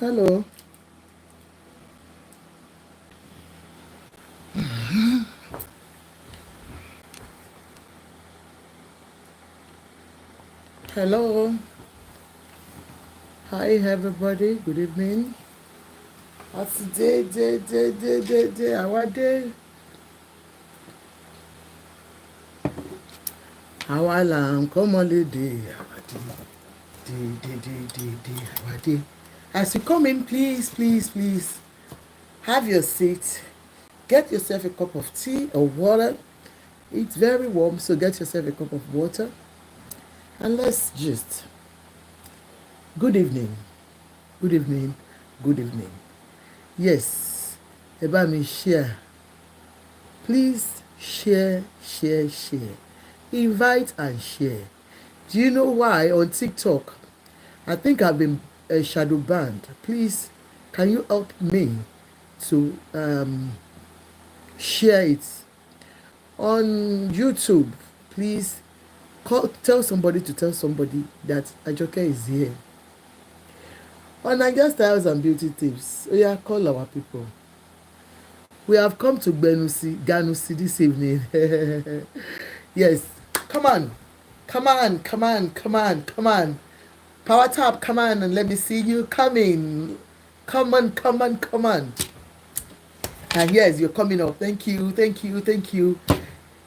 Hello. Hello. Hi, everybody. Good evening. What's the day, our day? Our lamb, come on, day, our day. As you come in, please, have your seat. Get yourself a cup of tea or water. It's very warm, so get yourself a cup of water. And let's just. Good evening. Good evening. Good evening. Yes. Eba mi share. Please share. Invite and share. Do you know why on TikTok? I think I've been shadow banned. Please, can you help me to share it? On YouTube, please tell somebody to tell somebody that Ajoke is here. On Naija Styles and Beauty Tips, oh yeah, call our people. We have come to Ganusi this evening. Yes, come on. Power tap, come on, and let me see you coming. Come on. And yes, you're coming up. Thank you.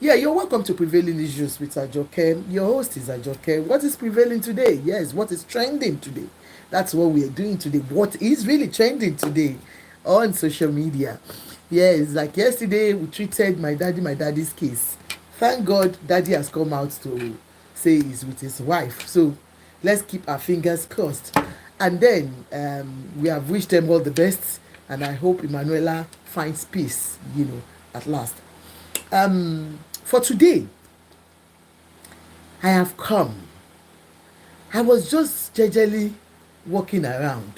Yeah, you're welcome to Prevailing Issues with Ajoke. Your host is Ajoke. What is prevailing today? Yes, what is trending today? That's what we are doing today. What is really trending today on social media? Yes, like yesterday we treated my daddy's case. Thank God daddy has come out to say he's with his wife. So let's keep our fingers crossed. And then we have wished them all the best. And I hope Emanuela finds peace, at last. For today, I have come. I was just jejely walking around.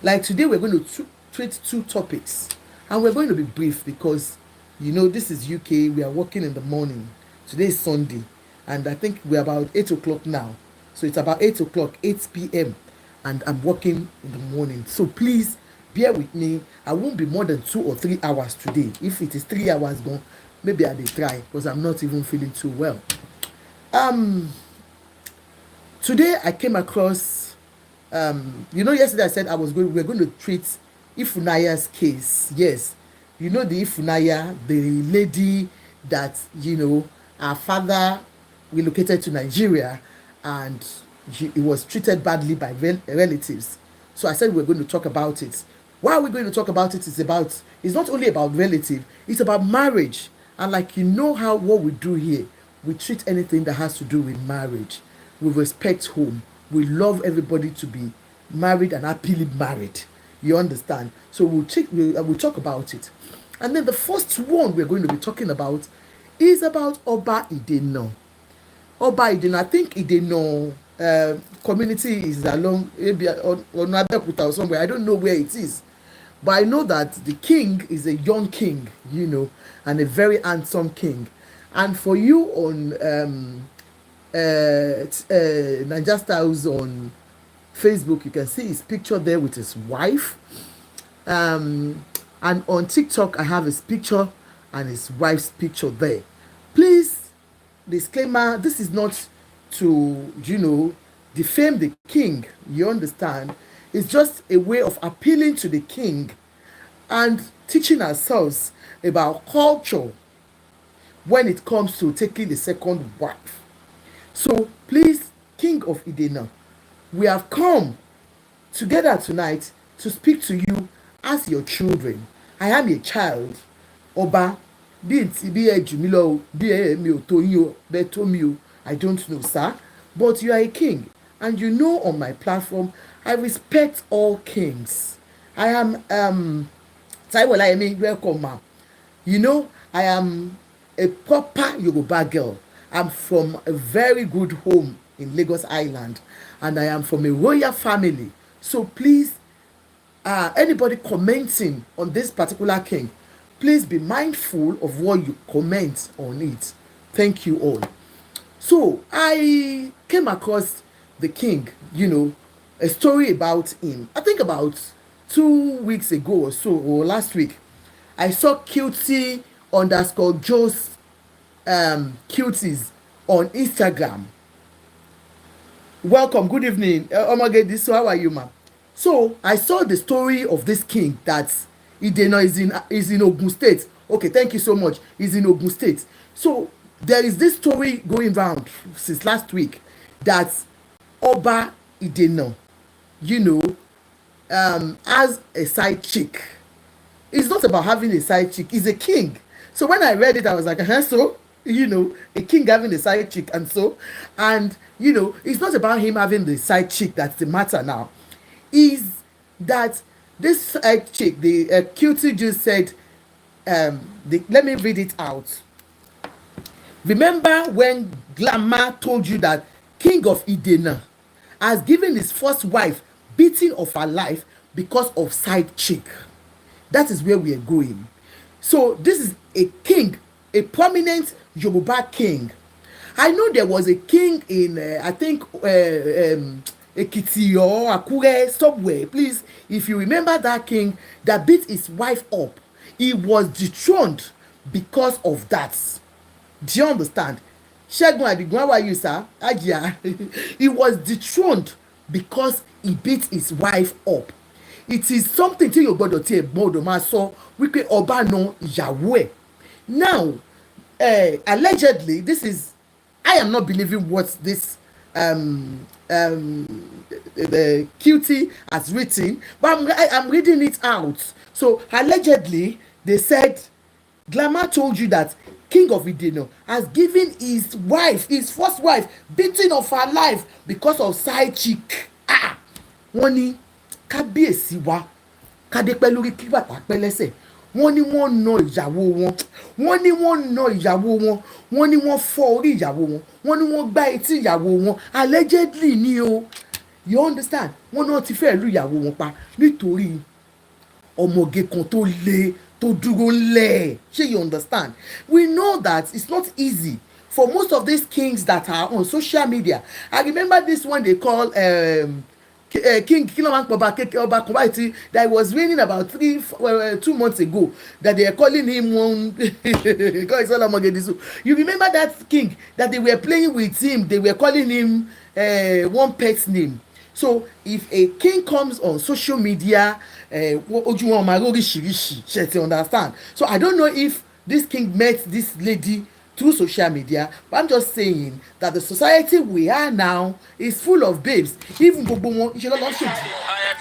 Like today, we're going to treat two topics, and we're going to be brief because, this is UK. We are working in the morning. Today is Sunday, and I think we're about 8 o'clock now. So it's about 8 o'clock, 8 p.m., and I'm working in the morning. So please bear with me. I won't be more than 2 or 3 hours today. If it is 3 hours gone, maybe I will try because I'm not even feeling too well. Today I came across, yesterday I said we're going to treat Ifunaya's case. Yes, the Ifunaya, the lady that, her father relocated to Nigeria and he was treated badly by relatives. So I said we're going to talk about it. Why are we going to talk about it? It's not only about relative, it's about marriage. And what we do here, we treat anything that has to do with marriage. We respect home. We love everybody to be married and happily married. You understand? So we'll talk about it. And then the first one we're going to be talking about is about OBA IDENA. OBA IDENA, I think IDENA community is along maybe on Advocacy or somewhere. I don't know where it is. But I know that the king is a young king, and a very handsome king. And for you on Naija Styles on Facebook, you can see his picture there with his wife. And on TikTok, I have his picture and his wife's picture there. Please, disclaimer, this is not to, defame the king. You understand? It's just a way of appealing to the king and teaching ourselves about culture when it comes to taking the second wife. So please, King of IDENA, we have come together tonight to speak to you as your children. I am a child. Oba, I don't know, sir. But you are a king. And on my platform, I respect all kings. I am Taiwolayemi, welcome, ma'am. I am a proper Yoruba girl. I'm from a very good home in Lagos Island, and I am from a royal family. So please, anybody commenting on this particular king, please be mindful of what you comment on it. Thank you all. So I came across the king, a story about him. I think about 2 weeks ago or so, or last week, I saw cutie underscore Joe's cuties on Instagram. Welcome, good evening. Omage, this, how are you, ma? So I saw the story of this king that IDENA is in Ogun State. Okay, thank you so much. He's in Ogun State. So there is this story going round since last week that OBA IDENA, you know, has a side chick. It's not about having a side chick. He's a king. So when I read it, I was like, so, you know, a king having a side chick, and you know, it's not about him having the side chick that's the matter now. Is that this side chick, the cutie just said, let me read it out. Remember when Glamour told you that King of IDENA has given his first wife beating of her life because of side chick? That is where we are going. So this is a king, a prominent Yoruba king. I know there was a king in, I think, Ekiti or Akure, somewhere. Please, if you remember that king that beat his wife up, he was dethroned because of that. Do you understand? Shegun Adigun, how are you, sir? Ajia. He was dethroned because he beat his wife up. It is something tí yóò gbọ́dọ̀ tí ẹ gbọ́dọ̀ máa sọ wípé ọba na ìyàwó ẹ̀. Now, allegedly, this is, I am not believing what this the cutie has written, but I'm reading it out. So allegedly, they said Glamour told you that King of IDENA has given his wife, his first wife, beating of her life because of side chick. Wọ́n ní kábíyèsí wa kádépẹ́ lórí kí bàtà pẹ́ lẹ́sẹ̀. Wọ́n ní wọ́n na ìyàwó wọn. Wọ́n ní wọ́n na ìyàwó wọn. Wọ́n ní wọ́n fọ́ orí ìyàwó wọn. Wọ́n ní wọ́n gbá etí ìyàwó wọn. Allegedly ni o. You understand? Wọ́n náà ti fẹ́ lu ìyàwó wọn pa nítorí ọmọge kan tó le tó dúró lẹ̀. Ṣé you understand? We know that it's not easy for most of these kings that are on social media. I remember this one they call King Kiloman that was reigning about 2 months ago, that they are calling him one. You remember that king that they were playing with him, they were calling him one pet's name. So if a king comes on social media, you understand? So I don't know if this king met this lady through social media, but I'm just saying that the society we are now is full of babes. Even gbogbo wọn iṣẹ́ lọ́lọ́ ṣe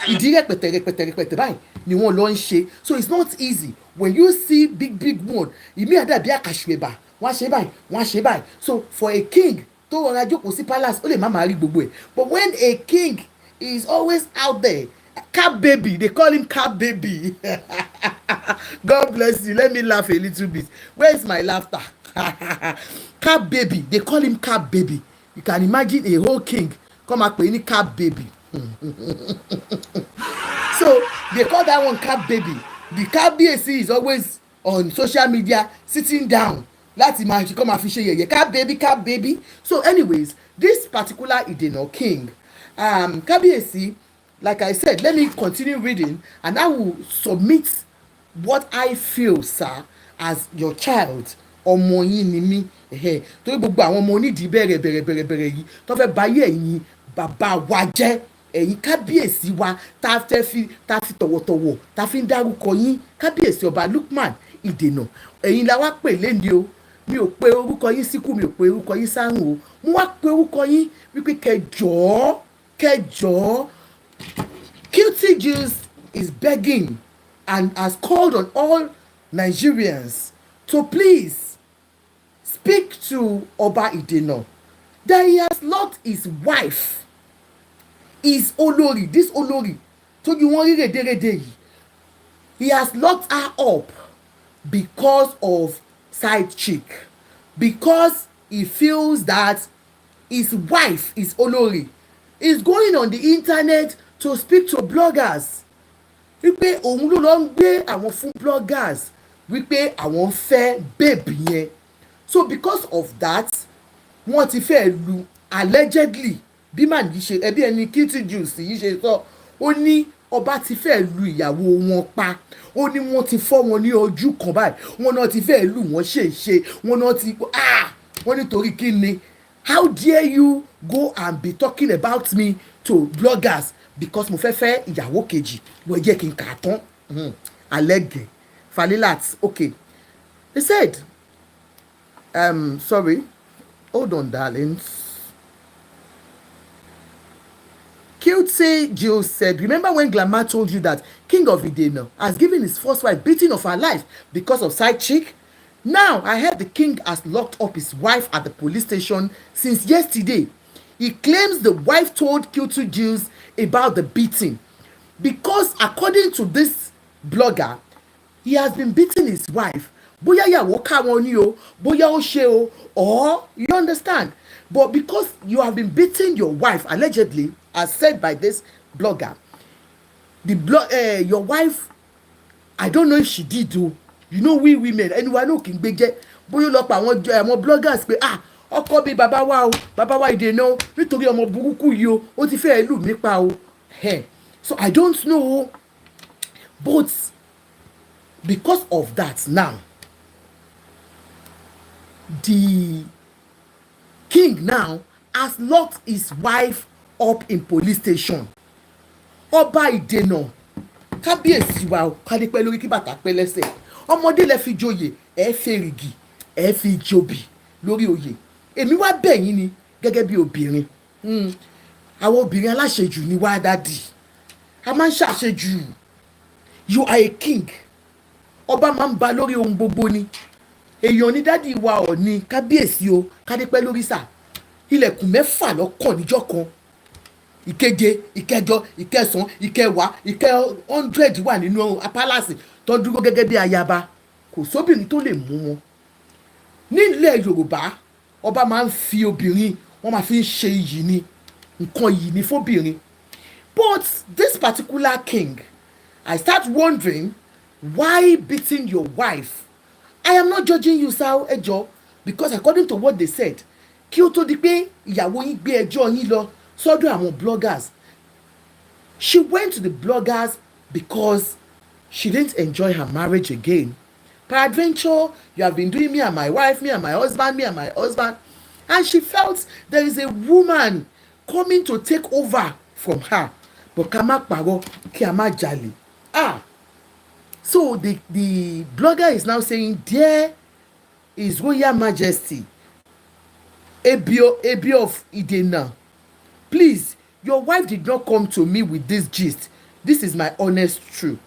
ìdí rẹpẹtẹ báyìí ni wọ́n lọ ń ṣe. So it's not easy when you see big one. Ìmí àdàbí àkàṣùwẹ̀bà wọ́n á ṣe báyìí wọ́n á ṣe báyìí. So for a king tó rọra jókòó sí palace ó lè má máa rí gbogbo ẹ̀. But when a king is always out there, cap baby, they call him cap baby. God bless you. Let me laugh a little bit. Where is my laughter? Cap baby, they call him cap baby. You can imagine a whole king come up with any cap baby. So they call that one cap baby. The cap BAC is always on social media sitting down. Láti máa ṣe kọ́ máa fi ṣe yẹ̀yẹ́ cap baby. So anyways, this particular IDENA king, Kábíyèsí, like I said, let me continue reading and I will submit what I feel, sir, as your child. Ọmọ yín ni mí, torí gbogbo àwọn ọmọ onídìí bẹ̀rẹ̀ yìí tó fẹ́ báyé ẹ̀yin bàbá wa jẹ́, ẹ̀yin kábíyèsí wa tá fi tọ̀wọ̀tọ̀wọ̀ tá fi ń dárúkọ yín, kábíyèsí ọba Lukman IDENA, ẹ̀yin la wá pè léni o. Mi ò pe orúkọ yín síkú, mi ò pe orúkọ yín sárùn o, mo wá pe orúkọ yín wípé kẹjọ́. Cutie Juice is begging and has called on all Nigerians to please speak to Oba IDENA that he has locked his wife, his Olori, this Olori, tó you wọ́n rí rédèrèdè yìí, he has locked her up because of side chick, because he feels that his wife, his Olori, is going on the internet to speak to bloggers. Wípé òun ló lọ ń gbé àwọn fún bloggers wípé àwọn fẹ́ babe yẹn. So because of that, wọ́n ti fẹ́ lu allegedly bí màá yìí ṣe ẹbí ẹni kitty juice yìí ṣe sọ ó ní ọba ti fẹ́ lu ìyàwó wọn pa ó ní wọ́n ti fọ́ wọn ní ojú kan báyìí wọ́n náà ti fẹ́ lù wọ́n ṣèṣe wọ́n náà ti wọ́n nítorí kí ni how dare you go and be talking about me to bloggers because mo fẹ́ fẹ́ ìyàwó kejì wọ́n jẹ́ kí n kà á tán alẹ́gẹ̀ Falilat okay they said sorry hold on darlings. Cutesy Jill said, remember when Glamour told you that King of IDENA has given his first wife beating of her life because of side chick? Now, I heard the king has locked up his wife at the police station since yesterday. He claims the wife told Cutesy Jill about the beating because according to this blogger, he has been beating his wife. Bóyá ìyàwó ká wọn ní o, bóyá ó ṣe o, or you understand. But because you have been beating your wife, allegedly, as said by this blogger, your wife, I don't know if she did do, you know we women, anyone who can be get, bóyá lọ pa àwọn bloggers pé ọkọ bí bàbá wa ìdènà nítorí ọmọ burúkú yìí o, ó ti fẹ́ lù mí pa o. So I don't know, but because of that now, the king now has locked his wife up in police station. Ọba ìdènà kábíyèsí wa kádé pẹ́ lórí kí bàtà pẹ́ lẹ́sẹ̀ ọmọdé lẹ fi joyè ẹ fèrègì ẹ fi jobi lórí oyè èmi wá bẹ̀ yín ni gẹ́gẹ́ bí obìnrin àwọn obìnrin aláṣejù ni wá dádì a máa ń ṣàṣejù. You are a king, ọba máa ń ba lórí ohun gbogbo ni èèyàn ní dádì wa ọ̀ ní kábíyèsí o kádé pẹ́ lórí sà ilẹ̀kùn mẹ́fà lọ́kàn níjọ́ kan ìkeje ìkẹjọ ìkẹsàn ìkẹwàá 100 wà nínú apálàsì tó dúró gẹ́gẹ́ bí ayaba kò sóbìnrin tó lè mú wọn. nílẹ̀ yorùbá ọba máa ń fi obìnrin wọ́n máa fi ń ṣe iyì ni nǹkan yìí ni fóbìnrin. But this particular king, I start wondering why beating your wife. I am not judging you sir ẹjọ́ because according to what they said kí ó tó di pé ìyàwó yín gbé ẹjọ́ yín lọ sọ́dọ̀ àwọn bloggers, she went to the bloggers because she didn't enjoy her marriage again. Peradventure, you have been doing me and my wife, me and my husband, and she felt there is a woman coming to take over from her. But ká má parọ́ kí a má jalè. So the blogger is now saying, there is Royal Majesty Ebi of IDENA. Please, your wife did not come to me with this gist. This is my honest truth.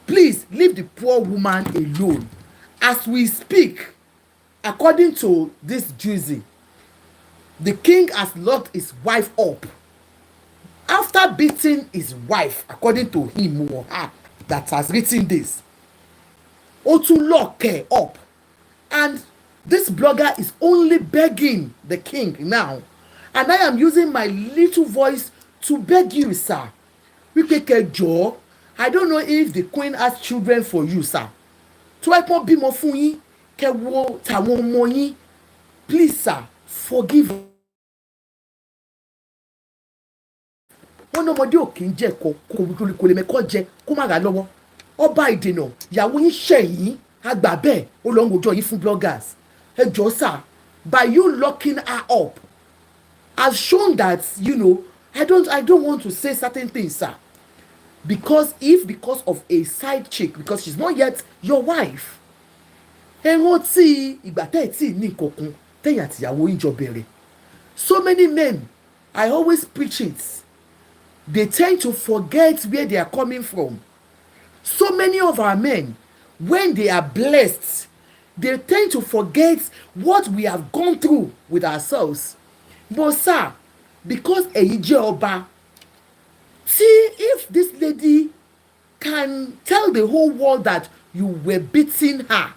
Please leave the poor woman alone. As we speak, according to this juicy, the king has locked his wife up. After beating his wife, according to him or her that has written this, ó tún lock her up. And this blogger is only begging the king now. And I am using my little voice to beg you, sir. Wípé kẹjọ, I don't know if the queen has children for you, sir. Tó wá pọ́n bímọ fún yín, kẹwọ́ tàwọn ọmọ yín. Please, sir, forgive. Wọ́n ní ọmọdé ò kì í jẹ́ ẹ̀kọ́ kò lè mẹ́kọ́ jẹ kó má ra lọ́wọ́. Ọba ìdènà, ìyàwó yín ṣẹ̀yìn, àgbà bẹ́ẹ̀ ó lọ ń wòjọ́ yín fún bloggers. Ẹ jọ̀ọ́ sir, by you locking her up, has shown that, you know, I don't want to say certain things, sir. Because of a side chick, because she's not yet your wife. Ẹ rántí ìgbà tẹ́ ẹ̀ tí ní ìkọ̀kun tẹ́yìn àtìyàwó yín jọ bẹ̀rẹ̀. So many men, I always preach it, they tend to forget where they are coming from. So many of our men, when they are blessed, they tend to forget what we have gone through with ourselves. But sir, because èyí jẹ́ ọba, see if this lady can tell the whole world that you were beating her.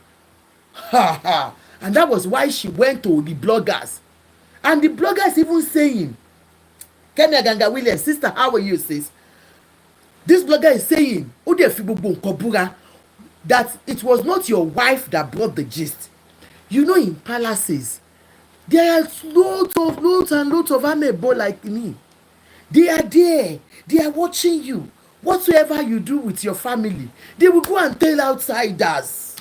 And that was why she went to the bloggers. And the bloggers even saying, Kemi Aganga Williams, sister, how are you, sis? This blogger is saying, ó dẹ̀ fi gbogbo nǹkan búra, that it was not your wife that brought the gist. You know, in palaces, There are loads and loads of amebo like me. They are there. They are watching you. Whatsoever you do with your family, they will go and tell outsiders.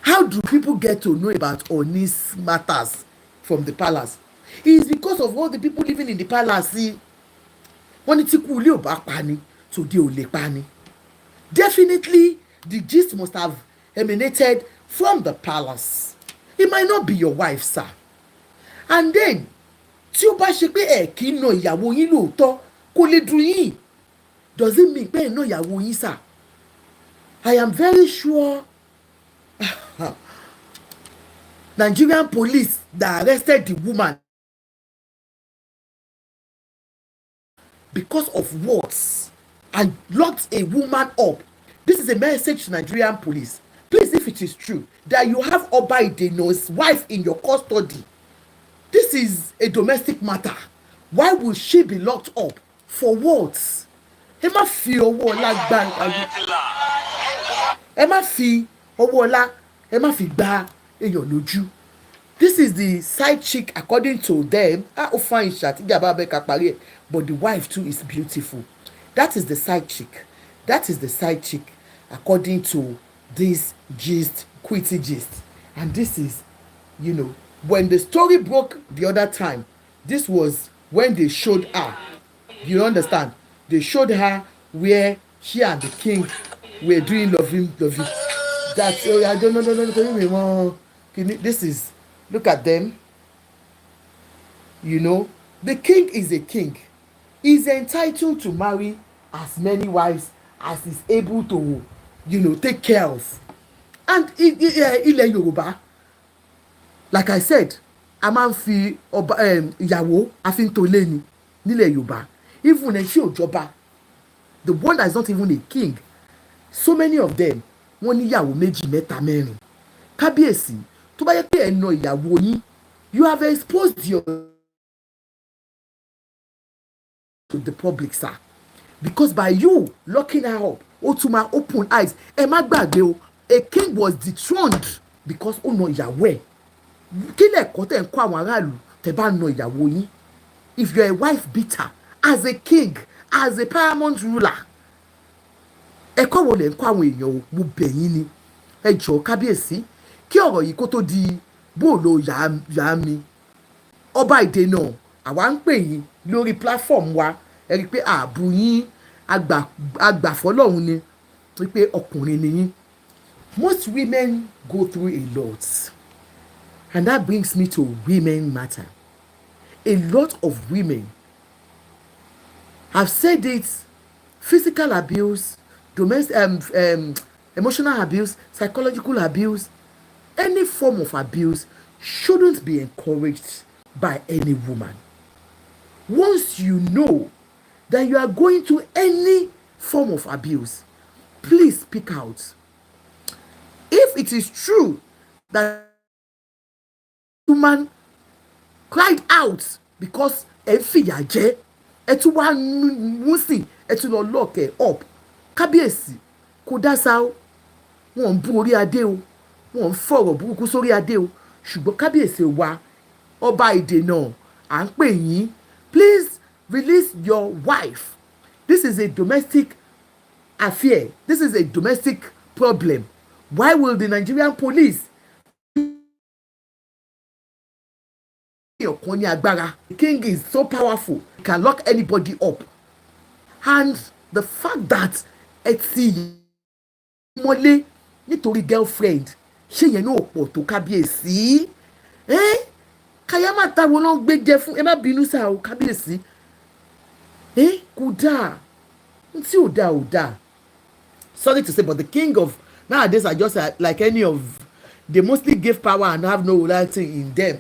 How do people get to know about Oni's matters from the palace? It is because of all the people living in the palace. See, wọ́n ní tí kú ilé ò bá pa ni, tòde ò lè pa ni. Definitely, the gist must have emanated from the palace. It might not be your wife, sir. And then, tí ó bá ṣe pé ẹ kì í na ìyàwó yín lóòótọ́ kó lè dùn yín, does it mean pé ẹ na ìyàwó yín, sir? I am very sure Nigerian police that arrested the woman because of words and locked a woman up. This is a message to Nigerian police. Please, if it is true that you have Oba Idena's wife in your custody, this is a domestic matter. Why will she be locked up? For what? Ẹ má fi ọwọ́ ọlá gbá ẹ má fi ọwọ́ ọlá ẹ má fi gbá èèyàn lójú. This is the side chick according to them. Ó fine ṣàtìjà bá bẹ́ẹ̀ ká parí ẹ̀, but the wife too is beautiful. That is the side chick. That is the side chick according to this gist, quitty gist. And this is, you know, when the story broke the other time, this was when they showed her. You understand? They showed her where she and the king were doing loving. That's, oh, I don't know. This is, look at them. You know, the king is a king. He's entitled to marry as many wives as he's able to, you know, take care of. And ilẹ̀ Yorùbá, like I said, a máa ń fi ọba ìyàwó a fi ń tò lé ni nílẹ̀ Yorùbá. Even ẹṣin òjọba, the one that is not even a king, so many of them wọ́n níyàwó méjì mẹ́ta mẹ́rin. Kábíyèsí, tó bá yẹ pé ẹ na ìyàwó yín, you have exposed your to the public, sir, because by you locking her up, ó tún máa open eyes. Ẹ má gbàgbé o, a king was dethroned because ó na ìyàwó ẹ̀. Kí lẹ̀kọ́ tẹ̀ ń kọ́ àwọn aráàlú tẹ̀ bá na ìyàwó yín? If you are a wife beater, as a king, as a paramount ruler, ẹ̀kọ́ wo lẹ̀ ń kọ́ àwọn èèyàn o? Mo bẹ̀ yín ni, ẹ jọ̀ọ́ kábíyèsí, kí ọ̀rọ̀ yìí kó tó di bóòlò yàá mi. Ọba Ìdènà, àwa ń pè yín lórí platform wa, ẹ rí i pé ààbò yín àgbàfọ́lọ́hún ni, wípé ọkùnrin ni yín. Most women go through a lot, and that brings me to women matter. A lot of women have said it: physical abuse, domestic, emotional abuse, psychological abuse, any form of abuse shouldn't be encouraged by any woman. Once you know that you are going through any form of abuse, please speak out. If it is true that woman cried out because ẹ fìyà jẹ, ẹ tún wá mú sí, ẹ tún lọ lock ẹ up, kábíyèsí kò dá sá o, wọn ń bú orí adé o, wọn ń fọ̀rọ̀ burúkú sórí adé o, ṣùgbọ́n kábíyèsí wa Ọba Ìdènà, à ń pè yín, please release your wife. This is a domestic affair. This is a domestic problem. Why will the Nigerian police the king is so powerful, he can lock anybody up? And the fact that eti mọ́lé nítorí girlfriend, ṣé yẹn náà pọ̀ tó kábíyèsí? Kayama táwọn náà gbé jẹ fún, ẹ má bínú sá o kábíyèsí. Kò dáa, tí ò dáa ò dáa. Sorry to say, but the king of nowadays are just like any of, they mostly give power and have no loyalty in them.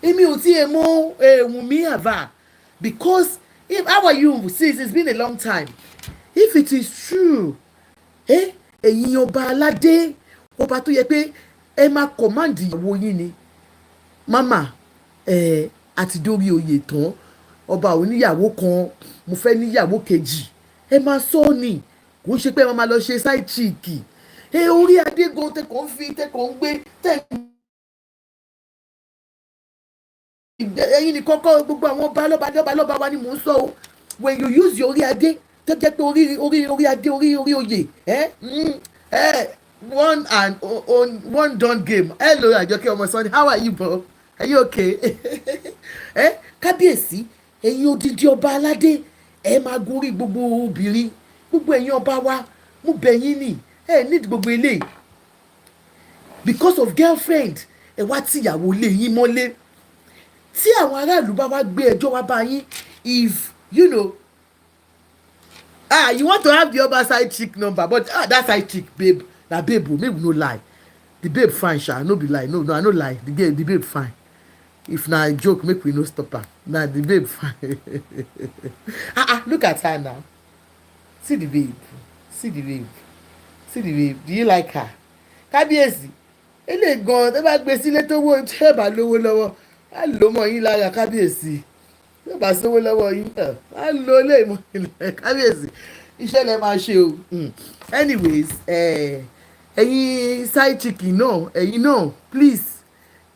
Èmi ò tí ẹ mọ̀ Wunmi Ava, because if how are you, sis, it's been a long time. If it is true, ẹ̀yin ọba aládé, ọba tó yẹ pé ẹ máa command ìyàwó yín ni, mama, àti dórí oyè tán, ọba oníyàwó kan, mo fẹ́ níyàwó kejì, ẹ máa sọ ni, kò ń ṣe pé ẹ máa lọ ṣe side chick. Orí adé gan tẹkọ̀ ń fi tẹkọ̀ ń gbé tẹ̀ ẹ̀yin ní kọ́kọ́ gbogbo àwọn lọ́ba wa ni mò ń sọ o. When you use your orí adé tó jẹ́ pé orí adé orí oyè one done game. Hello Àjọkẹ́ ọmọ Sunday, how are you bro? Are you okay? Kábíyèsí ẹ̀yin odidi ọba aládé ẹ máa gorí gbogbo obìnrin, gbogbo ẹ̀yin ọba wa mo bẹ̀ yín ni need gbogbo eléyìí because of girlfriend ẹ wá tìyàwó lé yín mọ́lé. Tí àwọn aráàlú bá wá gbé ẹjọ́ wá bá yín, if you know you want to have the other side chick number, but that side chick babe na babe o, make we no lie, the babe fine sha, no be lie, no I no lie, the babe fine. If na joke make we no stop am, na the babe fine. Look at her now, see the babe, do you like her? Kábíyèsí eléyìí gan tẹ́ bá gbé sílé tó wó tẹ́ bá lówó lọ́wọ́ á lò mọ́ yín lára. Kábíyèsí tẹ́ bá sówó lọ́wọ́ yín á lò lé mọ́ yín lára. Kábíyèsí iṣẹ́ lẹ máa ṣe o. Anyways ẹ̀yin side chicken náà ẹ̀yin náà please,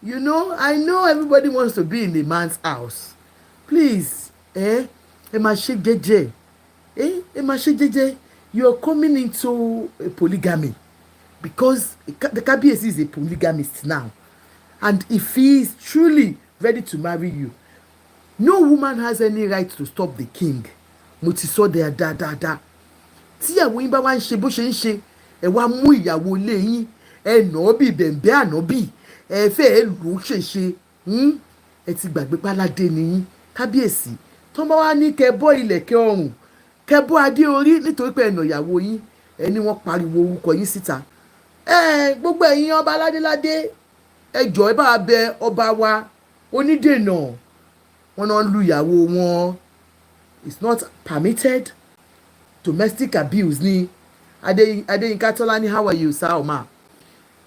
you know I know everybody wants to be in a man's house, please ẹ máa ṣe jẹ́jẹ́ ẹ máa ṣe jẹ́jẹ́. You are coming into a polygamy because the Kábíyèsí is a polygamist now, and if he is truly ready to marry you, no woman has any right to stop the king. Mo ti sọ dáadáa. Tí ìyàwó yín bá wá ń ṣe bó ṣe ń ṣe, ẹ wá mú ìyàwó ilé yín ẹ nà ọ́ bí bẹ̀m̀bẹ́ ànábì ẹ fẹ́ ẹ lù ú ṣèṣe ẹ ti gbàgbé páládé nìyín. Kábíyèsí tó bá wá ní kẹ́ bọ́ ilẹ̀kẹ̀ ọrùn kẹ́ bọ́ adé orí nítorí pé ẹ nà ìyàwó yín, ẹ ní wọ́n pariwo orúkọ yín síta. Gbogbo ẹ̀yin ọba ládéládé ẹ jọ̀ọ́ ẹ bá bẹ ọba wa onídènà, wọn náà lu ìyàwó wọn. It's not permitted. Domestic abuse ni. Adeyinka Tolani, how are you sir Oma?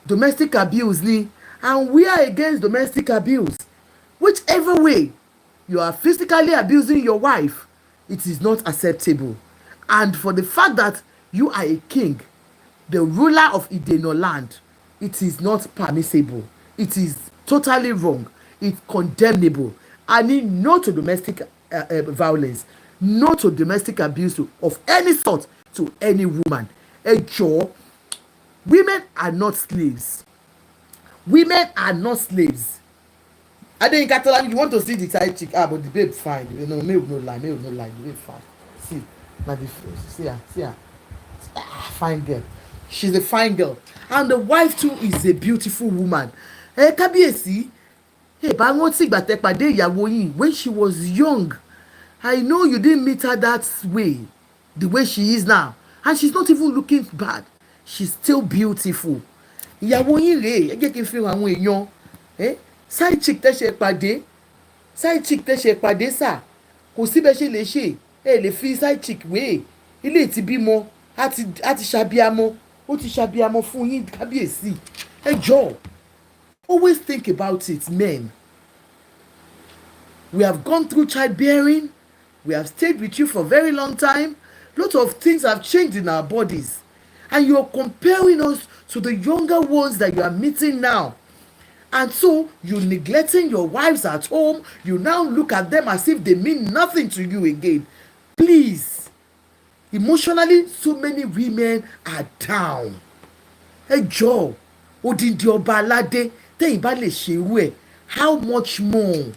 Domestic abuse ni, and we are against domestic abuse. Whichever way you are physically abusing your wife, it is not acceptable. And for the fact that you are a king, the ruler of IDENA land, it is not permissible. It is totally wrong. It's condemnable. I need no to domestic violence, no to domestic abuse of any sort to any woman. Women are not slaves. Women are not slaves. I think in Catalan, you want to see the side chick, but the babe fine. You know, maybe no lie, the babe fine. See, now see her. Fine girl. She's a fine girl, and the wife too is a beautiful woman. Kábíyèsí, bá wọn tí ìgbà tẹ́ pàdé ìyàwó yín when she was young, I know you didn't meet her that way, the way she is now, and she's not even looking bad. She's still beautiful. Ìyàwó yín rèé, ẹ jẹ́ kí n fi hàn àwọn èèyàn. Side chick tẹ́ ṣe pàdé sà, kò síbẹ̀ ṣe lè ṣe lè fi side chick wé ilé ti bímọ á ti ṣàbíamọ, ó ti ṣàbíamọ fún yín. Kábíyèsí ẹ jọ̀ọ́, always think about it, men. We have gone through childbearing, we have stayed with you for a very long time. Lot of things have changed in our bodies, and you are comparing us to the younger ones that you are meeting now. And so you're neglecting your wives at home. You now look at them as if they mean nothing to you again. Please, emotionally, so many women are down. Ẹ jọ̀ọ́, odindi ọba aládé tẹ́yìn bá lè ṣe irú ẹ̀, how much more?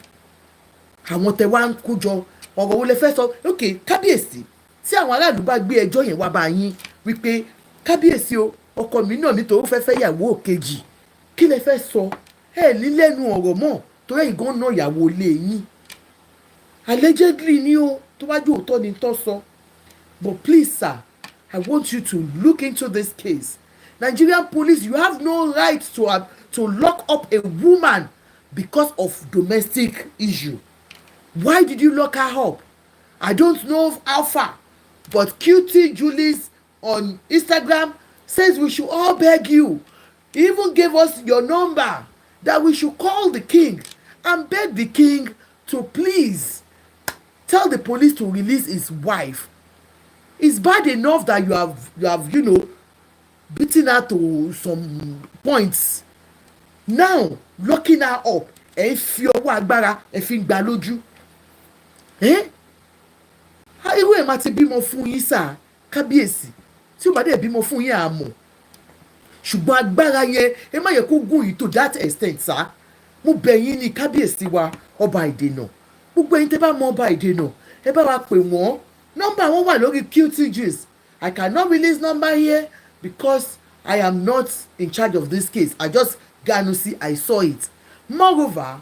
Àwọn tẹ wá ń kójọ ọ̀rọ̀ wo lẹ fẹ́ sọ? Okay, kábíyèsí, tí àwọn aráàlú bá gbé ẹjọ́ yẹn wá bá yín wípé kábíyèsí o, ọkọ mi náà nítorí ó fẹ́ fẹ́ yàwó òkejì, kí lẹ fẹ́ sọ? Ní lẹ́nu ọ̀rọ̀ mọ́ torí ẹ̀yin gan náà yàwó lé yín. Allegedly ni o, tó wájú òótọ́ ni tó sọ. But please sir, I want you to look into this case. Nigerian police, you have no right to lock up a woman because of domestic issue. Why did you lock her up? I don't know how far, but QT Julius on Instagram says we should all beg you. He even gave us your number that we should call the king and beg the king to please tell the police to release his wife. It's bad enough that you have beaten her to some points. Now locking her up, ẹ fi ọwọ́ agbára ẹ fi ń gbà lójú irú ẹ̀ máa ti bímọ fún yín sáà kábíyèsí tí ó bá dẹ̀ bímọ fún yín àmọ́ ṣùgbọ́n agbára yẹn ẹ má yẹ kó gùn yìí to that extent sá mo bẹ̀ yín ní kábíyèsí wa ọba ìdènà gbogbo ẹ̀yin tẹ́ bá mọ ọba ìdènà ẹ bá wa pè wọ́n nọ́mbà wọn wà lórí QTGs I cannot release number here because I am not in charge of this case I just ganu see I saw it moreover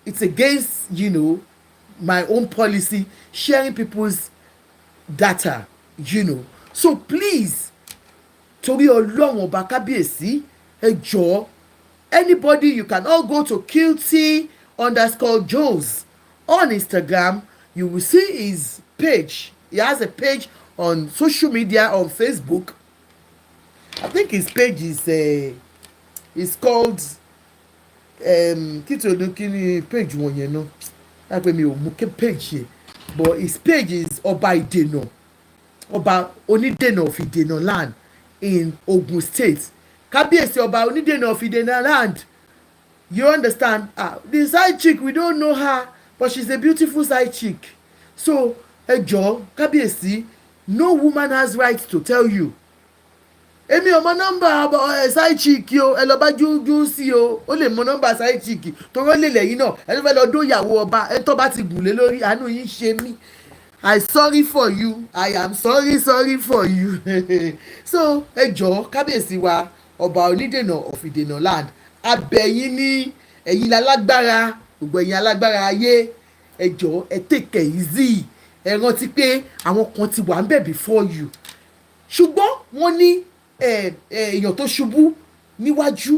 it's against my own policy sharing people's data so please torí ọlọ́run ọba kábíyèsí ẹ jọ̀ọ́ anybody you can all go to QT_Jones on Instagram you will see his page he has a page on social media on Facebook I think his page is called kí page wọn yẹn náà lápẹ́ mi ò mú page yẹn but his page is ọba ìdènà ọba onídènà of ìdènà land in Ogun State kábíyèsí ọba onídènà of ìdènà land you understand the side chick we don't know her but she's a beautiful side chick so ẹ jọ̀ọ́ kábíyèsí no woman has right to tell you èmi ò mọ nọ́mbà side chick o ẹ lọ bá jújú sí o ó lè mọ nọ́mbà side chick torí ó lè lẹ́yìn náà ẹ tó fẹ́ lọ dó ìyàwó ọba ẹ tó bá ti gùn lé lórí àánú yín ṣe mí I sorry for you I am sorry for you so ẹ jọ̀ọ́ kábíyèsí wa ọba onídènà of ìdènà land abẹ́yìn ní ẹ̀yin lálágbára gbogbo ẹ̀yin alágbára ayé ẹ jọ̀ọ́ ẹ take it easy ẹ rántí pé àwọn kan ti wà ń bẹ̀ before you ṣùgbọ́n wọ́n ní èèyàn tó ṣubú níwájú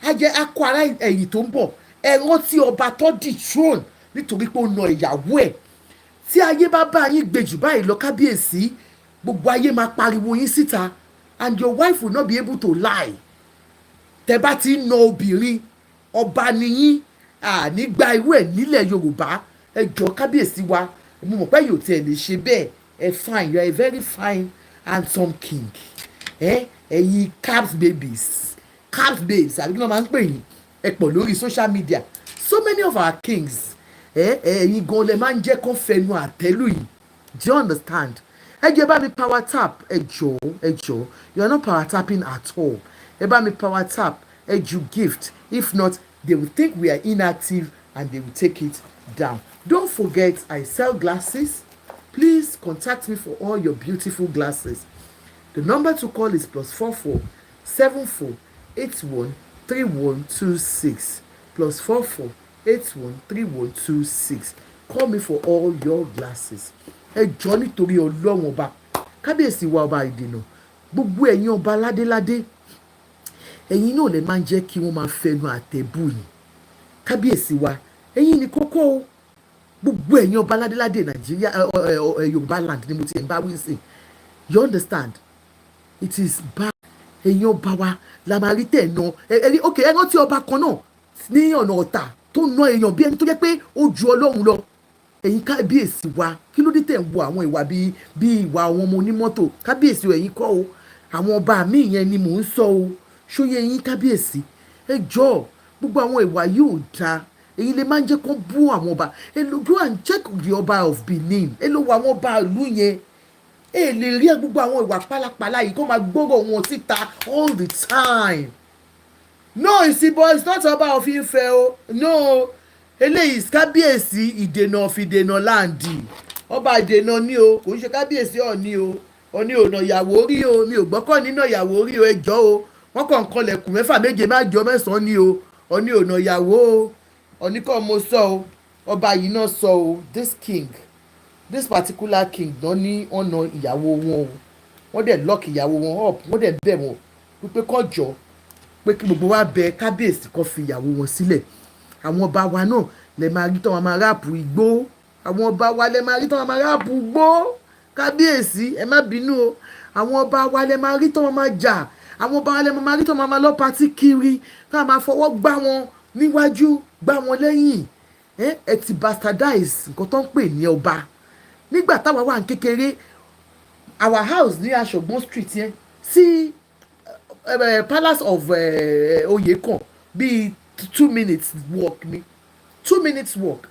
á jẹ́ akọ ara ẹ̀yìn tó ń bọ̀ ẹ rántí ọba tó dethrone nítorí pé ó na ìyàwó ẹ̀ tí ayé bá bá yín gbé jù báyìí lọ kábíyèsí gbogbo ayé máa pariwo yín síta and your wife will not be able to lie tẹ́ bá ti ń na obìnrin ọba nìyín nígbà irú ẹ̀ nílẹ̀ Yorùbá ẹ jọ̀ọ́ kábíyèsí wa mo mọ̀ pé yóò tiẹ̀ lè ṣe bẹ́ẹ̀ ẹ fine you are a very fine handsome king ẹ̀yin cabs babes àbí kí wọ́n máa ń pè yín ẹ pọ̀ lórí social media so many of our kings ẹ̀yin gan lẹ máa ń jẹ́ kó fẹnu àtẹ́lù yìí do you understand ẹ jẹ́ bá mi power tap ẹ jọ̀ọ́ you are not power tapping at all ẹ bá mi power tap ẹ ju gift if not they will think we are inactive and they will take it down don't forget I sell glasses please contact me for all your beautiful glasses the number to call is +44 74 81 3126 +44 81 3126 call me for all your glasses ẹ jọ̀ọ́ nítorí ọlọ́run ọba kábíyèsí wa ọba ìdènà gbogbo ẹ̀yin ọba ládéládé ẹ̀yin náà lè máa ń jẹ́ kí wọ́n máa fẹnu àtẹ̀bù yìí kábíyèsí wa ẹ̀yin ní kókó o gbogbo ẹ̀yin ọba ládéládé nàìjíríà yorùbá land ni mo ti ẹ̀ ń bá wí sí you understand it is bad ẹ̀yin ọba wa la máa rí tẹ̀ ná ẹ̀rí ok ẹ rántí ọba kan náà ní ọ̀nà ọ̀tà tó ná èèyàn bí ẹni tó jẹ́ pé ó ju ọlọ́run lọ ẹ̀yin kábíyèsí wa kí ló dé tẹ̀ ń wo àwọn ìwà bíi ìwà àwọn ọmọ onímọ́tò kábíyèsí ẹ̀yin kọ́ o àwọn ọba mi yẹn ni mò ń sọ o ṣóyè ẹ̀yin kábíyèsí ẹ jọ̀ọ́ gbogbo àwọn ìwà yóò dáa èyí lè máa ń jẹ́ kó bú àwọn ọba ẹ lọ go and check the ọba of Benin ẹ lọ wo àwọn ọba ìlú yẹn ẹ lè rí gbogbo àwọn ìwà pálapàla yìí kó máa gbọ́rọ̀ wọn síta all the time no ìsìnbọn it's not ọba of Ifẹ̀ o no eléyìí kábíyèsí ìdènà of ìdènà láǹdì ọba ìdènà ni o kò ń ṣe kábíyèsí ọ̀ní o ọ̀ní ò nà ìyàwó rí o mi ò gbọ́kọ̀ nínà ìyàwó rí o ẹ jọ̀ọ́ o wọ́n kàn kọlẹ̀kùn mẹ́fà méje májọ mẹ́sàn-án ni o ọ̀ní ò nà ìyàwó o ọ̀ní kọ́ mo sọ o ọba yìí náà sọ o this particular king náà ní ọ̀nà ìyàwó wọn o wọ́n dẹ̀ lock ìyàwó wọn up wọ́n dẹ̀ bẹ̀ wọ́n wípé kó jọ pé kí gbogbo wa bẹ kábíyèsí kó fi ìyàwó wọn sílẹ̀ àwọn ọba wa náà lè máa rí tán wọn máa ráàpù igbó àwọn ọba wa lè máa rí tán wọn máa ráàpù igbó kábíyèsí ẹ má bínú o àwọn ọba wa lè máa rí tán wọn máa jà àwọn ọba wa lè máa rí tán wọn máa lọ patí kiri ká máa fọwọ́ gbá wọn níwájú gbá wọn lẹ́yìn ẹ ti bastardize nǹkan tó ń pè ní ọba nígbà táwa wà ní kékeré our house ní Aṣọ̀gbọ́n street yẹn sí palace of Oyèkàn bíi 2 minutes walk ni 2 minutes walk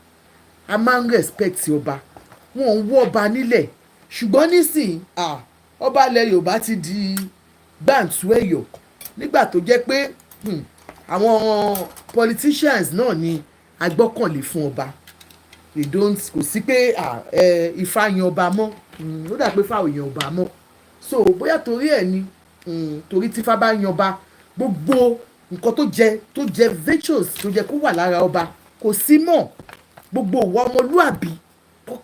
a máa ń respect ọba, wọn ń wọ́ ọba nílẹ̀. Ṣùgbọ́n nísìnyí ọba ilẹ̀ Yorùbá ti di gbàǹtú ẹ̀yọ̀, nígbà tó jẹ́ pé àwọn politicians náà ni agbọ́kànlé fún ọba. Kò sí pé Ifá yan ọba mọ́, ó dà pé fáwọn èèyàn ọba mọ́. So bóyá torí ẹ̀ ni, torí tí Ifá bá yan ọba, gbogbo nǹkan tó jẹ virtues tó jẹ kó wà lára ọba kò sí mọ́. Gbogbo ìwà ọmọlúàbí,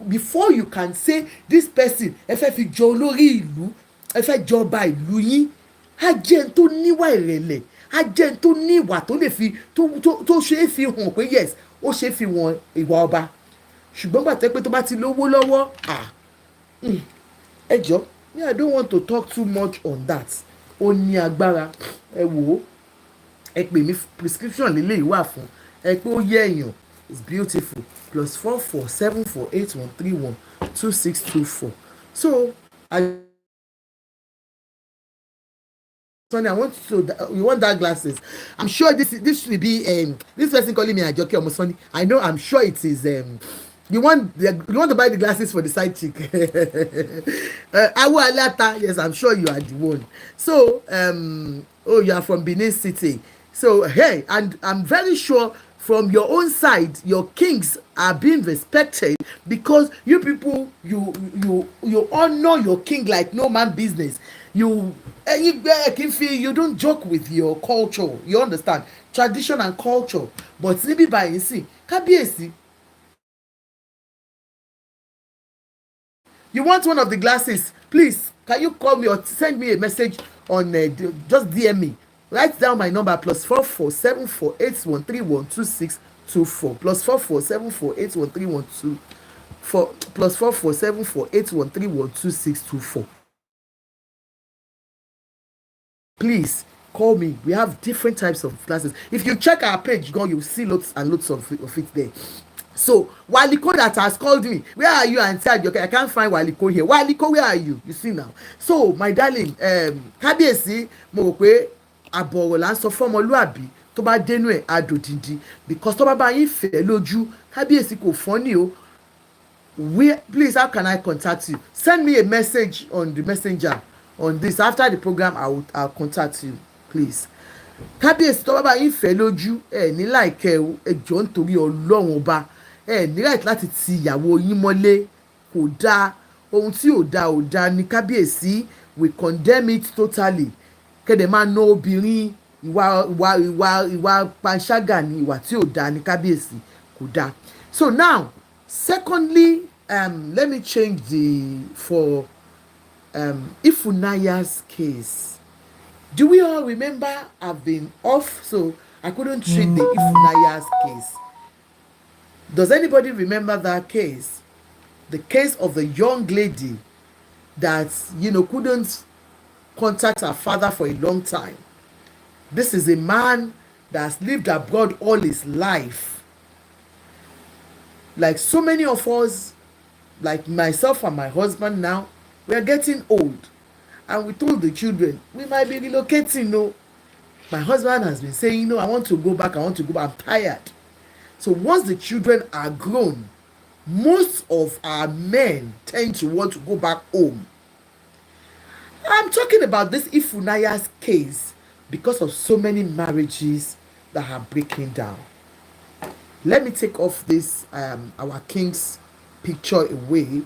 before you can say this person ẹ fẹ́ fi jọ olórí ìlú, ẹ fẹ́ jọ ọba ìlú yín, á jẹ́ n tó níwà ìrẹ̀lẹ̀, á jẹ́ n tó ní ìwà tó lè fi tó ṣe é fi hàn pé yes ó ṣe é fi hàn ìwà ọba. Ṣùgbọ́n gbàtẹ́ pé tó bá ti lówó lọ́wọ́, ẹ jọ, I don't want to talk too much on that. Ó ní agbára, ẹ wò ó, ẹ pè mí, prescription lílé ìwà fún ẹ pé ó yẹ èèyàn. It's beautiful. +44 74 8131 2624. So Sonny, I want you want that glasses. I'm sure this should be this person calling me Ajoke Omosoni. I'm sure it is you want to buy the glasses for the side chick. Awu Alata, yes, I'm sure you are the one. So you are from Benin City. So hey, and I'm very sure from your own side, your kings are being respected because you people, you honor your king like no man business. You don't joke with your culture. You understand? Tradition and culture. But níbí báyìí sí, kábíyèsí. You want one of the glasses? Please, can you call me or send me a message on just DM me. Write down my number +44 74 81 31 2624 +44 74 81 31 24 +44 74 81 31 2624. Please call me. We have different types of classes. If you check our page, you'll see lots and lots of it there. So Waliko that has called me, where are you? And said, okay, I can't find Waliko here. Waliko, where are you? You see now. So my darling, kábíyèsí mo rò pé àbọ̀wọ̀ là ń sọ fún ọmọlúàbí tó bá dénú ẹ̀ adòdìndín, because tó bá bá yín fẹ́ lójú, kábíyèsí kò fọ́nì o. Please, how can I contact you? Send me a message on the messenger on this. After the program, I'll contact you, please. Kábíyèsí tó bá bá yín fẹ́ lójú, ní láìkẹ́ ẹjọ́ nítorí Ọlọ́run ọba, ní right láti ti ìyàwó yín mọ́lé, kò dáa. Ohun tí ò dáa ní kábíyèsí, we condemn it totally. Kẹ́dẹ̀ máa ná obìnrin, ìwà panṣágà ni ìwà tí ò dáa ní kábíyèsí, kò dáa. So now, secondly, let me change for Ifunaya's case. Do we all remember I've been off, so I couldn't treat the Ifunaya's case? Does anybody remember that case? The case of the young lady that, couldn't contact her father for a long time. This is a man that's lived abroad all his life. Like so many of us, like myself and my husband now, we are getting old. And we told the children, we might be relocating, no. My husband has been saying, I want to go back, I'm tired. So once the children are grown, most of our men tend to want to go back home. I'm talking about this Ifunaya's case because of so many marriages that are breaking down. Let me take off this, our king's picture away.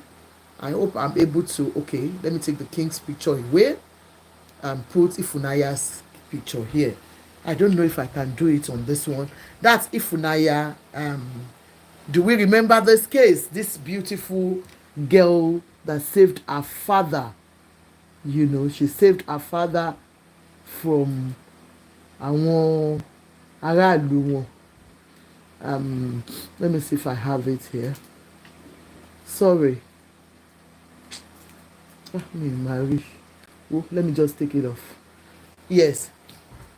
I hope I'm able to, okay, let me take the king's picture away and put Ifunaya's picture here. I don't know if I can do it on this one. That's Ifunaya. Do we remember this case? This beautiful girl that saved her father. She saved her father from àwọn aráàlú wọn. Let me see if I have it here. Sorry. Let me just take it off. Yes.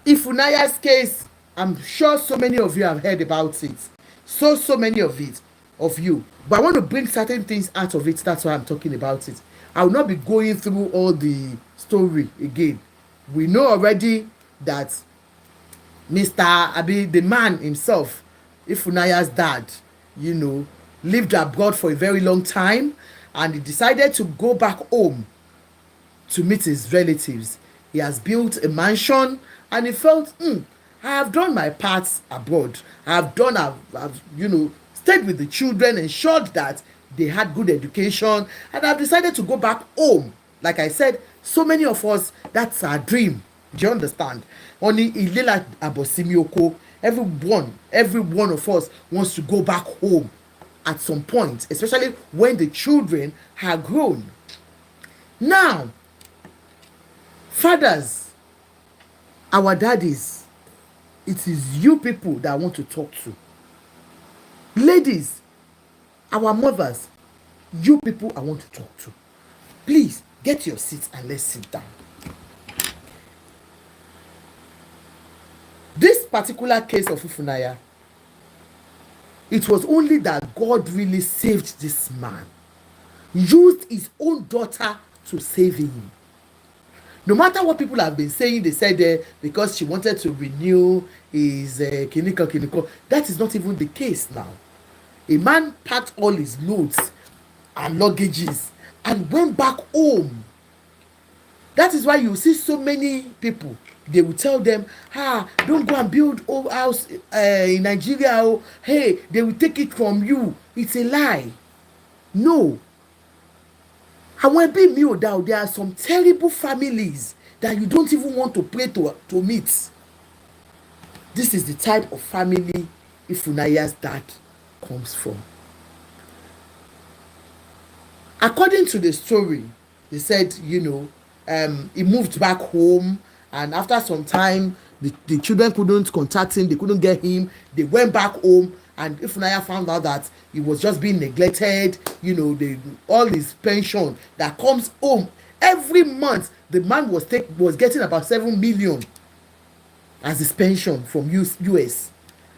Ifunaya's case, I'm sure so many of you have heard about it. So many of you. But I want to bring certain things out of it. That's why I'm talking about it. I will not be going through all the story again. We know already that the man himself, Ifunaya's dad, lived abroad for a very long time, and he decided to go back home to meet his relatives. He has built a mansion, and he felt, I have done my parts abroad. I've stayed with the children, ensured that they had good education, and I've decided to go back home. Like I said, so many of us, that's our dream. Do you understand? Only Ilela Abosimioko, every one of us wants to go back home at some point, especially when the children have grown. Now, fathers, our daddies, it is you people that I want to talk to. Ladies, our mothers, you people I want to talk to. Please get your seats and let's sit down. This particular case of Ifunaya, it was only that God really saved this man, used his own daughter to save him. No matter what people have been saying, they said because she wanted to renew his kiniko. That is not even the case now. A man packed all his loads and luggages and went back home. That is why you see so many people, they will tell them, don't go and build old house in Nigeria. Oh, hey, they will take it from you. It's a lie. No. And when being milled out, there are some terrible families that you don't even want to pray to meet. This is the type of family Ifunaya's dad comes from. According to the story, they said, he moved back home, and after some time, the children couldn't contact him, they couldn't get him, they went back home, and Ifunaya found out that he was just being neglected, all his pension that comes home every month, the man was getting about 7 million as his pension from US,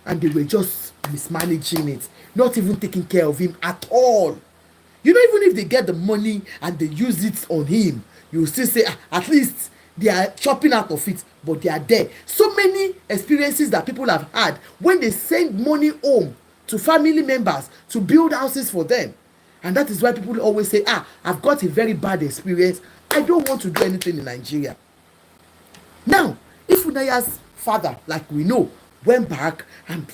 and they were just mismanaging it, not even taking care of him at all. Even if they get the money and they use it on him, you will still say, at least they are chopping out of it, but they are there. So many experiences that people have had when they send money home to family members to build houses for them. And that is why people always say, I've got a very bad experience. I don't want to do anything in Nigeria. Now, Ifunaya's father, like we know, went back and,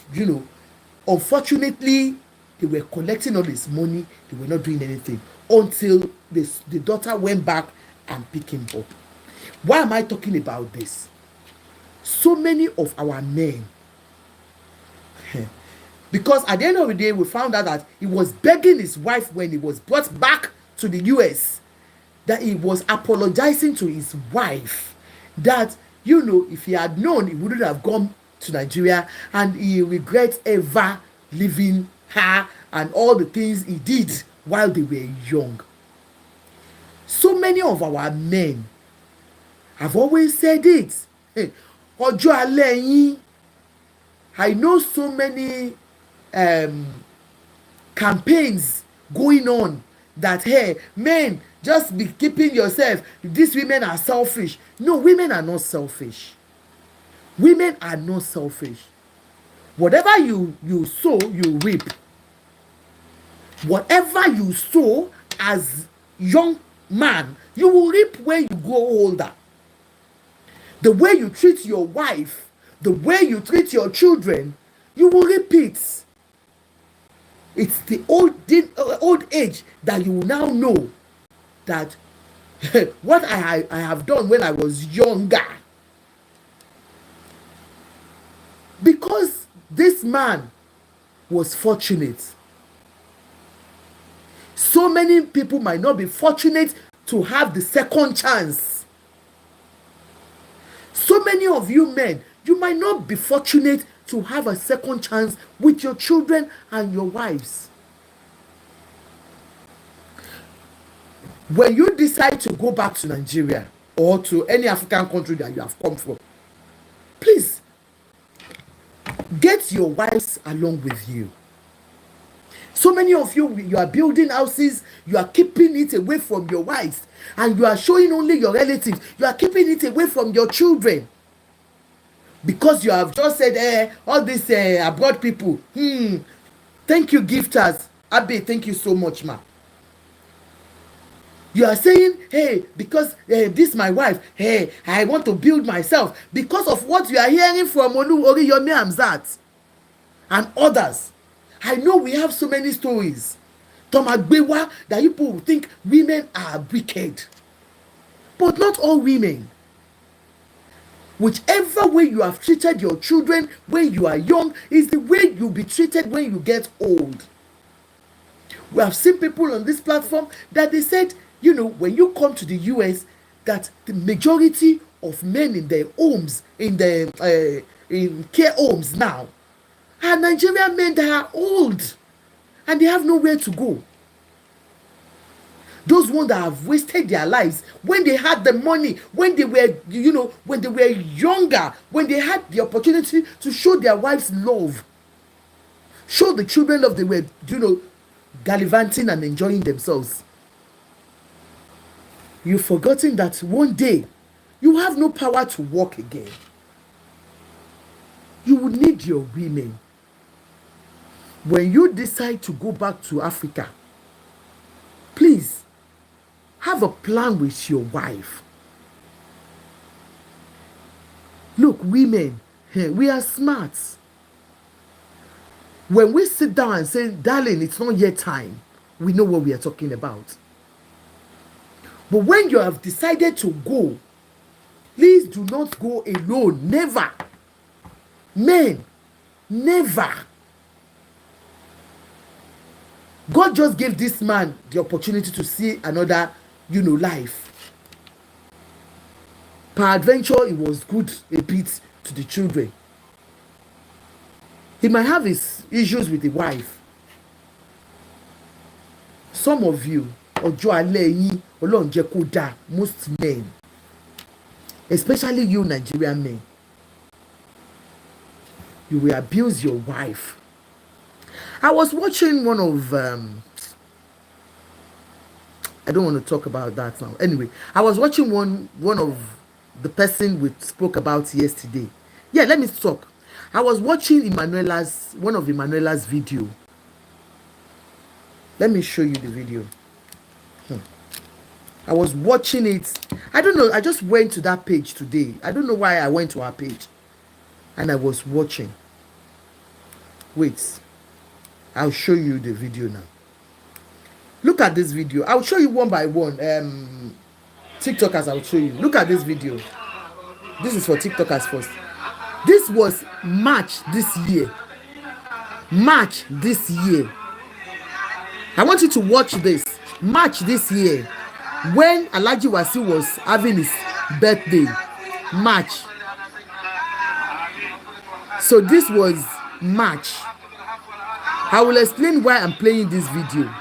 unfortunately, they were collecting all his money. They were not doing anything until the daughter went back and picked him up. Why am I talking about this? So many of our men, because at the end of the day, we found out that he was begging his wife when he was brought back to the US, that he was apologizing to his wife, that, if he had known, he wouldn't have gone to Nigeria, and he regrets ever leaving her and all the things he did while they were young. So many of our men have always said it. Ọjọ́ alẹ́ yín. I know so many campaigns going on that, hey, men, just be keeping yourself. These women are selfish. No, women are not selfish. Women are not selfish. Whatever you sow, you reap. Whatever you sow as young man, you will reap when you grow older. The way you treat your wife, the way you treat your children, you will repeat. It's the old age that you will now know that what I have done when I was younger. Because this man was fortunate. So many people might not be fortunate to have the second chance. So many of you men, you might not be fortunate to have a second chance with your children and your wives. When you decide to go back to Nigeria or to any African country that you have come from, please get your wives along with you. So many of you are building houses, you are keeping it away from your wives, and you are showing only your relatives. You are keeping it away from your children. Because you have just said, all these abroad people, Thank you, gifters. Abe, thank you so much, ma. You are saying, hey, because this my wife, hey, I want to build myself. Because of what you are hearing from Olu Oriyomi Hamzat and others. I know we have so many stories. Tomagbewa, that people think women are wicked. But not all women. Whichever way you have treated your children when you are young is the way you'll be treated when you get old. We have seen people on this platform that they said, you know, when you come to the US, that the majority of men in their homes, in care homes now, are Nigerian men that are old and they have nowhere to go. Those ones that have wasted their lives when they had the money, when they were, you know, when they were younger, when they had the opportunity to show their wives love, show the children love, they were, you know, gallivanting and enjoying themselves. You've forgotten that one day you have no power to walk again. You will need your women. When you decide to go back to Africa, please have a plan with your wife. Look, women, we are smart. When we sit down and say, darling, it's not yet time, we know what we are talking about. But when you have decided to go, please do not go alone. Never. Men, never. God just gave this man the opportunity to see another, you know, life. Peradventure, it was good a bit to the children. He might have his issues with the wife. Some of you, ọjọ́ alẹ́ yín, Ọlọ́run jẹ́ kó dáa, most men, especially you Nigerian men, you will abuse your wife. I was watching one of, I don't want to talk about that now. Anyway, I was watching one of the person we spoke about yesterday. Yeah, let me talk. I was watching one of Emanuela's video. Let me show you the video. I was watching it. I don't know. I just went to that page today. I don't know why I went to her page. And I was watching. Wait. I'll show you the video now. Look at this video. I'll show you one by one. TikTokers, I'll show you. Look at this video. This is for TikTokers first. This was March this year. March this year. I want you to watch this. March this year. When Alhaji Wasiu was having his birthday. March. So this was March. I will explain why I'm playing this video.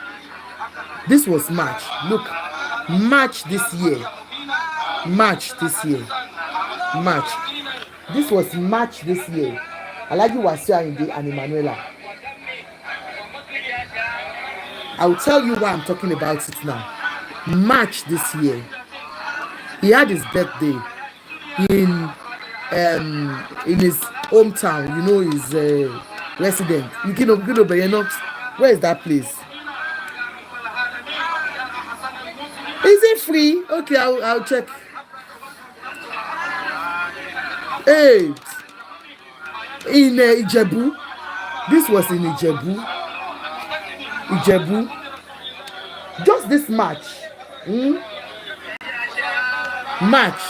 This was March. Look. March this year. March this year. March. This was March this year. Alhaji Wasiu Ayinde and Emanuela. I will tell you why I'm talking about it now. March this year. He had his birthday in his hometown. You know, his resident. Where is that place? Is it free? Okay, I'll check. Hey, in Ijebu. This was in Ijebu. Just this March. March.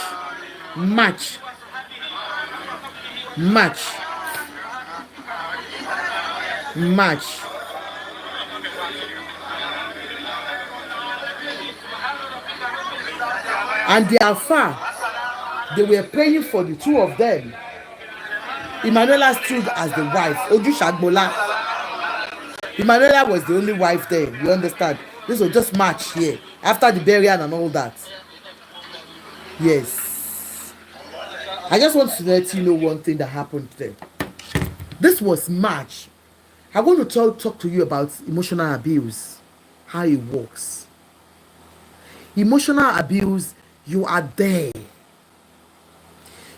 And they are far. They were praying for the two of them. Emanuela stood as the wife. Oju Shagbola. Emanuela was the only wife there. You understand? This was just March here. After the burial and all that. Yes. I just want to let you know one thing that happened there. This was March. I want to talk to you about emotional abuse. How it works. Emotional abuse, you are there.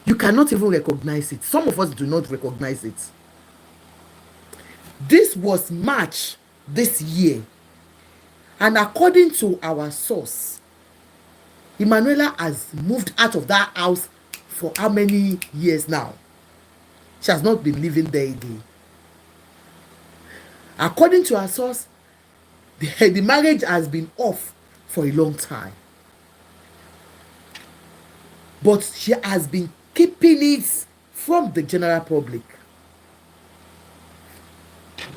You cannot even recognize it. Some of us do not recognize it. This was March this year. And according to our source, Emanuela has moved out of that house for how many years now? She has not been living there again. According to our source, the marriage has been off for a long time. But she has been keeping it from the general public.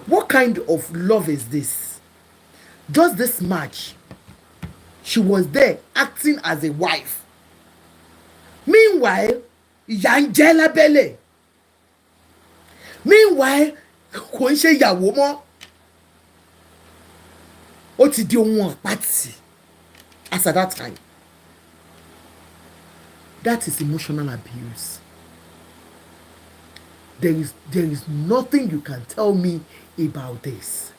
What kind of love is this? Just this March, she was there acting as a wife. Meanwhile, Yangela Bele. Meanwhile, kò ń ṣe ìyàwó mọ́. Ó ti di ohun àpáti as at that time. That is emotional abuse. There is nothing you can tell me about this.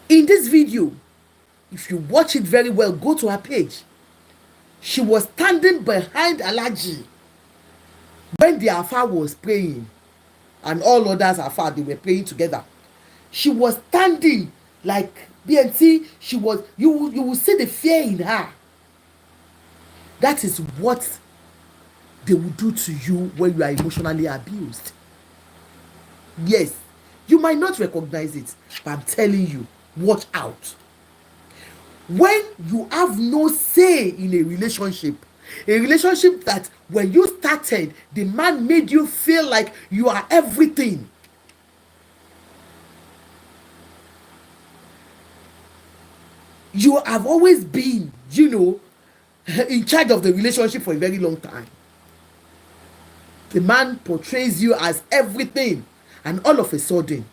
In this video, if you watch it very well, go to her page. She was standing behind Alhaji when the Alpha was praying, and all others Alpha, they were praying together. She was standing like BNC. She was, you will see the fear in her. That is what they will do to you when you are emotionally abused. Yes, you might not recognize it, but I'm telling you, watch out. When you have no say in a relationship that when you started, the man made you feel like you are everything. You have always been, in charge of the relationship for a very long time. The man portrays you as everything, and all of a sudden,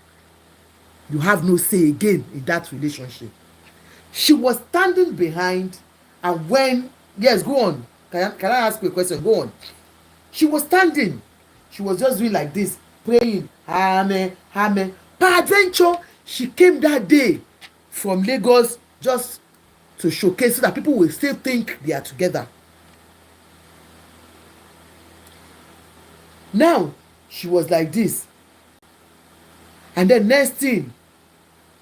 you have no say again in that relationship. She was standing behind, and when, yes, go on. Can I ask you a question? Go on. She was standing. She was just doing like this, praying. Amen, amen. Peradventure, she came that day from Lagos just to showcase so that people will still think they are together. Now, she was like this. And then next thing,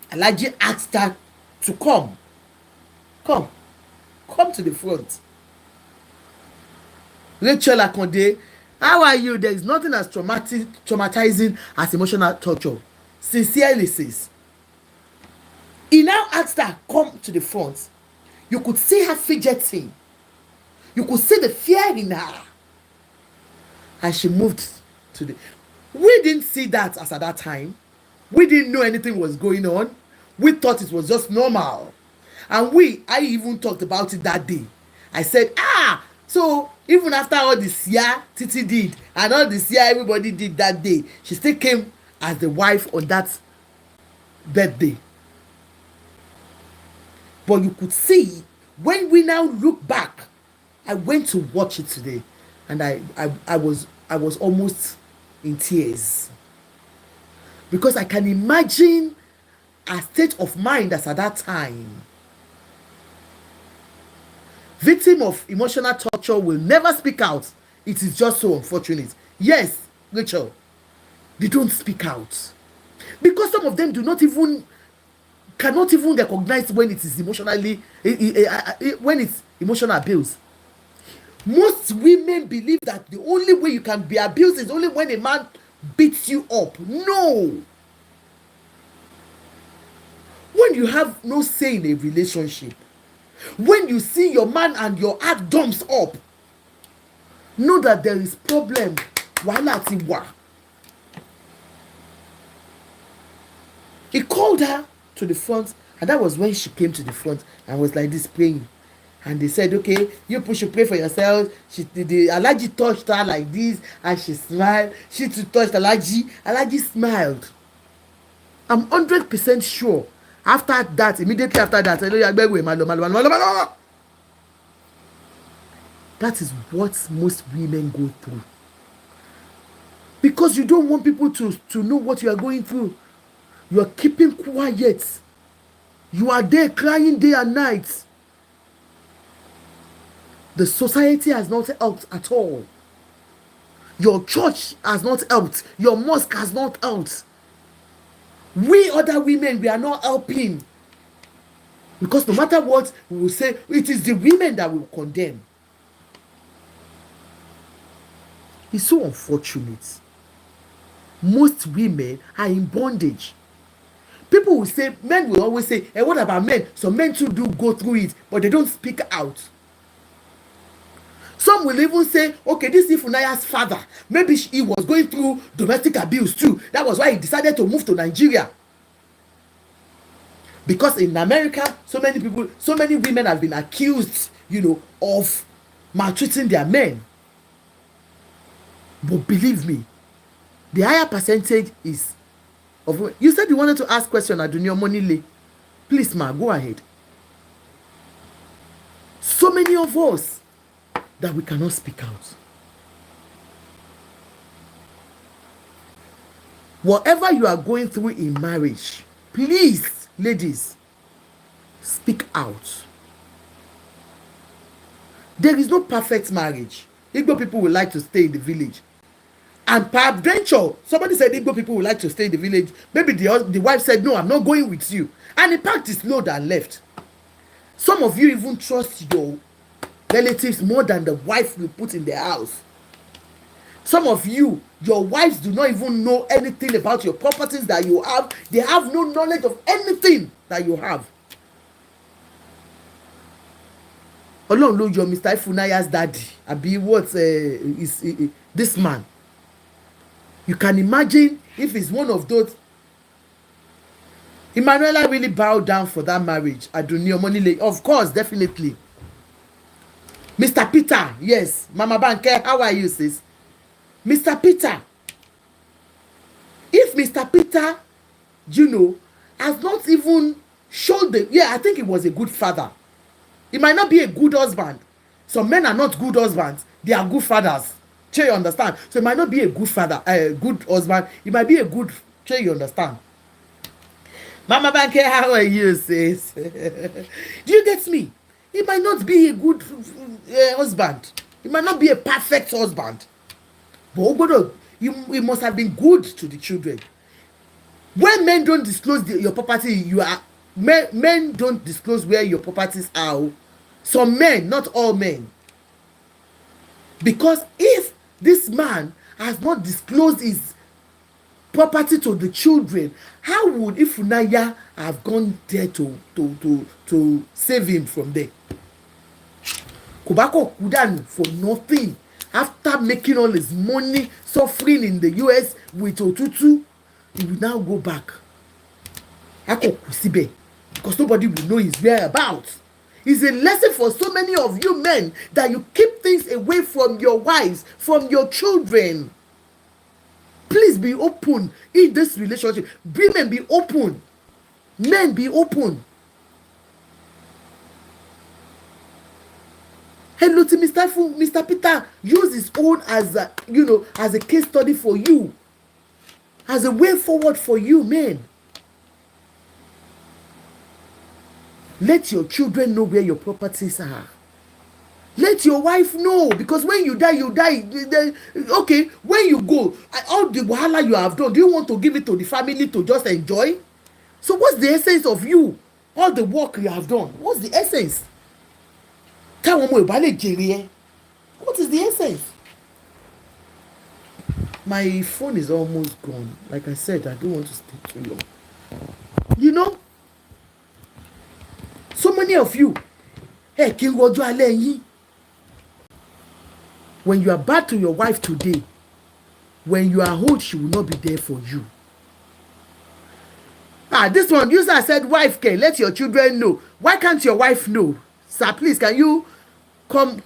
Alhaji asked her to come to the front. Rachel Akonde, how are you? There is nothing as traumatizing as emotional torture. Sincerely says. He now asked her, come to the front. You could see her fidgeting. You could see the fear in her. And she moved to the... We didn't see that as at that time. We didn't know anything was going on. We thought it was just normal. And I even talked about it that day. I said, so even after all this year Titi did, and all this year everybody did that day, she still came as the wife on that birthday. But you could see, when we now look back, I went to watch it today, and I was almost in tears. Because I can imagine a state of mind as at that time. Victim of emotional torture will never speak out. It is just so unfortunate. Yes, Rachel, they don't speak out. Because some of them cannot even recognize when it is when it's emotional abuse. Most women believe that the only way you can be abused is only when a man beats you up. No. When you have no say in a relationship, when you see your man and your heart dumps up, know that there is problem. Wahala ti wa. He called her to the front, and that was when she came to the front and was like this praying. And they said, okay, you should pray for yourself. The Alhaji touched her like this, and she smiled. She too touched Alhaji. Alhaji smiled. I'm 100% sure. After that, immediately after that, that is what most women go through. Because you don't want people to know what you are going through. You are keeping quiet. You are there crying day and night. The society has not helped at all. Your church has not helped. Your mosque has not helped. We other women, we are not helping. Because no matter what we will say, it is the women that will condemn. It's so unfortunate. Most women are in bondage. People will say, men will always say, hey, what about men? Some men too do go through it, but they don't speak out. Some will even say, okay, this Ifunaya's father, maybe he was going through domestic abuse too. That was why he decided to move to Nigeria. Because in America, so many women have been accused, of maltreating their men. But believe me, the higher percentage is of. You said you wanted to ask question, Adunio Monile. Please, ma, go ahead. So many of us that we cannot speak out. Whatever you are going through in marriage, please, ladies, speak out. There is no perfect marriage. Igbo people would like to stay in the village. And peradventure, somebody said Igbo people would like to stay in the village. Maybe the wife said, no, I'm not going with you. And in fact, it's no that left. Some of you even trust your relatives more than the wife you put in the house. Some of you, your wives do not even know anything about your properties that you have. They have no knowledge of anything that you have. Ọlọ́run ló yọ Mr. Ifunaya's daddy. Abi what is this man? You can imagine if it's one of those. Emanuela really bowed down for that marriage. Adunio Monile, of course, definitely. Mr. Peter, yes. Mama Banke, how are you, sis? Mr. Peter. If Mr. Peter, has not even showed I think he was a good father. He might not be a good husband. Some men are not good husbands. They are good fathers. You understand? So he might not be a good father, a good husband. He might be a good, you understand? Mama Banke, how are you, sis? Do you get me? He might not be a good husband. He might not be a perfect husband. But he must have been good to the children. When men don't disclose your property, men don't disclose where your properties are. Some men, not all men. Because if this man has not disclosed his property to the children, how would Ifunaya have gone there to save him from there? Kubako Kudanu for nothing. After making all his money, suffering in the US with Otutu, he will now go back. Because nobody will know his whereabouts. It's a lesson for so many of you men that you keep things away from your wives, from your children. Please be open in this relationship. Women, be open. Men, be open. Hello to Mr. Peter. Use his own as a case study for you. As a way forward for you, men. Let your children know where your properties are. Let your wife know, because when you die, you die. Okay, when you go, all the wahala you have done, do you want to give it to the family to just enjoy? So what's the essence of you? All the work you have done, what's the essence? What is the essence? My phone is almost gone. Like I said, I don't want to stay too long. So many of you, when you are bad to your wife today, when you are old, she will not be there for you. This one, you said, wife, let your children know. Why can't your wife know? Sir, please, can you come,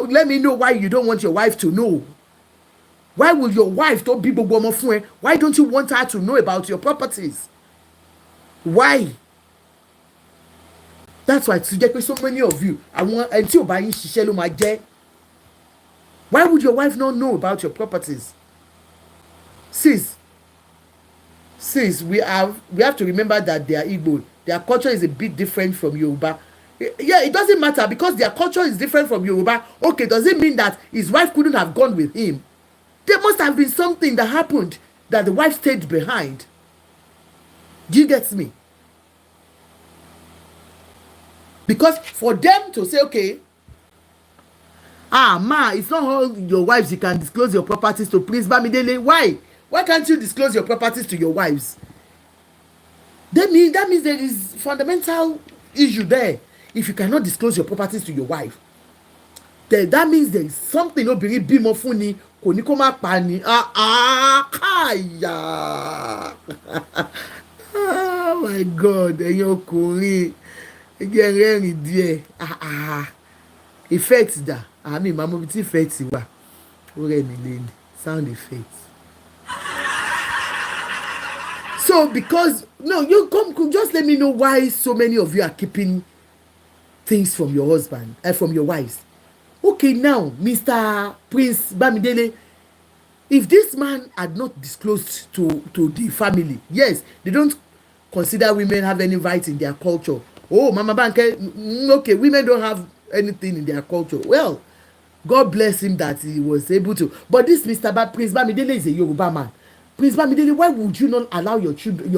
let me know why you don't want your wife to know. Why will your wife don't be why don't you want her to know about your properties? Why? That's why today so many of you, why would your wife not know about your properties? Sis, we have to remember that they are Igbo. Their culture is a bit different from Yoruba. Yeah, it doesn't matter because their culture is different from Yoruba. Okay, does it mean that his wife couldn't have gone with him? There must have been something that happened that the wife stayed behind. Do you get me? Because for them to say, okay, ma, it's not all your wives you can disclose your properties to. Prince Bamidele, why can't you disclose your properties to your wives? That means there is fundamental issue there. If you cannot disclose your properties to your wife, then that means there is something obìnrin bímọ fún ni kò ní kó má pa ni. Káyà. Oh my God, ẹ̀yin ọkùnrin ẹ̀jẹ̀ rẹ́rìn díẹ̀. Effect dà, àmì ìmọ̀ àmọ́ bí tí effect wà ó rẹ̀ mí lé ní sound effect. So because no, you come just let me know why so many of you are keeping things from your husband and from your wives. Okay, now Mr. Prince Bamidele, if this man had not disclosed to the family, yes, they don't consider women have any rights in their culture. Oh, Mama Banke, okay, women don't have anything in their culture. Well, God bless him that he was able to. But this Prince Bamidele is a Yoruba man. Prince Bamidele, why would you not allow your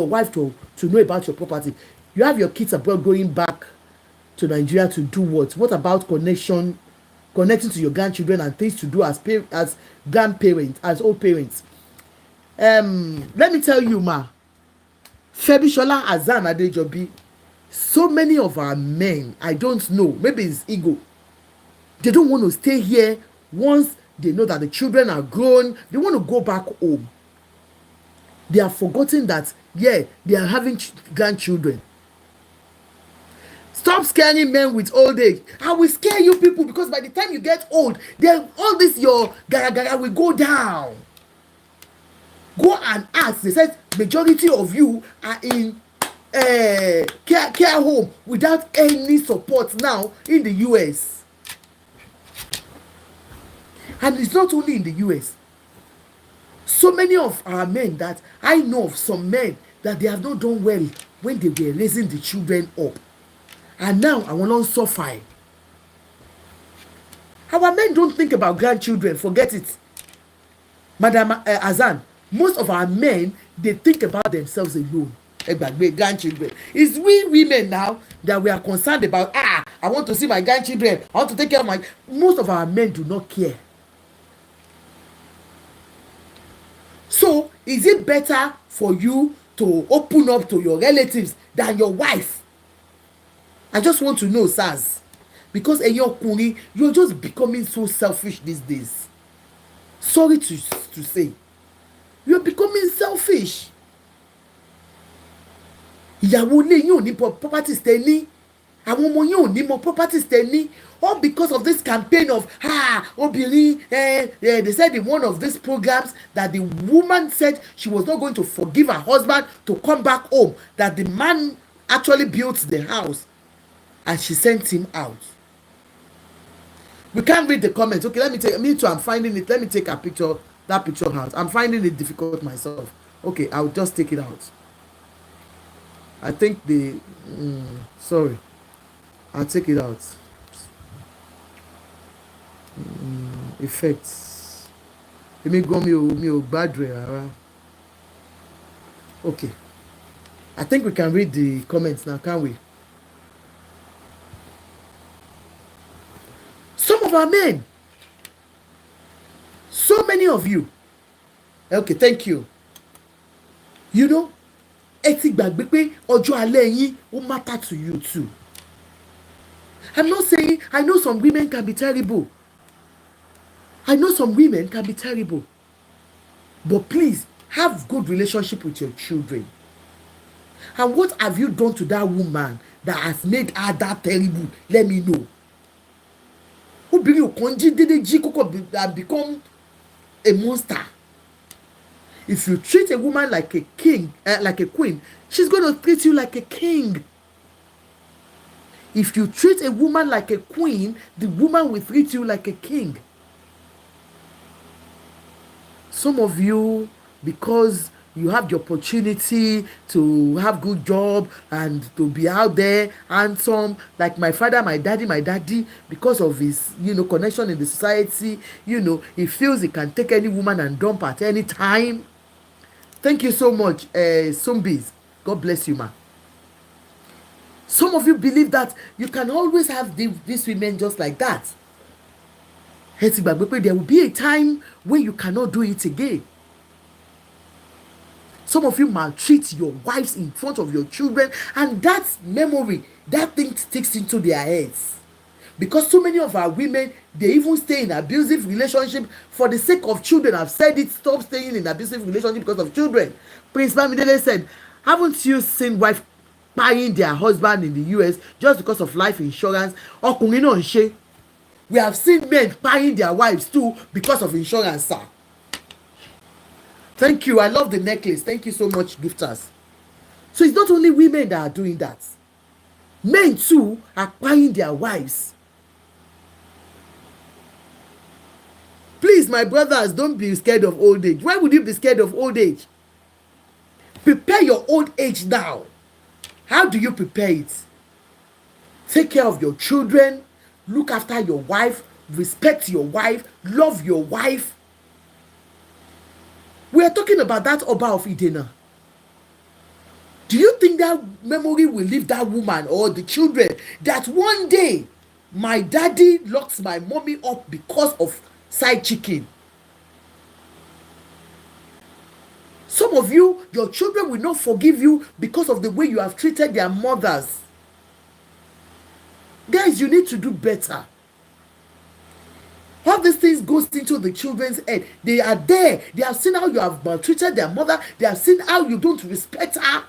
wife to know about your property? You have your kids abroad going back to Nigeria to do what? What about connecting to your grandchildren and things to do as grandparents, as old parents? Let me tell you, ma, Febishola Azan Adejobi, so many of our men, I don't know, maybe it's ego. They don't want to stay here once they know that the children are grown. They want to go back home. They have forgotten that, yeah, they are having grandchildren. Stop scaring men with old age. I will scare you people because by the time you get old, then all this your gara will go down. Go and ask. They said majority of you are in care home without any support now in the US. And it's not only in the US. So many of our men that I know of, some men that they have not done well when they were raising the children up. And now I will not suffer. Our men don't think about grandchildren. Forget it. Madam Azan, most of our men, they think about themselves alone. Grandchildren. It's we women now that we are concerned about, I want to see my grandchildren. I want to take care of my... Most of our men do not care. So, is it better for you to open up to your relatives than your wife? I just want to know, Saz. Because you're just becoming so selfish these days. Sorry to say. You're becoming selfish. Ìyàwó ilé yín ò ní properties tẹ́ ní. Àwọn ọmọ yín ò ní mọ properties tẹ́ ní. All because of this campaign of obìnrin, they said in one of these programs that the woman said she was not going to forgive her husband to come back home, that the man actually built the house and she sent him out. We can't read the comments. Okay, me too, I'm finding it. Let me take that picture out. I'm finding it difficult myself. Okay, I'll just take it out. I think sorry, I'll take it out. Effects. Let me go me bad rara. Okay, I think we can read the comments now, can't we? Some of our men, so many of you. Okay, thank you. You know, ẹ ti gbàgbé pé ọjọ́ alẹ́ yín ó matter to you too. I'm not saying, I know some women can be terrible. But please, have good relationship with your children. And what have you done to that woman that has made her that terrible? Let me know. Obìnrin ò kàn jí dédé jí kókò become a monster. If you treat a woman like a king, like a queen, she's going to treat you like a king. If you treat a woman like a queen, the woman will treat you like a king. Some of you, because you have the opportunity to have good job and to be out there handsome, like my father, my daddy, because of his, connection in the society, he feels he can take any woman and dump at any time. Thank you so much, Zombies. God bless you, ma. Some of you believe that you can always have these women just like that. There will be a time when you cannot do it again. Some of you maltreat your wives in front of your children, and that memory, that thing sticks into their heads. Because so many of our women, they even stay in abusive relationship for the sake of children. I've said it, stop staying in abusive relationship because of children. Prince Bamidele said, haven't you seen wife buying their husband in the US just because of life insurance? Ọkùnrin náà ń ṣe. We have seen men buying their wives too because of insurance, sir. Thank you. I love the necklace. Thank you so much, gifters. So it's not only women that are doing that. Men too are buying their wives. Please, my brothers, don't be scared of old age. Why would you be scared of old age? Prepare your old age now. How do you prepare it? Take care of your children. Look after your wife. Respect your wife. Love your wife. We are talking about that Oba of IDENA. Do you think that memory will leave that woman or the children that one day my daddy locks my mommy up because of side chicken? Some of you, your children will not forgive you because of the way you have treated their mothers. Guys, you need to do better. All these things goes into the children's head. They are there. They have seen how you have maltreated their mother. They have seen how you don't respect her.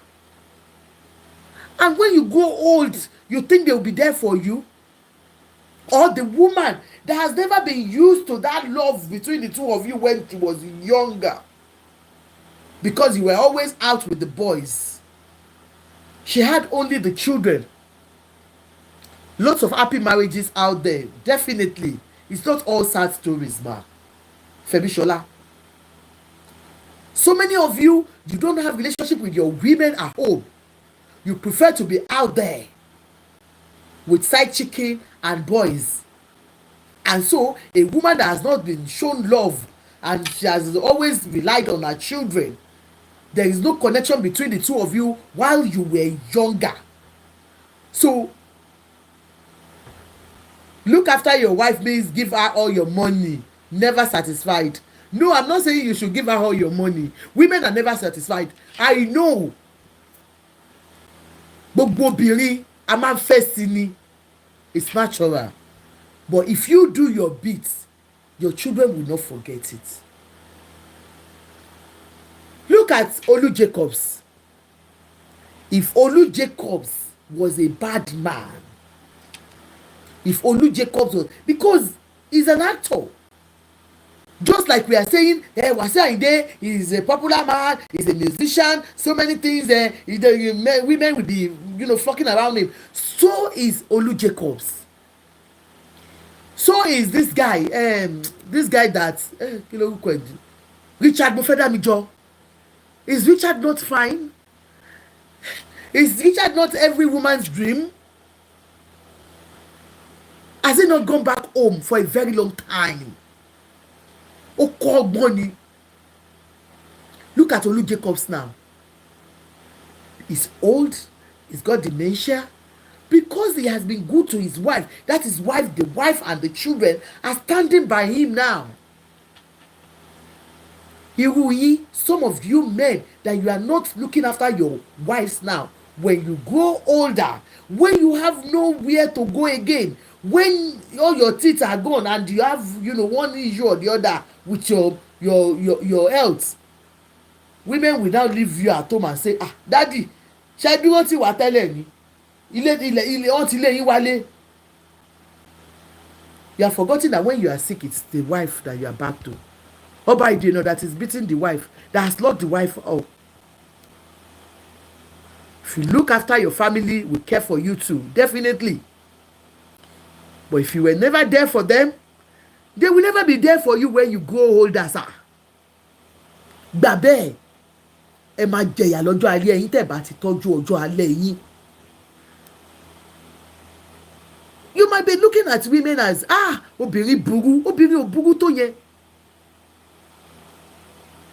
And when you grow old, you think they will be there for you? Or the woman that has never been used to that love between the two of you when she was younger, because you were always out with the boys. She had only the children. Lots of happy marriages out there. Definitely. It's not all sad stories, ma. Febishola. So many of you, you don't have relationship with your women at home. You prefer to be out there with side chicken and boys. And so, a woman that has not been shown love and she has always relied on her children, there is no connection between the two of you while you were younger. So, look after your wife means give her all your money. Never satisfied. No, I'm not saying you should give her all your money. Women are never satisfied. I know. Gbogbo obìnrin a máa ń fẹ́ sí ni. It's natural. But if you do your bit, your children will not forget it. Look at Olu Jacobs. If Olu Jacobs was a bad man, if Olu Jacobs was, because he's an actor. Just like we are saying, Wasiu Ayinde is a popular man, he's a musician, so many things, women will be, flocking around him. So is Olu Jacobs. So is this guy that, Richard Mofedamijo. Is Richard not fine? Is Richard not every woman's dream? Has he not gone back home for a very long time? Oh, call money. Look at Olu Jacobs now. He's old. He's got dementia. Because he has been good to his wife. That is why the wife and the children are standing by him now. Some of you men that you are not looking after your wives now. When you grow older, when you have nowhere to go again, when all your teeth are gone and you have one issue or the other with your health, women will now leave you at home and say, daddy, ṣé bí wọ́n ti wà tẹ́lẹ̀ ni ilé wọ́n ti lé yín wálé. You have forgotten that when you are sick, it's the wife that you are back to. Oba IDENA that is beating the wife, that has locked the wife up. If you look after your family, we care for you too, definitely. But if you were never there for them, they will never be there for you when you grow older, sir. Gbàgbé ẹ máa jẹ̀yà lọ́jọ́ alẹ́ yín tẹ́ bá ti tọ́jú ọjọ́ alẹ́ yín. You might be looking at women as obìnrin burú, obìnrin ò burú tó yẹn.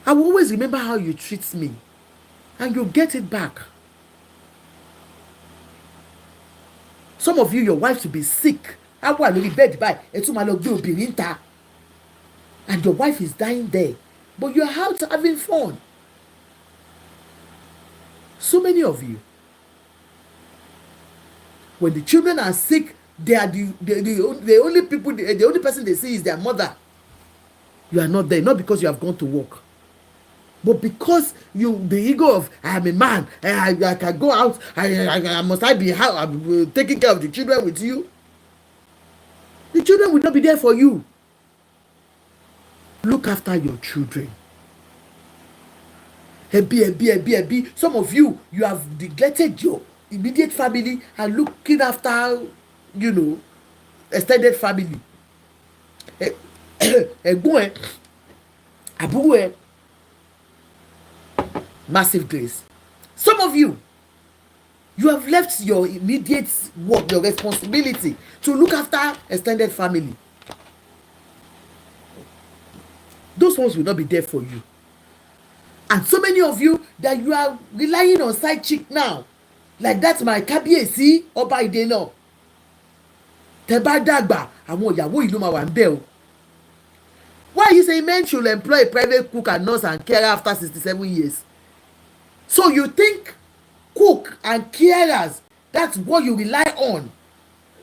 I will always remember how you treat me, and you get it back. Some of you, your wife will be sick. How will you bed by? And your wife is dying there. But you're out having fun. So many of you, when the children are sick, they are the only people, the only person they see is their mother. You are not there, not because you have gone to work, but because the ego of I am a man, I can go out, I must be taking care of the children with you. The children will not be there for you. Look after your children. Some of you have neglected your immediate family and looking after, extended family. Massive grace. Some of you have left your immediate work, your responsibility to look after extended family. Those ones will not be there for you. And so many of you that you are relying on side chick now. Like that's my Kábíyèsí Ọba IDENA. Tẹ́ bá dàgbà, àwọn ìyàwó ìlú máa wà ńbẹ̀ o. Why are you saying men should employ a private cook and nurse and carer after 67 years? So you think cook and carers, that's what you rely on?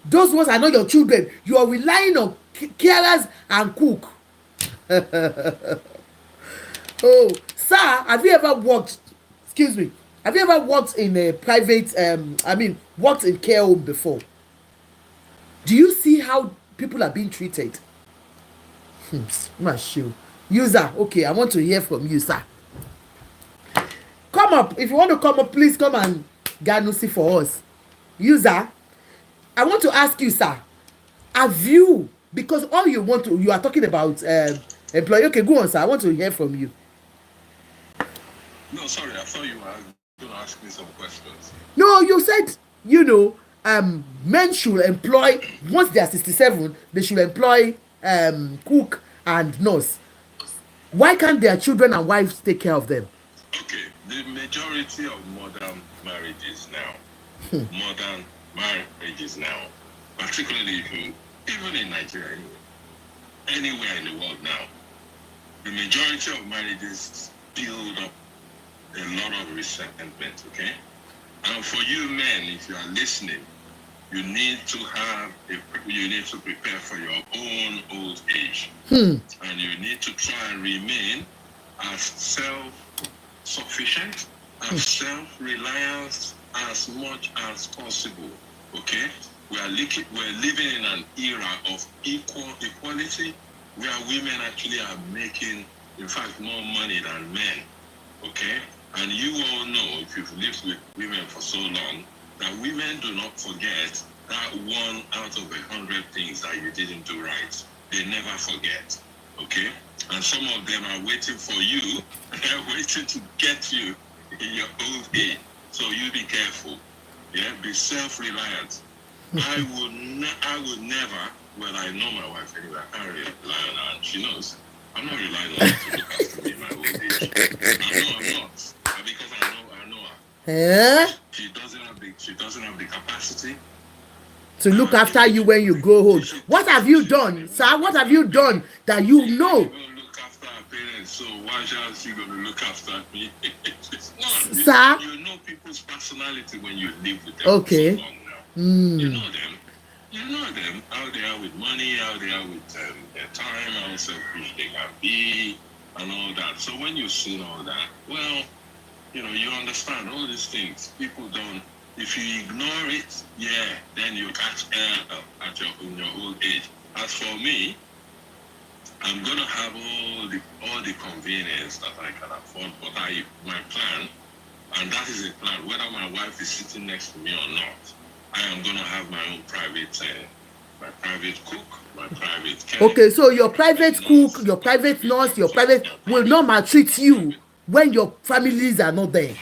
Those ones are not your children. You are relying on carers and cook. Oh, sir, have you ever worked, have you ever worked in a private, worked in care home before? Do you see how people are being treated? User, okay, I want to hear from you, sir. Come up. If you want to come up, please come and Ganusi for us. User, I want to ask you, sir, have you, because all you are talking about employee. Okay, go on, sir. I want to hear from you. No, sorry, I thought you were going to ask me some questions. No, you said, men should employ, once they are 67, they should employ cook and nurse. Why can't their children and wives take care of them? Okay, the majority of modern marriages now, particularly even in Nigeria, anywhere in the world now, the majority of marriages build up a lot of resentment, okay? And for you men, if you are listening, you need to prepare for your own old age. And you need to try and remain as self-sufficient, as self-reliant as much as possible, okay? We're living in an era of equality where women actually are making, in fact, more money than men, okay? And you all know, if you've lived with women for so long, that women do not forget that 1 out of 100 things that you didn't do right. They never forget, okay? And some of them are waiting for you. They're waiting to get you in your old age. So you be careful, yeah? Be self-reliant. I would never, well, I know my wife anyway, I can't rely on her, and she knows. I'm not relying on her to look after me in my old age. I'm not. Because I know her. Eh? She doesn't have the capacity to look after you when you grow old. What have you done, sir? What have you done that you know? She's going to look after her parents, so why should she going to look after me? It's not. Sir? You know people's personality when you live with them okay. for so long now. You know them. You know them, how they are with money, how they are with their time, how selfish they can be, and all that. So when you've seen all that, well, you understand all these things. People don't. If you ignore it, then you catch hell in your old age. As for me, I'm gonna have all the convenience that I can afford, but my plan, and that is a plan, whether my wife is sitting next to me or not, I am gonna have my own private cook, my private care. Okay, so your private cook, your private nurse, your private will not maltreat you when your families are not there.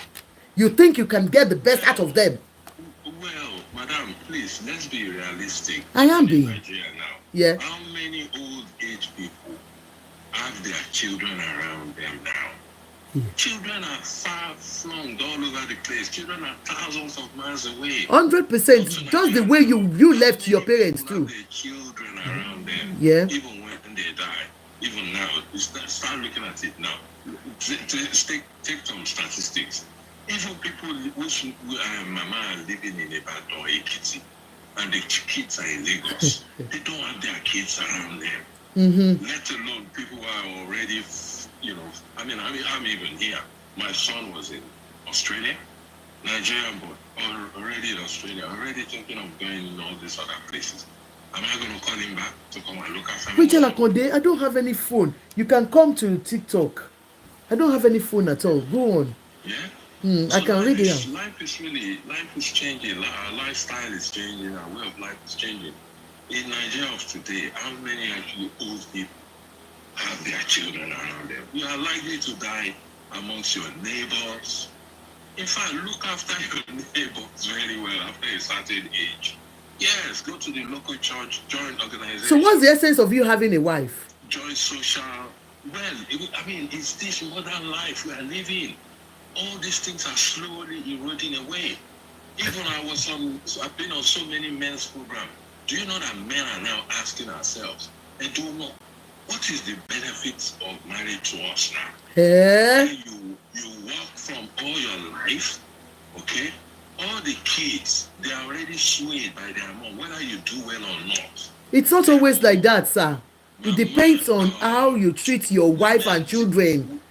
You think you can get the best out of them? Well, madam, please, let's be realistic. I am being. Nigeria now. Yeah. How many old age people have their children around them now? Children are far flung all over the place. Children are thousands of miles away. 100%. Just the way you left your parents too. Their children around them. Yeah. Even when they die. Even now, you start looking at it now. Take some statistics. Even people whose mama are living in Ibadan or Ekiti, and the kids are in Lagos, they don't have their kids around them. Let alone people who are already, I'm even here. My son was in Australia, Nigerian boy, already in Australia, already thinking of going in all these other places. Am I going to call him back to come and look after me? Rachel Akonde, I don't have any phone. You can come to TikTok. I don't have any phone at all. Go on. Yeah? I can read it. Life is changing. Our lifestyle is changing. Our way of life is changing. In Nigeria of today, how many actually old people have their children around them? You are likely to die amongst your neighbors. In fact, look after your neighbors very well after a certain age. Yes, go to the local church, join organizations. So what's the essence of you having a wife? Join social. Well, it's this modern life we are living. All these things are slowly eroding away. Even I've been on so many men's programs. Do you know that men are now asking ourselves, and do you know, what is the benefits of marriage to us now? Yeah. You work from all your life, okay? All the kids, they are already swayed by their mom, whether you do well or not. It's not always like that, sir. It depends on how you treat your wife and children.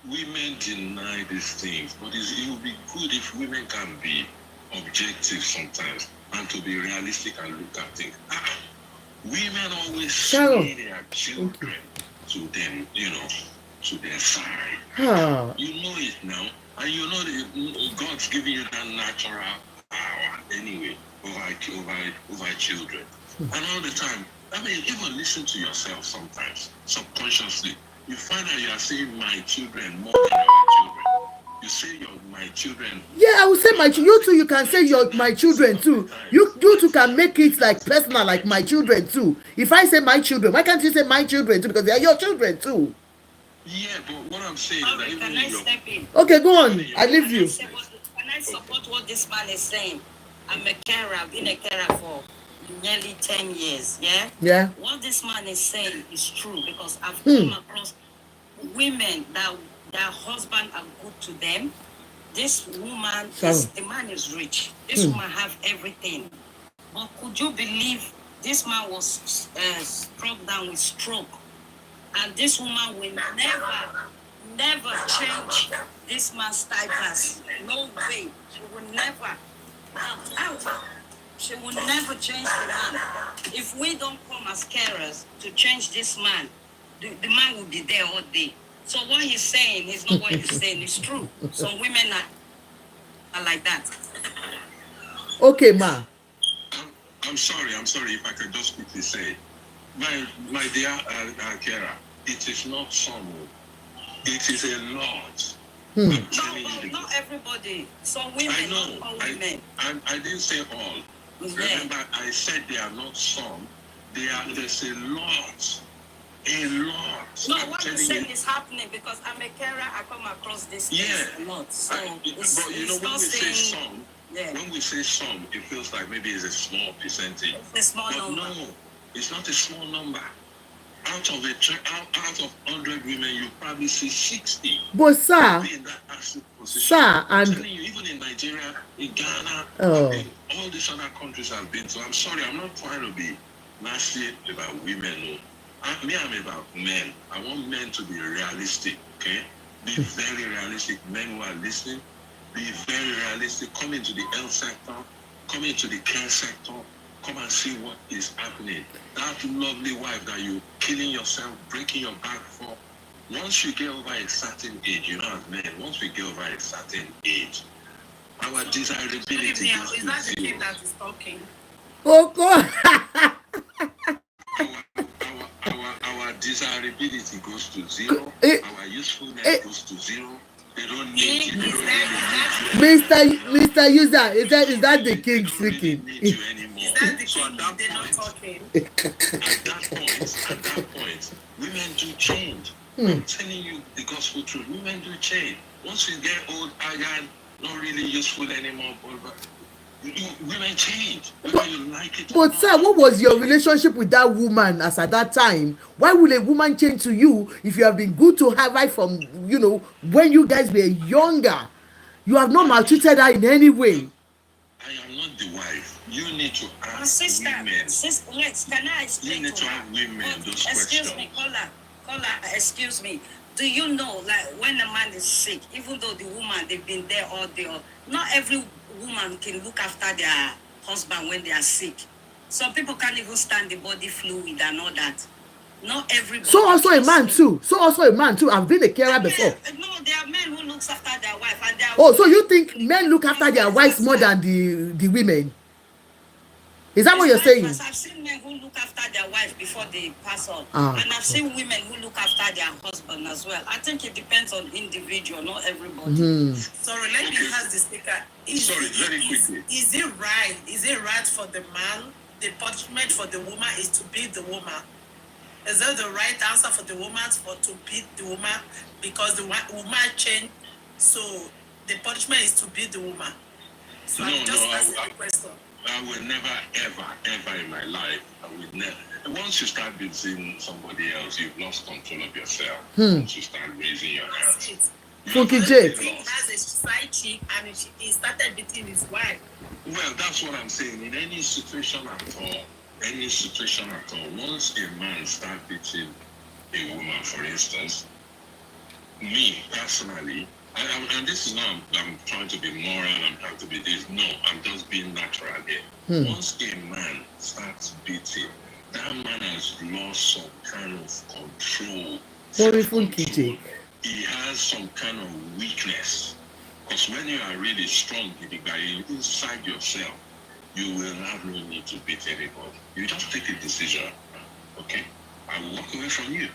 Women deny these things, but it would be good if women can be objective sometimes and to be realistic and look at things. Women always sway their children to them, to their side. You know it now. And you know that God's giving you that natural power anyway over children. And all the time, even listen to yourself sometimes, subconsciously. You find that you are saying my children more than our children. You say my children. Yeah, I will say my children. You too, you can say my children too. You too can make it like personal, like my children too. If I say my children, why can't you say my children too? Because they are your children too. Yeah, but what I'm saying is that can I step in? Okay, go on. I leave you. Can I support what this man is saying? I'm a carer. I've been a carer for nearly 10 years. Yeah? Yeah. What this man is saying is true because I've come across women that their husband are good to them. This woman, the man is rich. This woman have everything. But could you believe this man was struck down with stroke? And this woman will never change this man's diapers. No way. She will never. She will never change the man. If we don't come as carers to change this man, the man will be there all day. So what he's saying is not what he's saying. It's true. Some women are like that. Okay, ma. I'm sorry if I can just quickly say, my dear Kara, it is not some, it is a lot. No, not everybody. Some women, I know, not all women. I didn't say all. Remember, I said they are not some. There's a lot. A lot. No, what you're saying is happening because I'm a carer. I come across this a lot. So but when we say some, when we say some, it feels like maybe it's a small percentage. It's a small number. No, it's not a small number. Out of 100 women, you probably see 60. But sir, I'm telling you, even in Nigeria, in Ghana, in all these other countries I've been to, I'm sorry, I'm not trying to be nasty about women. I'm about men. I want men to be realistic, okay? Be very realistic. Men who are listening, be very realistic. Come into the health sector, come into the care sector, come and see what is happening. That lovely wife that you're killing yourself, breaking your back for, once you get over a certain age, as men, once we get over a certain age, our desirability is that the kid that is talking? Oh God. Our desirability goes to zero. Our usefulness goes to zero. They don't need you. Mr. User, is that the king speaking? Is that the king? They're not talking. At that point, women do change. I'm telling you the gospel truth. Women do change. Once we get old, again, not really useful anymore. But women change, whether you like it or But not. sir, what was your relationship with that woman as at that time? Why would a woman change to you if you have been good to her right from, when you guys were younger? You have not maltreated her in any way. I am not the wife. You need to ask Sister, women. wait, can I You explain need to to her? ask women But those excuse questions. me, caller, excuse me. Do you know, like, when a man is sick, even though the woman, they've been there all day, not every woman can look after their husband when they are sick. Some people can't even stand the body fluid and all that. Not everybody. So also a man me. too. I've been a carer before. No, there are men who looks after their wife, and they are. Oh, so you think men look after their wives more than the women? Is that what you're saying? I've seen men who look after their wife before they pass on, Ah, and I've seen women who look after their husband as well. I think it depends on individual, not everybody. Sorry, let me ask the speaker. Very quickly. Is it right? Is it right for the man? The punishment for the woman is to beat the woman. Is that the right answer for the woman to beat the woman because the woman changed? So the punishment is to beat the woman. So I'm just asking the question. I will never, ever in my life, I will never. Once you start beating somebody else, you've lost control of yourself. Once you start raising your hands. Funky J. He has a side chick and he started beating his wife. Well, that's what I'm saying. In any situation at all, once a man starts beating a woman, for instance, me personally, and this is now I'm trying to be moral, I'm trying to be this. No, I'm just being natural here. Once a man starts beating, that man has lost some kind of control. He has some kind of weakness. Because when you are really strong inside yourself, you will have no need to beat anybody. You just take a decision. Okay, I will walk away from you.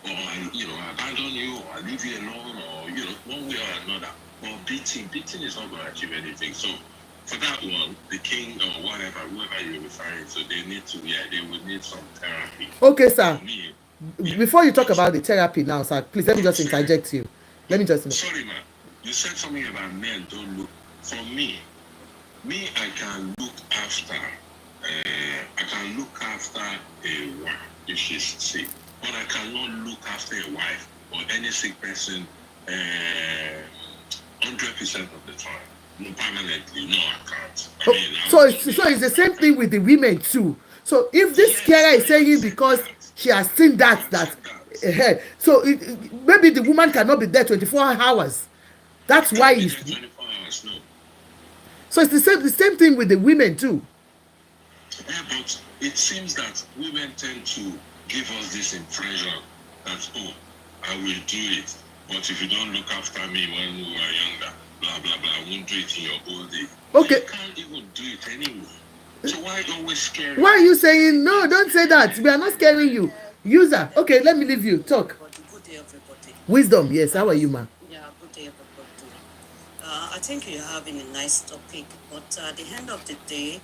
Or I abandon you, or I leave you alone, or one way or another. But beating is not going to achieve anything. So for that one, the king or whatever, whoever you're referring to, they would need some therapy. Okay, sir. Before you talk about the therapy now, sir, please let me just interject you. Sorry, man. You said something about men don't look. For me, I can look after. I can look after a wife if she's sick. But I cannot look after a wife or any sick person 100% of the time. No, permanently, no, I can't. So it's the same thing with the women too. So if this carer is saying because she has seen that so maybe the woman cannot be there 24 hours. That's why it's 24 hours, no. So it's the same thing with the women too. Yeah, but it seems that women tend to give us this impression that, I will do it, but if you don't look after me when we were younger, blah, blah, blah, I won't do it in your old age. Okay. You can't even do it anyway. So why always scare Why are you saying, no, don't say that. We are not scaring you. User, okay, let me leave you. Talk. Good day, everybody. Wisdom, yes. How are you, ma? Yeah, good day, everybody. I think you're having a nice topic, but at the end of the day,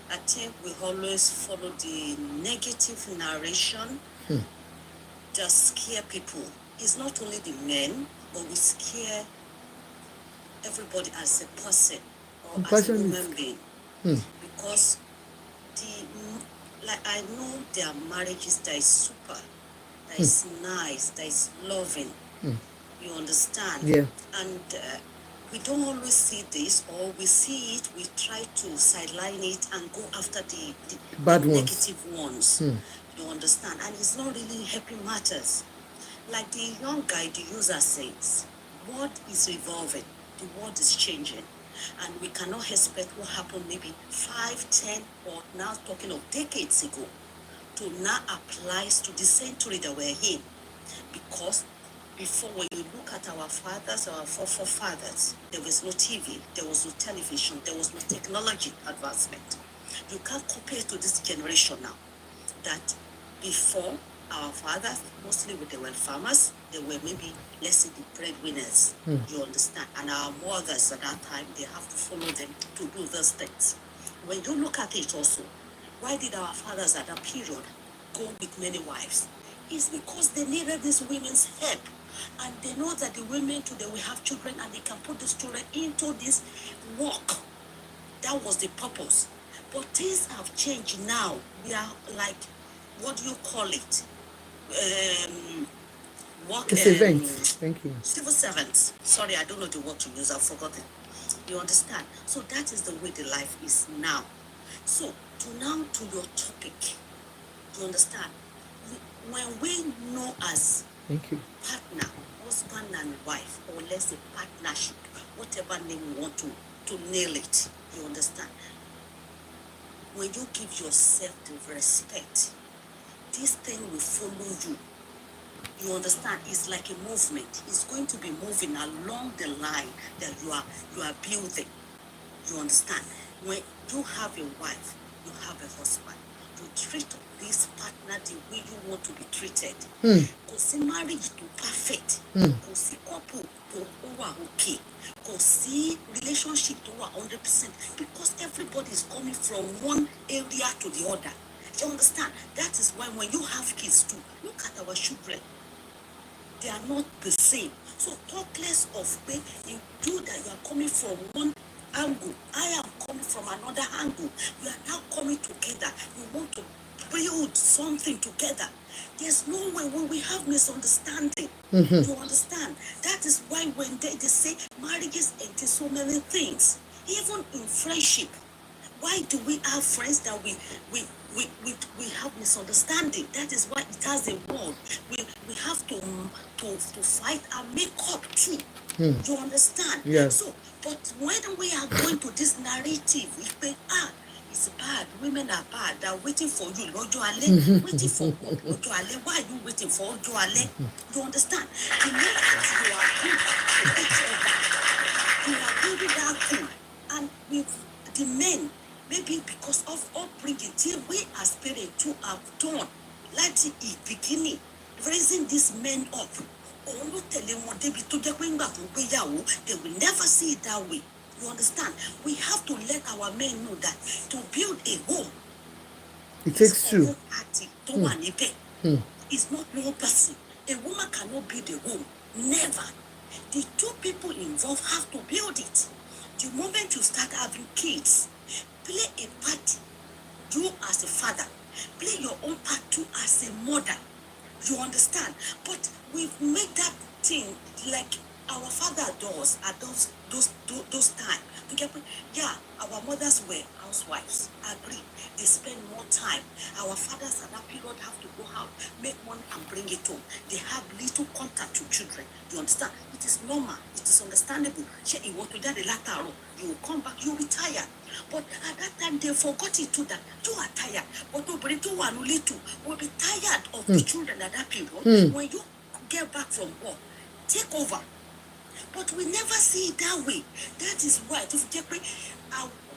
I think we always follow the negative narration that scare people. It's not only the men, but we scare everybody as a person or as a human being. Because I know there are marriages that is super, that is nice, that is loving. You understand? Yeah. And we don't always see this, or we see it, we try to sideline it and go after the Bad the ones. negative ones. You understand? And it's not really helping matters. Like the young guy, the user says, world is evolving, the world is changing. And we cannot expect what happened maybe 5, 10, or now talking of decades ago, to now applies to the century that we're in. Because before, when you look at our fathers, our forefathers, there was no TV, there was no television, there was no technology advancement. You can't compare to this generation now. That before, our fathers, mostly they were farmers, they were maybe, let's say, the breadwinners, you understand? And our mothers at that time, they have to follow them to do those things. When you look at it also, why did our fathers at that period go with many wives? It's because they needed these women's help. And they know that the women today will have children and they can put these children into this work. That was the purpose. But things have changed now. We are like, what do you call it? Work. It's events. Thank you. Civil servants. Sorry, I don't know the word to use. I've forgotten. You understand? So that is the way the life is now. So to your topic, you understand? When we know as Thank you. partner, husband and wife, or let's say partnership, whatever name you want to nail it, you understand? When you give yourself the respect, this thing will follow you. You understand? It's like a movement. It's going to be moving along the line that you are building. You understand? When you have a wife, you have a husband, you treat this partner the way you want to be treated. Because marriage to perfect. Because couple to over okay. Because relationship to 100%. Because everybody is coming from one area to the other. You understand? That is why when you have kids too, look at our children. They are not the same. So talk less of where you that you are coming from one angle. I am coming from another angle. We are now coming together. We want to build something together. There's no way when we have misunderstanding. You understand? That is why when they say marriages entail so many things. Even in friendship. Why do we have friends that we have misunderstanding? That is why it has a word. We have to fight and make up too. You understand? Yes. So, but when we are going to this narrative, we think, it's bad. Women are bad. They're waiting for you. Lojo Ale. Waiting for what? Lojo Ale. Why are you waiting for Lojo Ale? You understand? The moment you are good to each other, you are building that thing. And with the men, maybe because of upbringing, till we as parents too have done, like the beginning, raising these men up. They will never see it that way. You understand? We have to let our men know that to build a home, it takes two. It's not one person. A woman cannot build a home. Never. The two people involved have to build it. The moment you start having kids, play a part, you as a father, play your own part too as a mother. You understand? But we've made that thing like our father does at those times. Yeah, our mothers were housewives. Agree. They spend more time. Our fathers at that period have to go out, make money and bring it home. They have little contact to children. You understand? It is normal. It is understandable. You will come back, you retire. But at that time, they forgot it too that you are tired. But nobody will be tired of the children at that period. When you get back from work, take over. But we never see it that way. That is why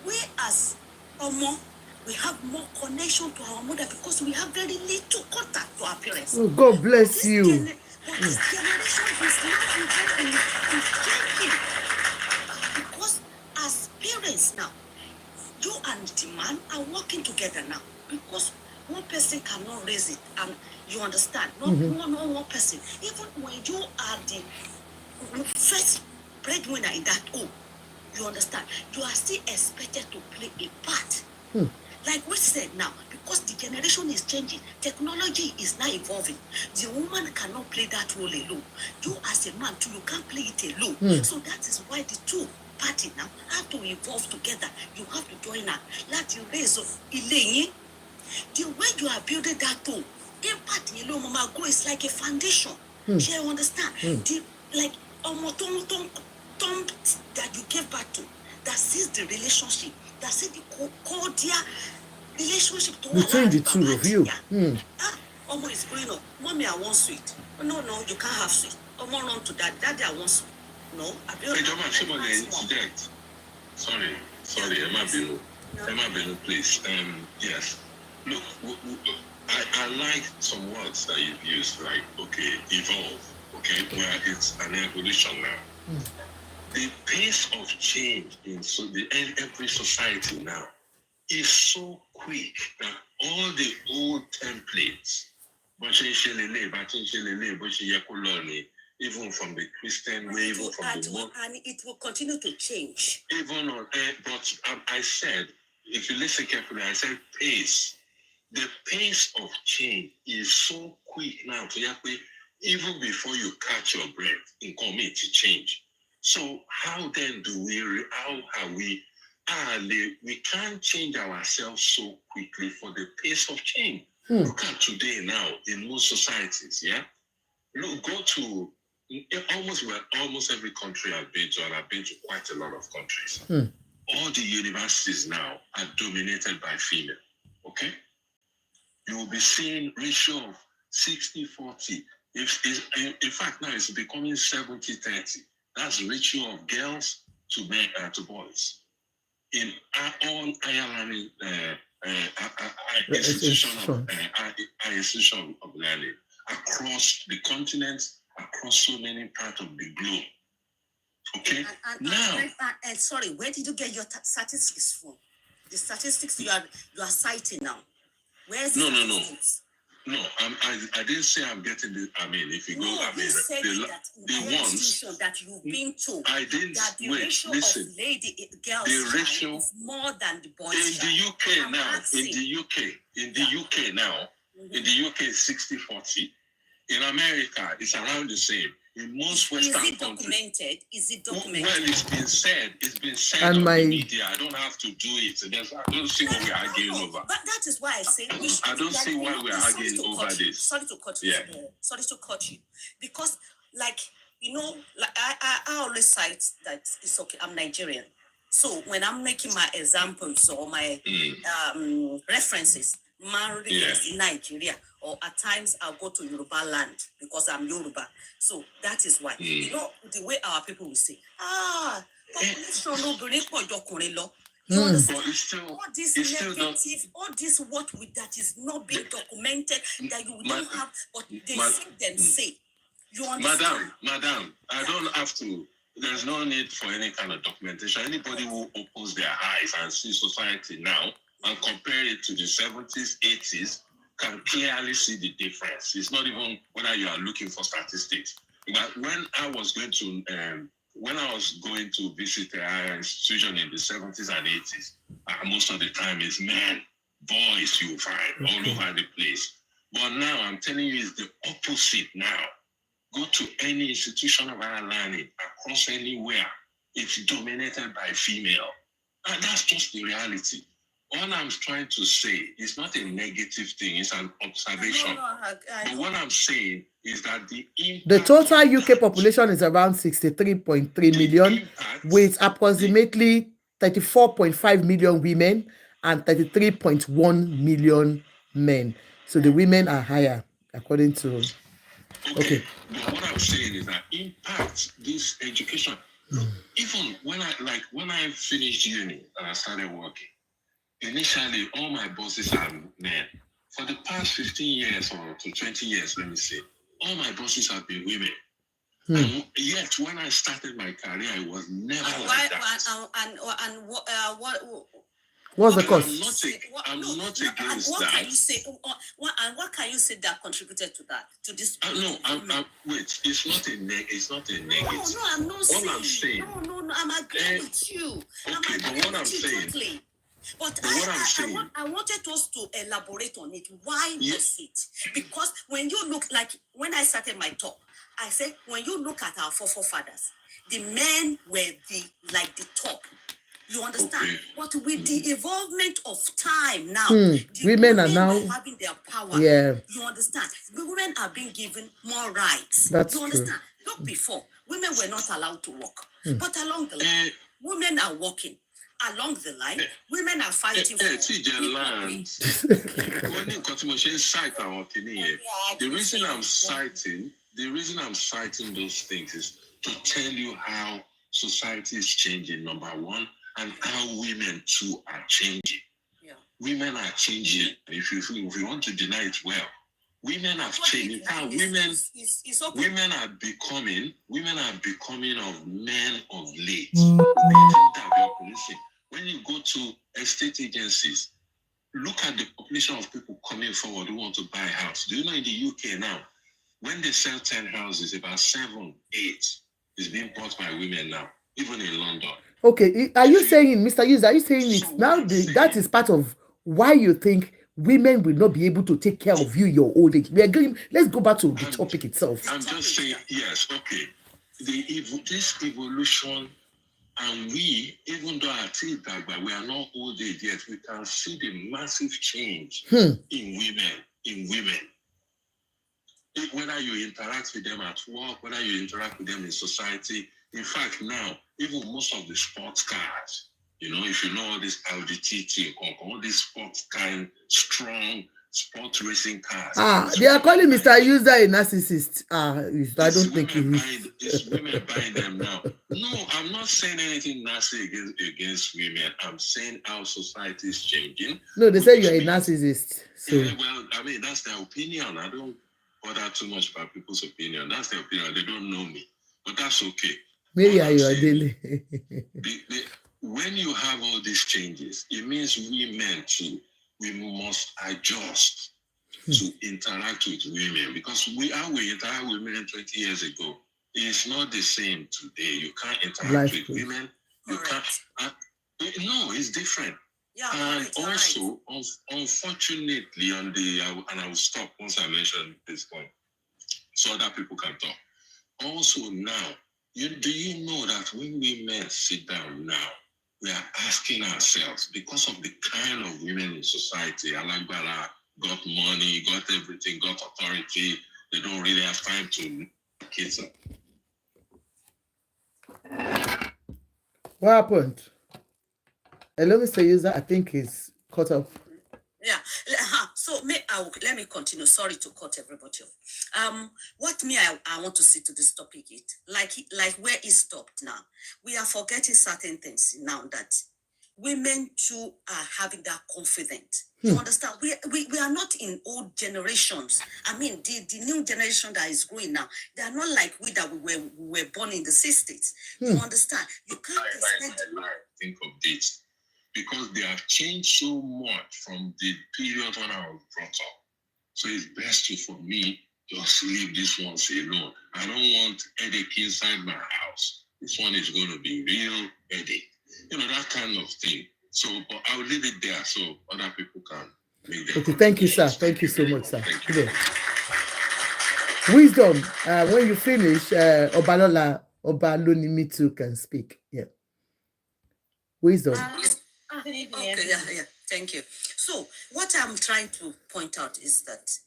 we as Omo, we have more connection to our mother because we have very little contact to our parents. Oh, God bless you. But this generation is now changing. Because as parents now, you and the man are working together now. Because one person cannot raise it. And you understand? Not one person. Even when you are the first breadwinner in that home, you understand? You are still expected to play a part. Like we said now, because the generation is changing, technology is now evolving. The woman cannot play that role alone. You as a man too, you can't play it alone. So that is why the two parties now have to evolve together. You have to join her. Like the raise of Elaine, the way you are building that home, impact alone, Mama Go is like a foundation. Do you understand? The like that you gave back to, that sees the relationship, that sees the cordial relationship to between the two of you. Omo is growing up. Mommy, I want sweet. No, you can't have sweet. Omo, run to that. Daddy, I want sweet. No, I don't. Sorry, Emma Beno, please. Yes. Look, I like some words that you've used, like, okay, evolve, okay, where it's an evolution now. The pace of change in every society now is so quick that all the old templates even from the Christian way, even from the Muslim. And it will continue to change. Even on, but I said, if you listen carefully, I said pace. The pace of change is so quick now. Even before you catch your breath, in commit to change. So how then do we? How are we? We can't change ourselves so quickly for the pace of change. Look at today now in most societies. Yeah, look, go to almost every country I've been to, and I've been to quite a lot of countries. All the universities now are dominated by female. Okay, you will be seeing ratio of 60-40. In fact, now it's becoming 70-30. That's the ratio of girls to men to boys. In our own Ireland institution of learning across the continent, across so many parts of the globe. Okay. And sorry, where did you get your statistics from? The statistics you are citing now. Where's the statistics? No, I didn't say I'm getting the. I mean, if you go, I mean, the ones that you've been told. I didn't. That the wait, ratio listen. of girls the ratio is more than the boys. In the UK now, in the UK now, in the UK, 60-40. In America, it's around the same. In most Western countries. Is it documented? Well, it's been said and on the media. I don't have to do it. I don't see what we're arguing over. But that is why I say I don't see why we're arguing over this. Sorry to cut you. Yeah. Sorry to cut you. Because, like I always cite that it's okay. I'm Nigerian. So when I'm making my examples or my references, married in Nigeria, or at times I'll go to Yoruba land because I'm Yoruba. So that is why. You know, the way our people will say, population you understand? All this negative, all this that is not being documented, that you don't have, but they think them say. You understand? Madam, I don't have to. There's no need for any kind of documentation. Anybody who opens their eyes and sees society now and compare it to the 70s, 80s, can clearly see the difference. It's not even whether you are looking for statistics. But when I was going to visit a higher institution in the 70s and 80s, most of the time it's men, boys you find all over the place. But now I'm telling you, it's the opposite now. Go to any institution of higher learning across anywhere, it's dominated by female. And that's just the reality. All I'm trying to say is not a negative thing, it's an observation. But what I'm saying is that the total UK population is around 63.3 million, with approximately 34.5 million women and 33.1 million men. So the women are higher, according to... Okay. But what I'm saying is that impact this education. Even when I finished uni and I started working, initially all my bosses are men. For the past 15 years or to 20 years, let me say, all my bosses have been women. And yet, when I started my career, I was never like that. What's the cost? I'm not against that. What can you say? What can you say that contributed to that? To this? Wait. It's not a negative. No, I'm not saying. All I'm saying. No. I'm agreeing with you. Okay, but what I'm saying. Totally. But I wanted us to elaborate on it. Why was it? Because when you look, like when I started my talk, I said when you look at our forefathers, the men were the top. You understand? Okay. But with the involvement of time now, women are now having their power. Yeah. You understand? The women are being given more rights. That's you understand? true. Not before. Women were not allowed to work. But along the line, women are working. Along the line, women are fighting for the reason I'm citing those things is to tell you how society is changing, number one, and how women too are changing. Yeah. Women are changing. If you want to deny it, well, women have changed. In fact, women are becoming of men of late. When you go to estate agencies, look at the population of people coming forward who want to buy a house. Do you know in the UK now, when they sell 10 houses, about 7, 8 is being bought by women now, even in London. Okay, are you saying, Mr. Hughes, are you saying it's now that is part of why you think women will not be able to take care of you your old age? We are going. Let's go back to the topic itself. I'm just saying, yes, okay. This evolution, and we, even though our teeth are, but we are not old age yet, we can see the massive change in women. Whether you interact with them at work, whether you interact with them in society. In fact, now, even most of the sports cars, if you know all this LDTT, all these sports kind, strong sports racing cars. They are calling Mr. User a narcissist. I don't think he is. It's women buying them now. No, I'm not saying anything nasty against women. I'm saying our society is changing. No, they say you're a narcissist. So. Yeah, well, I mean, that's their opinion. I don't bother too much about people's opinion. That's their opinion. They don't know me. But that's okay. Maybe are you a daily? When you have all these changes, it means we men too, we must adjust to interact with women, because how we interact with women 20 years ago is not the same today. You can't interact with women. You can't. No, it's different. Yeah, and also, unfortunately, and I will stop once I mention this point, so other people can talk. Also now, do you know that when we men sit down now, we are asking ourselves, because of the kind of women in society, Alagbara, got money, got everything, got authority, they don't really have time to kids. What happened? Hello, Mr. User, I think he's cut off. Yeah. So let me continue. Sorry to cut everybody off. What I want to say to this topic is like where it stopped now. We are forgetting certain things now that women too are having that confidence. You understand? We are not in old generations. I mean, the new generation that is growing now, they are not like we that we were born in the 60s. You understand? You can't expect. Think of this. Because they have changed so much from the period when I was brought up. So it's best for me just leave this one alone. I don't want headache inside my house. This one is going to be real headache. That kind of thing. So, but I'll leave it there so other people can make their. Okay, thank you, sir. Thank you so much, sir. Wisdom. When you finish, Obalola, Obalonimi too can speak. Yeah. Wisdom. Okay, yeah. Thank you. So what I'm trying to point out is that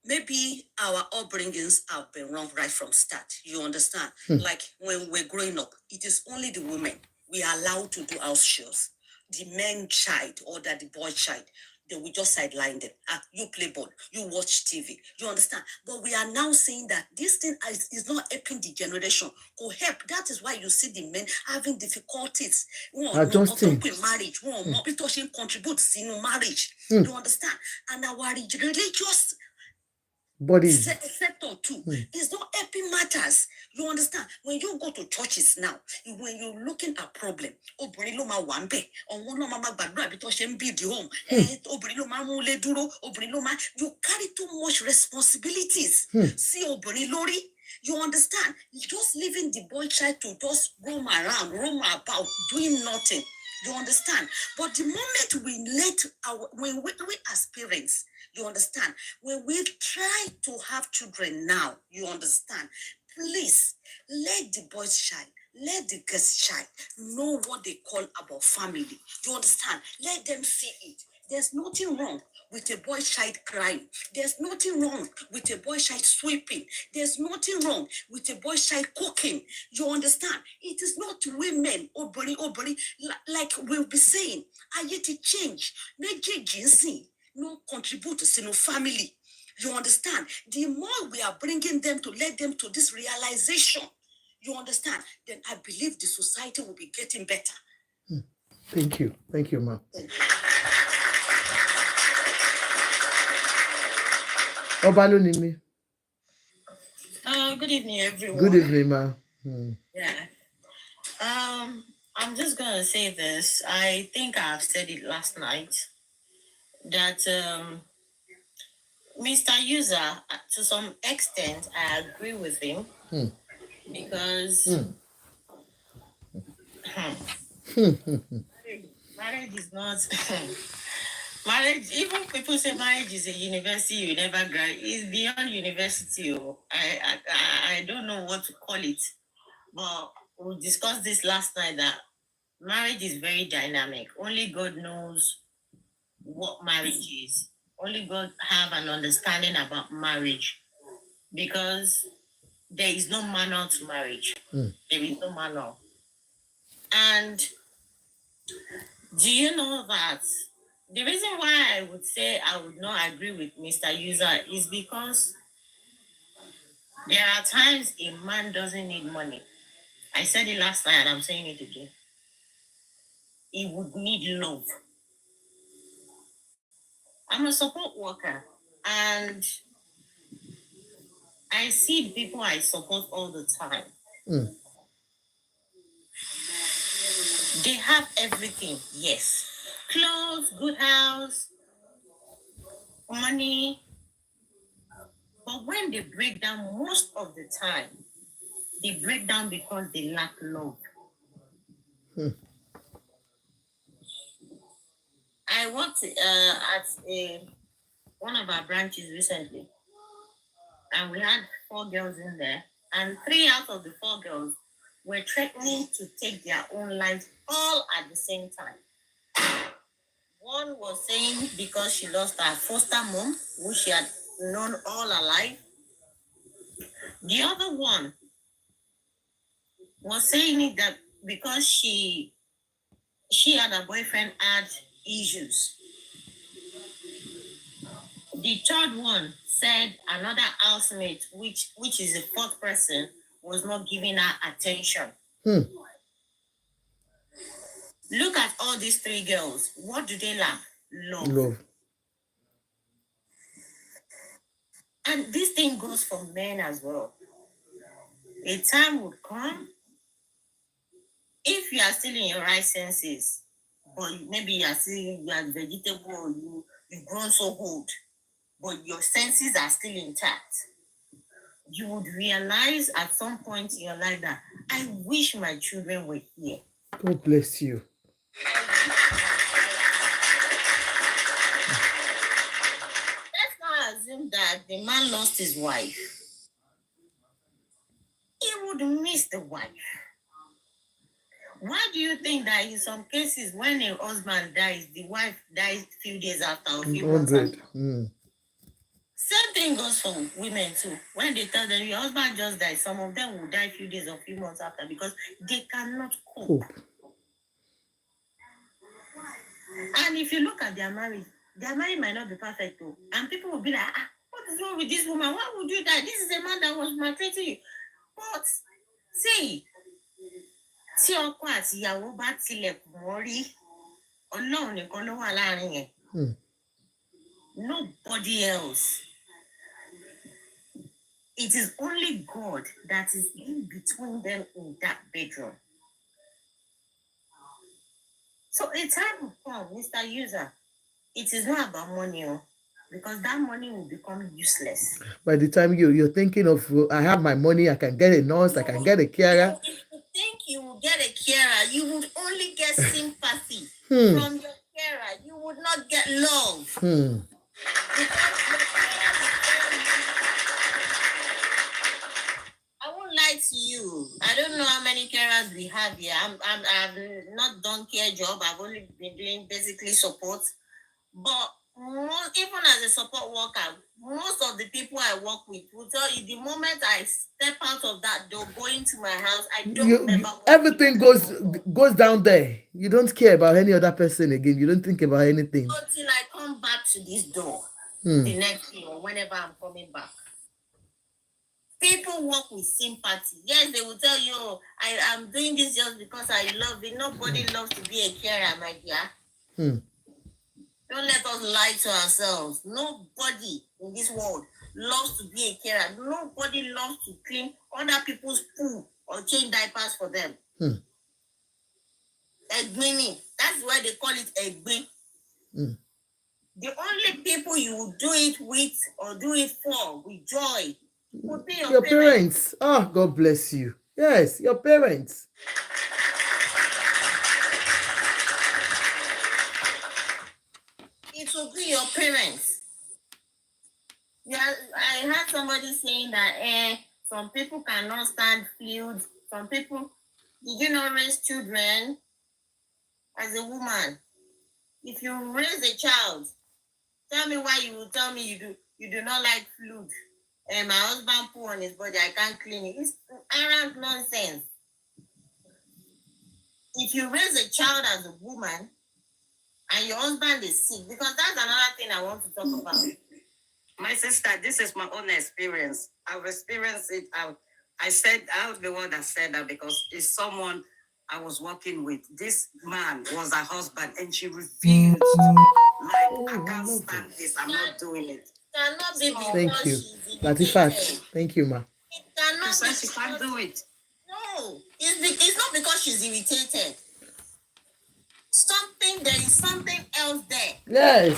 maybe our upbringings have been wrong right from start. You understand? Like when we're growing up, it is only the women we are allowed to do house chores. The men child or the boy child, they will just sideline them. You play ball, you watch TV. You understand? But we are now saying that this thing is not helping the generation. Go help. That is why you see the men having difficulties. Adjusting. Marriage. It contribute to marriage. You understand? And our religious bodies sector too. It's not helping matters. You understand? When you go to churches now, when you're looking at problem, you carry too much responsibilities. See, you understand? You're just leaving the boy child to just roam about, doing nothing. You understand? But the moment we when we as parents, you understand, when we try to have children now, you understand, please let the boy's child, let the girl's child know what they call about family. You understand? Let them see it. There's nothing wrong with a boy child crying. There's nothing wrong with a boy child sweeping. There's nothing wrong with a boy child cooking. You understand? It is not women, obori, like we'll be saying. I yet to change. No contribute to no family. You understand? The more we are bringing them to let them to this realization, you understand, then I believe the society will be getting better. Thank you. Thank you, ma'am. Obalonimi. Good evening, everyone. Good evening, ma'am. Yeah. I'm just gonna say this. I think I've said it last night. that Mr. User, to some extent, I agree with him because marriage is not marriage. Even people say marriage is a university you never graduate. It's beyond university. I don't know what to call it, but we discussed this last night that marriage is very dynamic. Only God knows what marriage is. Only God have an understanding about marriage because there is no manual to marriage. There is no manual. And do you know that the reason why I would say I would not agree with Mr. User is because there are times a man doesn't need money. I said it last night and I'm saying it again. He would need love. I'm a support worker and I see people I support all the time. They have everything, yes. Clothes, good house, money. But when they break down, most of the time, they break down because they lack love. I worked at one of our branches recently, and we had 4 girls in there, and 3 out of the 4 girls were threatening to take their own lives all at the same time. One was saying because she lost her foster mom, who she had known all her life. The other one was saying it that because she and her boyfriend had issues. The third one said another housemate, which is the 4th person, was not giving her attention. Look at all these 3 girls. What do they lack? Love. And this thing goes for men as well. A time would come, if you are still in your right senses, but maybe you are vegetable, or you've grown so old, but your senses are still intact, you would realize at some point in your life that I wish my children were here. God bless you. Let's not assume that the man lost his wife. He would miss the wife. Why do you think that in some cases when a husband dies, the wife dies a few days after or a few months after? Same thing goes for women too. When they tell them your husband just died, some of them will die a few days or a few months after because they cannot cope. And if you look at their marriage might not be perfect too. And people will be like, what is wrong with this woman? Why would you die? This is a man that was maltreating you. But see, tí ọkọ àti ìyàwó bá tilẹ̀kùn mọ́ rí, Ọlọ́run nìkan ló wà láàrin yẹn. Nobody else. It is only God that is in between them in that bedroom. So a time will come, Mr. User, it is not about money, because that money will become useless. By the time you're thinking of, I have my money, I can get a nurse, I can get a carer. If you think you will get a carer, you would only get sympathy from your carer. You would not get love. I won't lie to you. I don't know how many carers we have here. I've not done care job. I've only been doing basically support. But even as a support worker, most of the people I work with will tell you the moment I step out of that door, go into my house, I don't remember. Everything goes down there. You don't care about any other person again. You don't think about anything. Until I come back to this door the next day or whenever I'm coming back. People work with sympathy. Yes, they will tell you, I'm doing this just because I love it. Nobody loves to be a carer, my dear. Don't let us lie to ourselves. Nobody in this world loves to be a carer. Nobody loves to clean other people's poo or change diapers for them. Egbini. That's why they call it egbin. the only people you will do it with or do it for with joy would be your parents. Oh, God bless you. Yes, your parents. It will be your parents. Yeah, I heard somebody saying that some people cannot stand fluid. Some people, did you not raise children as a woman? If you raise a child, tell me why you will tell me you do not like fluid. And my husband put on his body, I can't clean it. It's arrant nonsense. If you raise a child as a woman and your husband is sick, because that's another thing I want to talk about. My sister, this is my own experience. I've experienced it. I was the one that said that because it's someone I was working with. This man was her husband and she refused. Like, I can't stand this. I'm not doing it. Cannot be because Thank you. Latifat. Thank you, ma. It cannot be. She can't do it. No, it's not because she's irritated. There is something else there. Yes.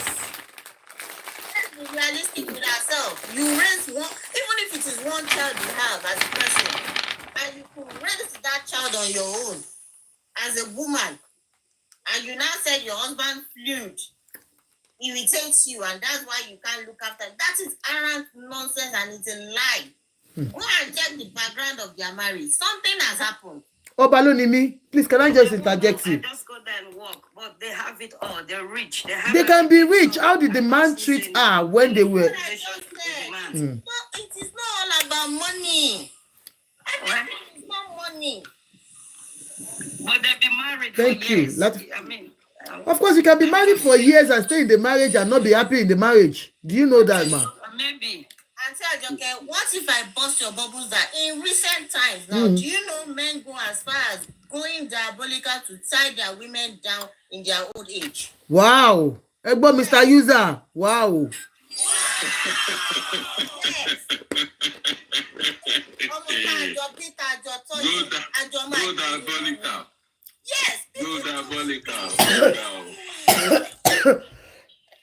Let's be realistic with ourselves. You raise one, even if it is one child you have as a person, and you could raise that child on your own as a woman, and you now said your husband fluid irritates you, and that's why you can't look after. That is arrant nonsense, and it's a lie. Go and check the background of their marriage. Something has happened. Obalonimi, please, can I just interject you? I just go there and work, but they have it all. They're rich. They can be rich. How did the man treat her when they were? No, it is not all about money. Everything is not money. But they've been married Thank for you. years. I mean, of course, you can be married for years and stay in the marriage and not be happy in the marriage. Do you know that, man? Maybe. Auntie Ajoke, what if I bust your bubbles that in recent times now, do you know men go as far as going diabolical to tie their women down in their old age? Wow. Egbo, Mr. User. Wow. Go diabolical. Yes. Go diabolical.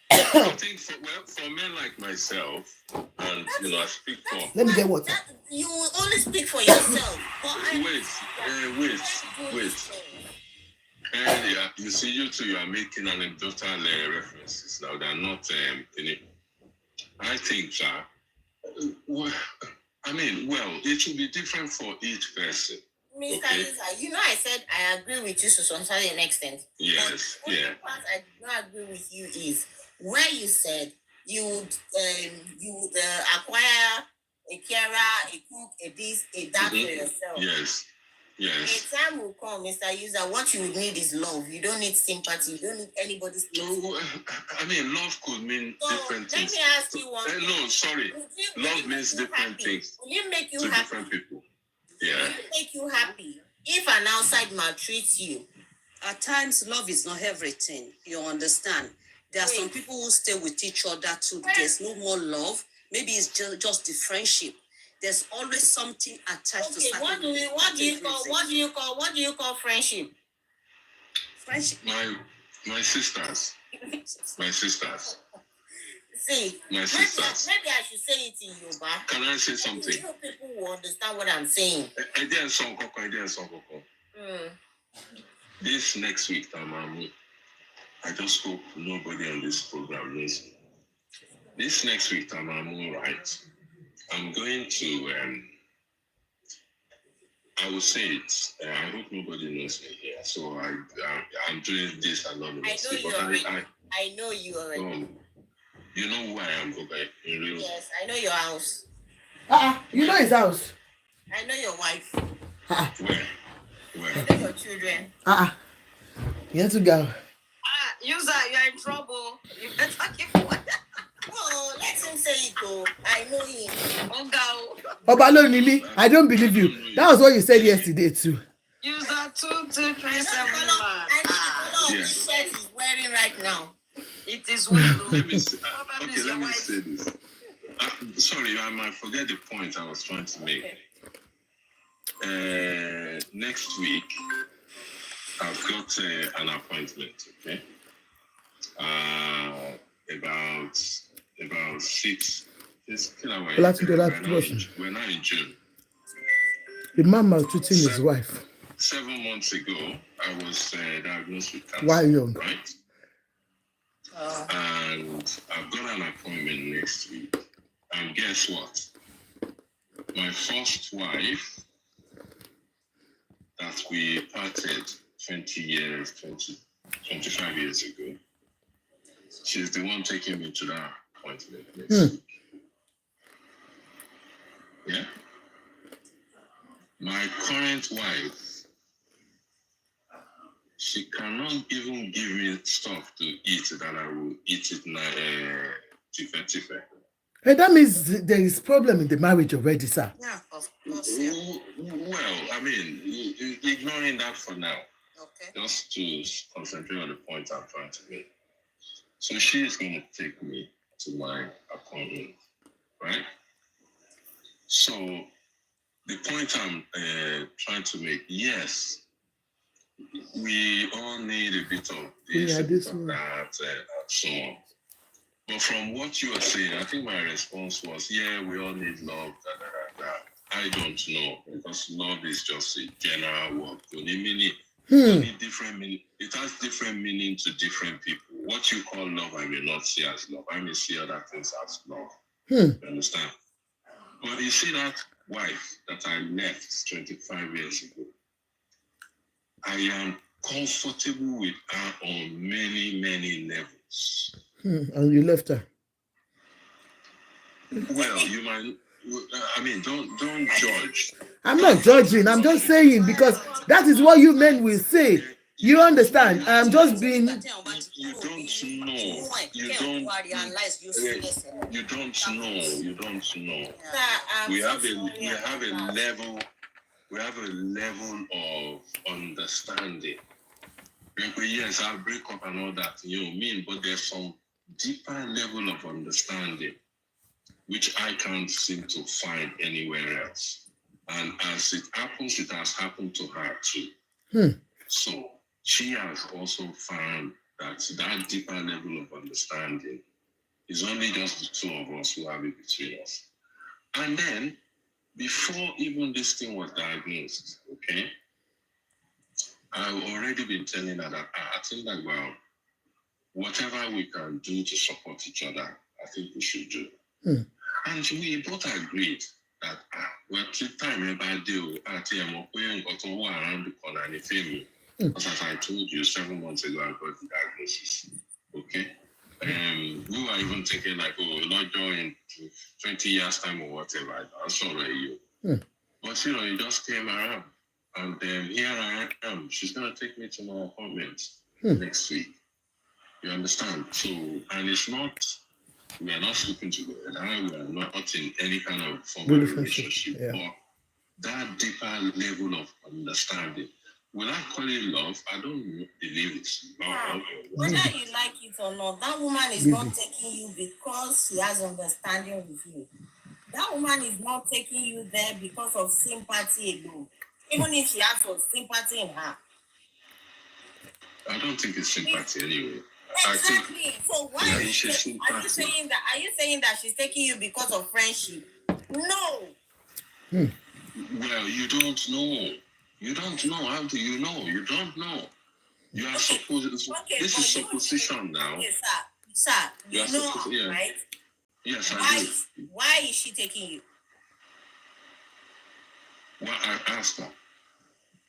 I think for men like myself, and I speak for. Let me get water. You will only speak for yourself. Wait. Yeah, you see, you two, you are making anecdotal references now. They are not. I think that. It should be different for each person. Mr. Lisa, I said I agree with you to some certain extent. Yes, but the part I do not agree with you is where you said you would acquire a carer, a cook, a this, a that for yourself. Yes. A time will come, Mr. User. What you would need is love. You don't need sympathy. You don't need anybody's sympathy. No, love could mean different things. Let me ask you one thing. No, sorry. Love means different things. Will it make you to happy? Different people. Yeah. Will it make you happy if an outside maltreats you? At times, love is not everything. You understand? There are some people who stay with each other too. There's no more love. Maybe it's just the friendship. There's always something attached to something. What do you call friendship? Friendship. My sisters. My sisters. See, my sisters. Maybe I should say it in Yoruba. Can I say something? People will understand what I'm saying. This next week, I just hope nobody on this program knows me. This next week, right? I'm going to, I will say it. I hope nobody knows me here. So I'm doing this anonymously. I know you already. You know who I am, okay? In real. Yes, I know your house. You know his house. I know your wife. Where? I know your children. You have to go. User, you're in trouble. You better keep quiet. Oh, let him say it though. I know him. Obalonimi, I don't believe you. That was what you said yesterday too. User 2237. I know the color of this shirt he's wearing right now. It is window. Let me say this. Sorry, I might forget the point I was trying to make. Okay. Next week, I've got an appointment, okay? About about 6. We're now in June. The man maltreating his wife. 7 months ago, I was diagnosed with cancer. Why young? Right? And I've got an appointment next week. And guess what? My first wife that we parted 25 years ago, she's the one taking me to that appointment next week. Yeah? My current wife, she cannot even give me stuff to eat that I will eat it tife. Hey, that means there is problem in the marriage already, sir. Yeah, of course. Yeah. Well, I mean, ignoring that for now. Okay. Just to concentrate on the point I'm trying to make. So she is going to take me to my appointment, right? So the point I'm trying to make, yes, we all need a bit of this, a bit of that, and so on. But from what you are saying, I think my response was, yeah, we all need love, I don't know, because love is just a general word. Different meaning. It has different meaning to different people. What you call love, I may not see as love. I may see other things as love. You understand? But you see that wife that I left 25 years ago, I am comfortable with her on many, many levels. And you left her. Well, you might. I mean, don't judge. I'm not judging. I'm just saying because that is what you men will say. You understand? I'm just being. You don't know. You don't know. We have a level. We have a level of understanding. Yes, I'll break up and all that, but there's some deeper level of understanding which I can't seem to find anywhere else. And as it happens, it has happened to her too. So she has also found that deeper level of understanding is only just the two of us who have it between us. And then, before even this thing was diagnosed, okay, I've already been telling her that I think that, well, whatever we can do to support each other, I think we should do. And we both agreed that, well, keep time about deal around the corner and family. Because as I told you 7 months ago, I got the diagnosis. Okay? We were even thinking like, not in 20 years' time or whatever. That's already you. But it just came around. And here I am. She's going to take me to my appointment next week. You understand? So, and it's not, we are not sleeping together. We are not in any kind of formal relationship. Yeah. But that deeper level of understanding, will I call it love? I don't believe it's love. Whether you like it or not, that woman is not taking you because she has understanding with you. That woman is not taking you there because of sympathy alone. Even if she has some sympathy in her. I don't think it's sympathy anyway. Exactly. So why are you saying that she's taking you because of friendship? No. Well, you don't know. You don't know. How do you know? You don't know. You are supposed. This is supposition now. Okay, sir, you know, right? Yes, I do. Why is she taking you? Well, I asked her,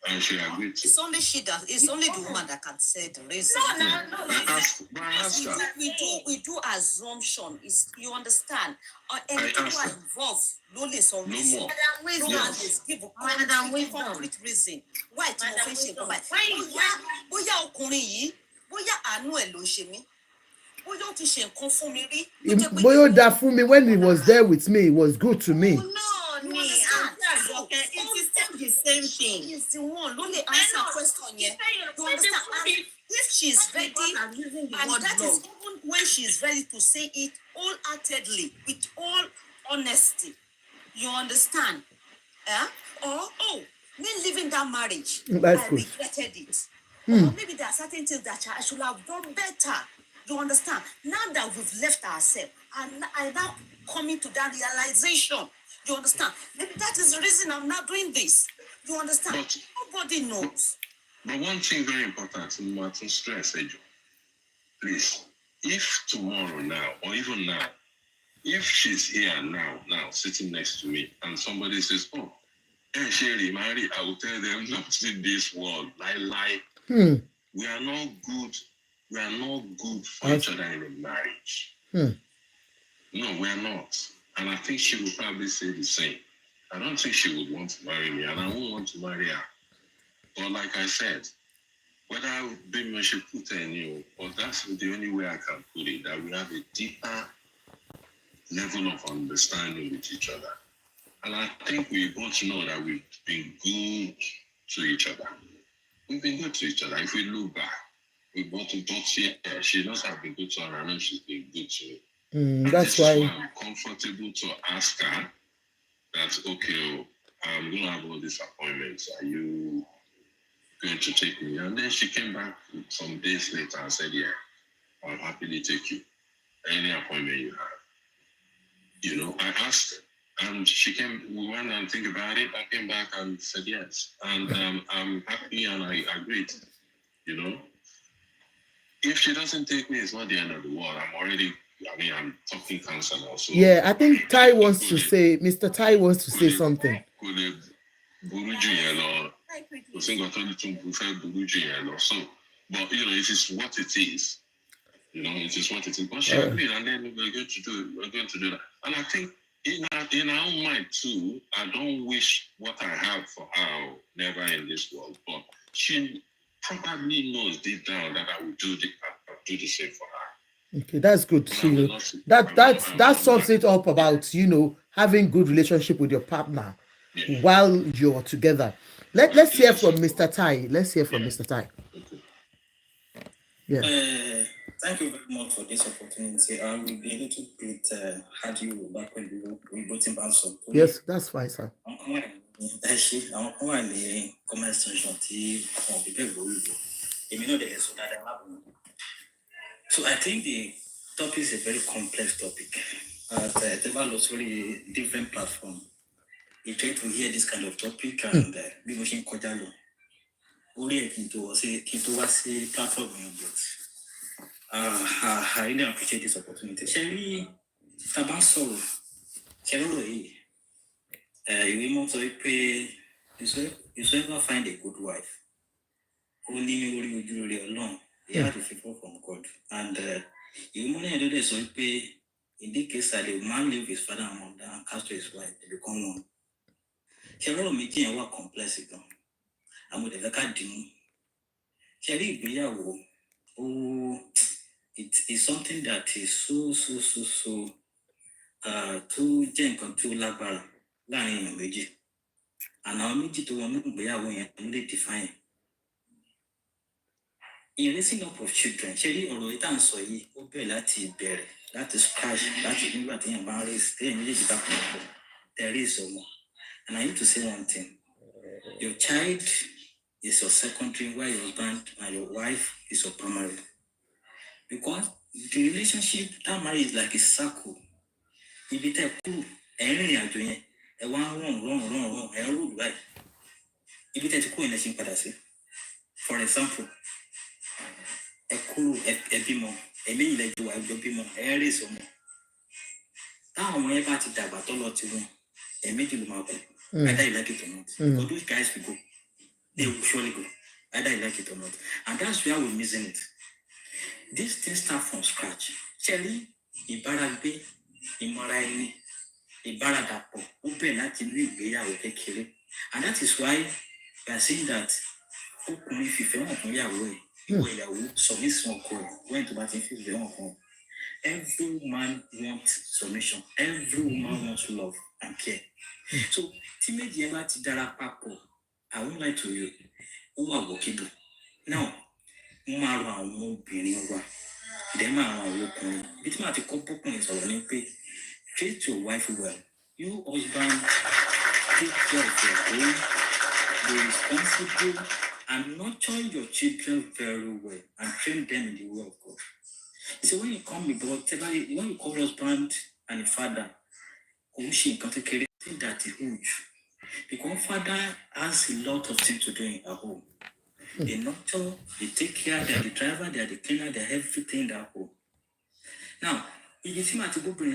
and she agreed to. It's only it's only the woman that can say the reason. No. I asked her. We do assumption. You understand? And people are involved. No reason. Madam, concrete reason. Why to offend bóyá ọkùnrin yìí, bóyá àánú ẹ̀ ló ṣe mí. Bóyá ó ti ṣe nǹkan fún mi rí. Bóyá ó dá fún mi when he was there with me, it was good to me. No, it is still the same thing. He's the one. Only answer question here. You understand? And if she's ready, and that is even when she's ready to say it wholeheartedly, with all honesty. You understand? Me leaving that marriage, That's I good. regretted it. Or maybe there are certain things that I should have done better. You understand? Now that we've left ourselves, and I now coming to that realization. You understand? Maybe that is the reason I'm not doing this. You understand? But nobody knows. But one thing very important, Martin stress, please, if tomorrow now, or even now, if she's here now, sitting next to me, and somebody says, oh, hey, Sherry, Mary, I will tell them not in this world. Lie. We are not good. We are not good for each other in a marriage. No, we are not. And I think she will probably say the same. I don't think she would want to marry me, and I won't want to marry her. But like I said, whether baby should put her in you, or that's the only way I can put it, that we have a deeper level of understanding with each other. And I think we both know that we've been good to each other. We've been good to each other. If we look back, we both see her. She knows I've been good to her, and I know she's been good to me. That's why I'm comfortable to ask her that, okay, I'm going to have all these appointments. Are you going to take me? And then she came back some days later and said, yeah, I'll happily take you. Any appointment you have. You know, I asked her, and she came, we went and think about it. I came back and said yes. And I'm happy and I agreed, you know. If she doesn't take me, it's not the end of the world. I'm talking cancer now. So yeah, I think Ty wants to say, Mr. Ty wants to say something. So, but you know, it is what it is. You know, it is what it is. But she agreed, and then we're going to do it. We're going to do that. And I think in our own mind too, I don't wish what I have for her never in this world. But she probably knows deep down that I will do the same for her. Okay, that's good. That sums it up about, you know, having good relationship with your partner while you're together. Let's hear from Mr. Tai. Let's hear from Mr. Tai. Yeah. Thank you very much for this opportunity. I will be a little bit had you back when we brought him back some. Yes, that's fine, sir. So I think the topic is a very complex topic. Developed really different platform. We try to hear this kind of topic and we machine Kodalo. Only into a platform, but I really appreciate this opportunity. Sherry Tabaso, Sherry, you want to pay, you ever find a good wife. Only you do really alone. You have to people from God. And you only do this, so pay. In this case, the man leave his father and mother and cast to his wife to become one. Sherry making a work complex again. I'm with the card. Sherry Biyawo, oh, it is something that is so too gentle, too labara, lying in Meji. And now Meji to one Biyawo and really define. In raising up of children, Sherry or it answer ye, open that is crash, that is new thing about race, there is so more. And I need to say one thing. Your child is your secondary, while your husband and your wife is your primary. Because the relationship, that marriage is like a circle. If you tell two, any are doing a one wrong, and road right. If you tell to go in a simple for example, a cool a bimo, a mean like you have your bimo, a race or more. Now, whenever to die, but all lot to a middle market, either you like it or not. Because those guys will go. They will surely go, either you like it or not. And that's where we're missing it. This thing start from scratch. Sherry, Ibaragbe, Imoraini, Ibaradapo, open that in the and that is why we are saying that if you want to away, you submit some call, when to bat if you want. Every man wants submission, every woman wants love and care. So, Timid Yamati Darapapo, I won't lie to you, who are working. Now, Mara won't be anywhere. Them are working. It's not a couple points or anything. Treat your wife well. You husband, take care of your home, be responsible, and nurture your children very well and train them in the way of God. So when you come about, when you call husband and a father, that is huge. Because father has a lot of things to do in a home. They nurture, they take care, they are the driver, they are the cleaner, they are everything in that home. Now, if you see my to go bring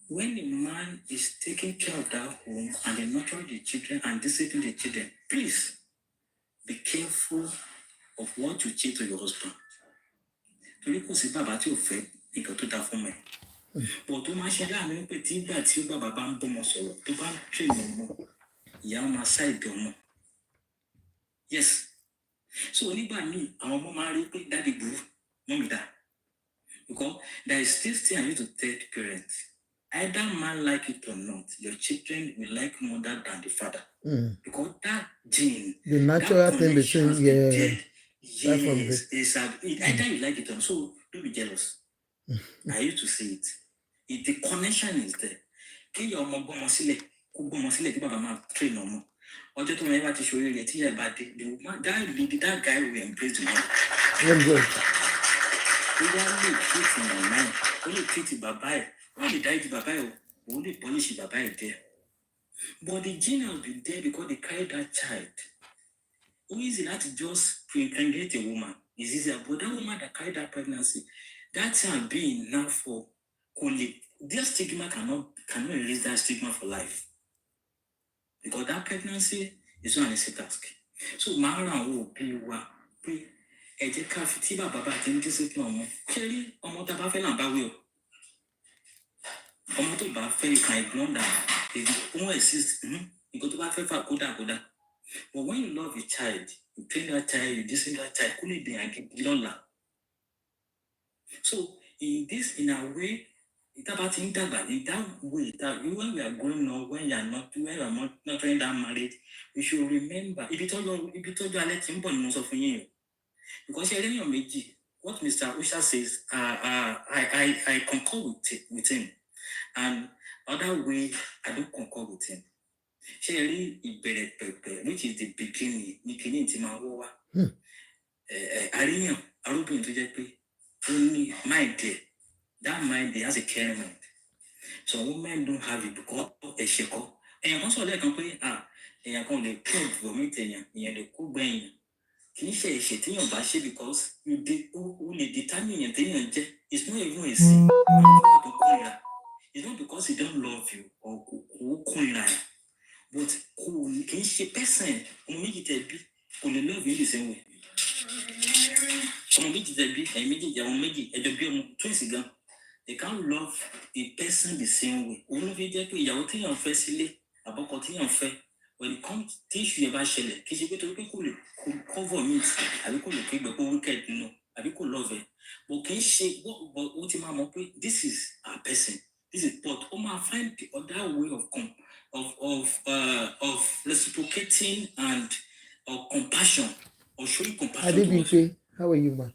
when a man is taking care of that home and they nurture the children and discipline the children, please be careful of what you say to your husband. Torí kò sí bàbá tí ò fẹ́ nǹkan tó dáa fún mi. But tó máa ṣe láàrin pé tí ìgbà tí bàbá bá ń bọ́mọ sọ̀rọ̀ tó bá ń train ọmọ, ìyá máa ṣàìdí ọmọ. Yes. So nígbà míì àwọn ọmọ máa rí pé dáàdì burú, mọ́mì dá. Because there is this thing I need to tell the parents. Either man like it or not, your children will like mother than the father. Because that gene, the natural thing between yes, it's either you like it or not. So don't be jealous. I used to say it. If the connection is there, kí your ọmọ gbọ́mọ sílẹ̀, kó gbọ́mọ sílẹ̀ kí bàbá máa train ọmọ. Ọjọ́ tó máa bá ti ṣòro rẹ̀ tí ìyá bá dé, that guy will embrace the mother. Ó yá lè treat your mind, ó lè treat bàbá ẹ̀, ó lè dáìdì bàbá ẹ̀, ó lè polish bàbá ẹ̀ there. But the gene has been there because they carry that child. Who is it that just impregnate a woman? It's easier, but that woman that carried that pregnancy, that child being now for only their stigma cannot erase that stigma for life. Because that pregnancy is not an easy task. So Mara will be what pre Ejeka Baba can discipline. Kelly, Omota Bafela Bawil. Omoto Bafe, you can ignore that. If you won't exist, you go to Bafe Koda. But when you love a child, you train that child, you discipline that child, only they are Lola. So in a way, it's about in that way that when we are going on, when you are not trying that marriage, we should remember if you told you let him born most of you. Because you're what Mr. Usha says, I concur with him. And other way I don't concur with him. Sherry which is the beginning to my war. Arena, Arubin to just be only my dear. That mind has a caring mind. So women don't have it because a shako. And also they can play they are going to prove vomiting and the cool brain. Can you say shitting on Bashi because you did only determine a thing and it's not even a sin. It's not because he don't love you or who but who can she person who make it be who love you the same way. Some make it a bit and make it a twins again. They can't love a person the same way. Only if you get your thing on firstly about cutting on fair. When it comes to issue about Shelley, because you go to people who cover meat, I will call the people who wicked, I will call love it. But can she what this is a person. This is but find the other way of reciprocating and compassion or showing compassion. How are you, man?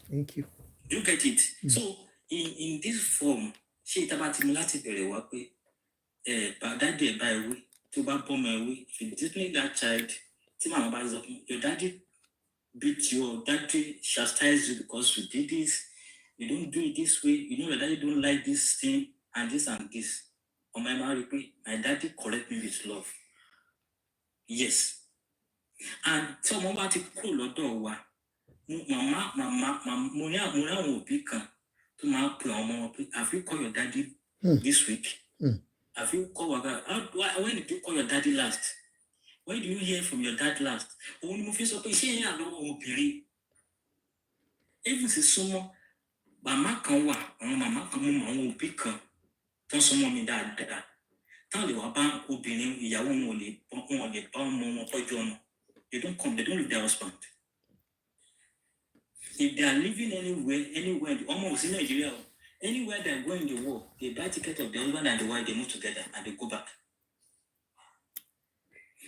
Thank you. Do you get it? So in this form, she about similati very well. But that day by way to bomb away. If you discipline that child, your daddy beat you, or daddy chastise you because you did this. You don't do it this way. You know your daddy don't like this thing and this and this. On my marriage, my daddy correct me with love. Yes. And so I'm about to call or do Mama, will be come to my plan. Have you called your daddy this week? Have you called when did you call your daddy last? When do you hear from your dad last? When you feel so patient, I don't believe. Even si someone, Mama can walk, or Mama can be come. Don't someone me that. Tell you about obeying your own only, or the bomb or John. They don't come, they don't leave their husband. If they are living anywhere, almost in Nigeria, anywhere they are going to war, they buy ticket of the husband and the wife, they move together and they go back.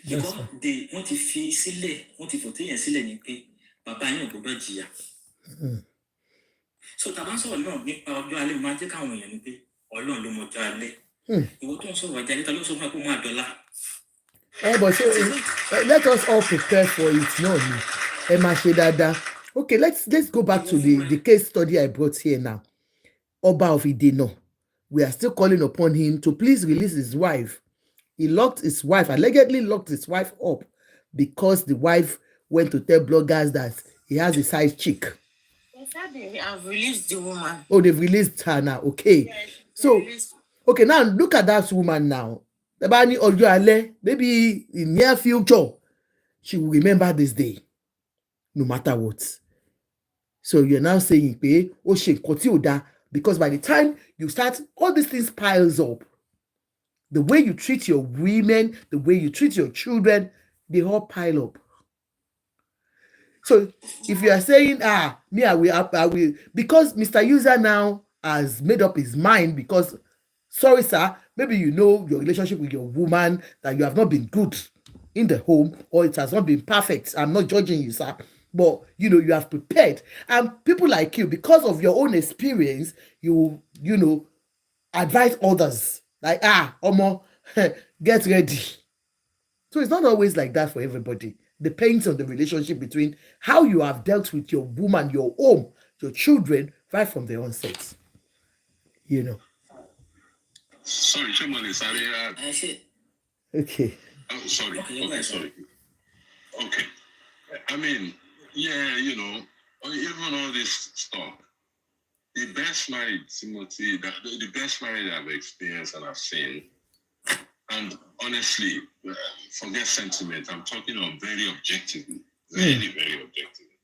Because they want to feel silly, want to put in silly and pay, Papa and go back here. So Tabaso alone, you are magic and pay, or long no more jolly. You don't so what I also have $1. But let us all prepare for it. No, Emma Shedada. Okay, let's go back to the case study I brought here now. Oba of IDENA. We are still calling upon him to please release his wife. He allegedly locked his wife up because the wife went to tell bloggers that he has a side chick. They said they have released the woman. Oh, they've released her now. Okay. Yeah, So, okay, now look at that woman now. Maybe in near future, she will remember this day, no matter what. So you're now saying, because by the time you start, all these things piles up. The way you treat your women, the way you treat your children, they all pile up. So if you are saying, I will, because Mr. User now has made up his mind, because, sorry, sir, maybe you know your relationship with your woman, that you have not been good in the home, or it has not been perfect. I'm not judging you, sir. But, you have prepared. And people like you, because of your own experience, you advise others. Like, Omo, get ready. So it's not always like that for everybody. Depends on the relationship between how you have dealt with your woman, your home, your children, right from the onset. Sorry, sorry. Okay. Oh, sorry. Okay, sorry. Okay. I mean, yeah, even all this stuff. The best married, Timothy, the best married I've experienced and I've seen, and honestly, forget sentiment, I'm talking of very objectively, very, very objectively.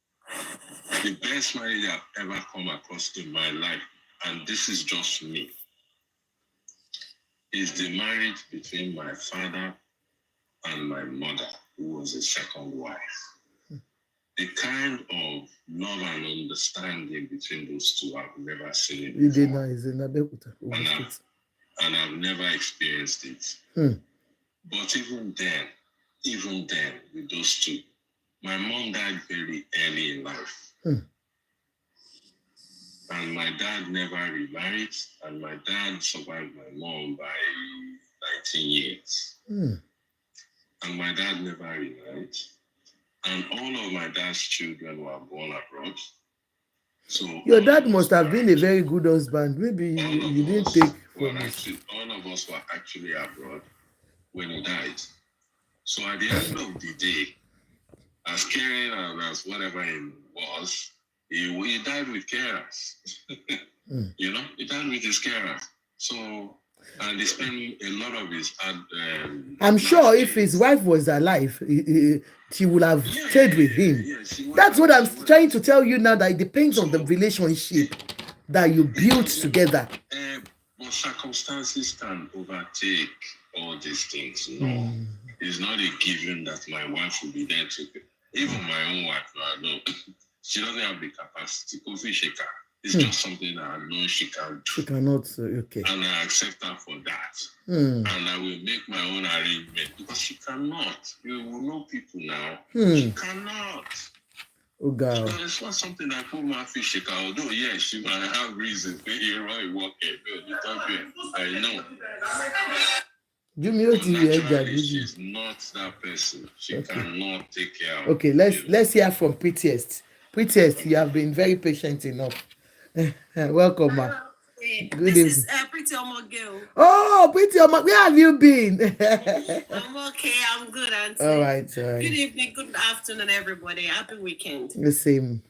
The best marriage I've ever come across in my life, and this is just me, is the marriage between my father and my mother, who was a second wife. The kind of love and understanding between those two, I've never seen it before. And I've never experienced it. But even then, with those two, my mom died very early in life. And my dad never remarried, and my dad survived my mom by 19 years. And my dad never remarried. And all of my dad's children were born abroad. So your dad must have been a very good husband. Maybe you didn't take from it. All of us were actually abroad when he died. So at the end of the day, as caring and as whatever he was, he died with carers. He died with his carers. So, and they spent a lot of his. I'm sure if his wife was alive, she would have stayed with him. That's what I'm trying to tell you now, that it depends on the relationship that you build together. But circumstances can overtake all these things. No, it's not a given that my wife will be there to. Even my own wife, no, she doesn't have the capacity. Kofi Sheka. It's just something that I know she can do. She cannot, okay. And I accept her for that. And I will make my own arrangement because she cannot. You will know people now. She cannot. Oh, God. So it's not something I put my fish shake. Although, yes, she might have reasons. I know. She's not that person. She cannot take care of. Okay, let's hear from Prettiest. Prettiest, you have been very patient enough. Welcome, ma. Good evening. Is Pretty Omo. Oh, Pretty Omo, where have you been? I'm okay. I'm good, Auntie. All right. Good evening. Good afternoon, everybody. Happy weekend. The same.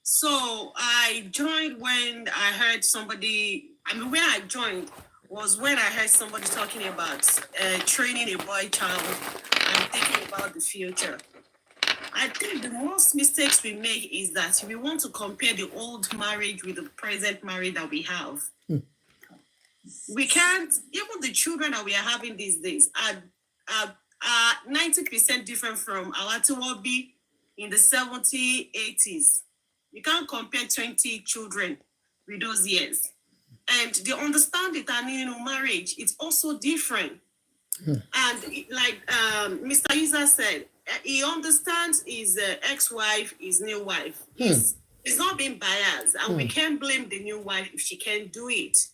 So I joined when I heard somebody. Where I joined was when I heard somebody talking about training a boy child and thinking about the future. I think the most mistakes we make is that we want to compare the old marriage with the present marriage that we have. We can't, even the children that we are having these days are 90% different from our Tiwabi in the 70s, 80s. You can't compare 20 children with those years. And they understand it, and marriage, it's also different. And like Mr. Isa said, he understands his ex-wife, his new wife. He's not being biased, and we can't blame the new wife if she can't do it.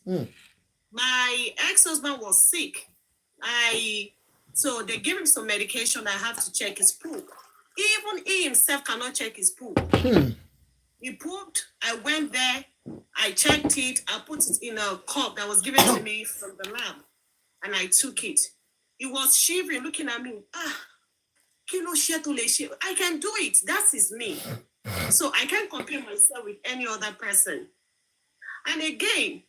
My ex-husband was sick. So they gave him some medication. I have to check his poop. Even he himself cannot check his poop. He pooped. I went there. I checked it. I put it in a cup that was given to me from the lab, and I took it. He was shivering, looking at me. I can do it. That is me. So I can't compare myself with any other person. And again,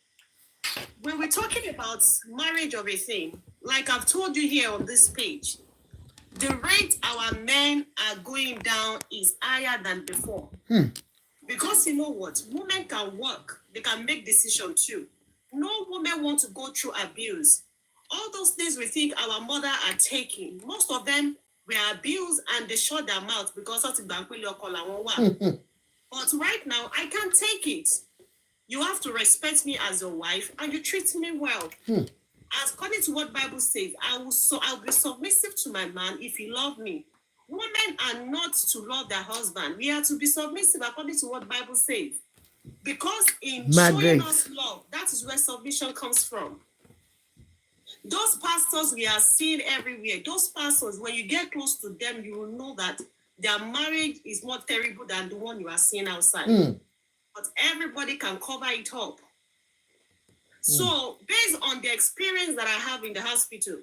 when we're talking about marriage of a thing, like I've told you here on this page, the rate our men are going down is higher than before. Because you know what? Women can work. They can make decisions too. No woman wants to go through abuse. All those things we think our mother are taking, most of them were abused and they shut their mouth because of the But right now, I can't take it. You have to respect me as your wife and you treat me well. As according to what Bible says, I'll be submissive to my man if he loves me. Women are not to love their husband. We are to be submissive according to what Bible says. Because in showing us love, that is where submission comes from. Those pastors we are seeing everywhere, those pastors, when you get close to them, you will know that their marriage is more terrible than the one you are seeing outside. But everybody can cover it up. So, based on the experience that I have in the hospital,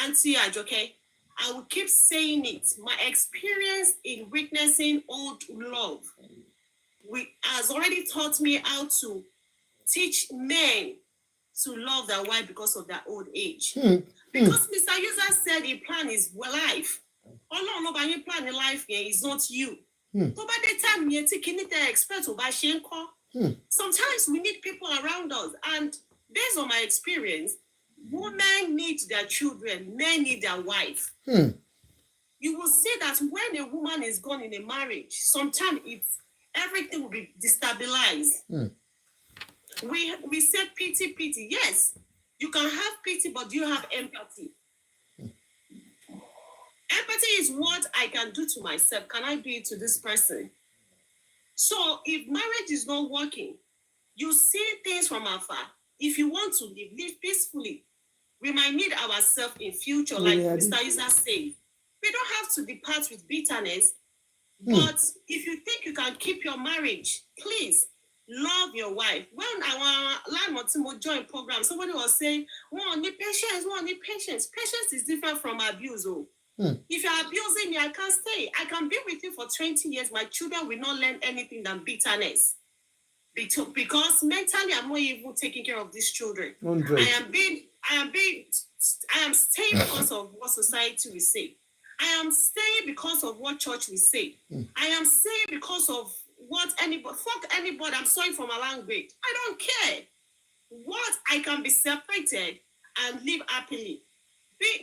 Auntie Ajoke, I will keep saying it. My experience in witnessing old love has already taught me how to teach men to love their wife because of their old age. Because Mr. User said a plan is life. Oh no, but your plan in life here is not you. But by the time you're taking it, expect over sometimes we need people around us. And based on my experience, women need their children, men need their wife. You will see that when a woman is gone in a marriage, sometimes everything will be destabilized. We said pity. Yes, you can have pity, but do you have empathy? Empathy is what I can do to myself. Can I do it to this person? So if marriage is not working, you see things from afar. If you want to live peacefully, we might need ourselves in future, like Mr. Isa said. We don't have to depart with bitterness, but if you think you can keep your marriage, please love your wife. When our Lamotimo joined program, somebody was saying, one need patience. Patience is different from abuse. If you're abusing me, I can't stay. I can be with you for 20 years. My children will not learn anything than bitterness. Because mentally, I'm not even taking care of these children. I am staying because of what society will say. I am staying because of what church will say. I am staying because of what anybody, fuck anybody, I'm sorry for my language. I don't care. What I can be separated and live happily.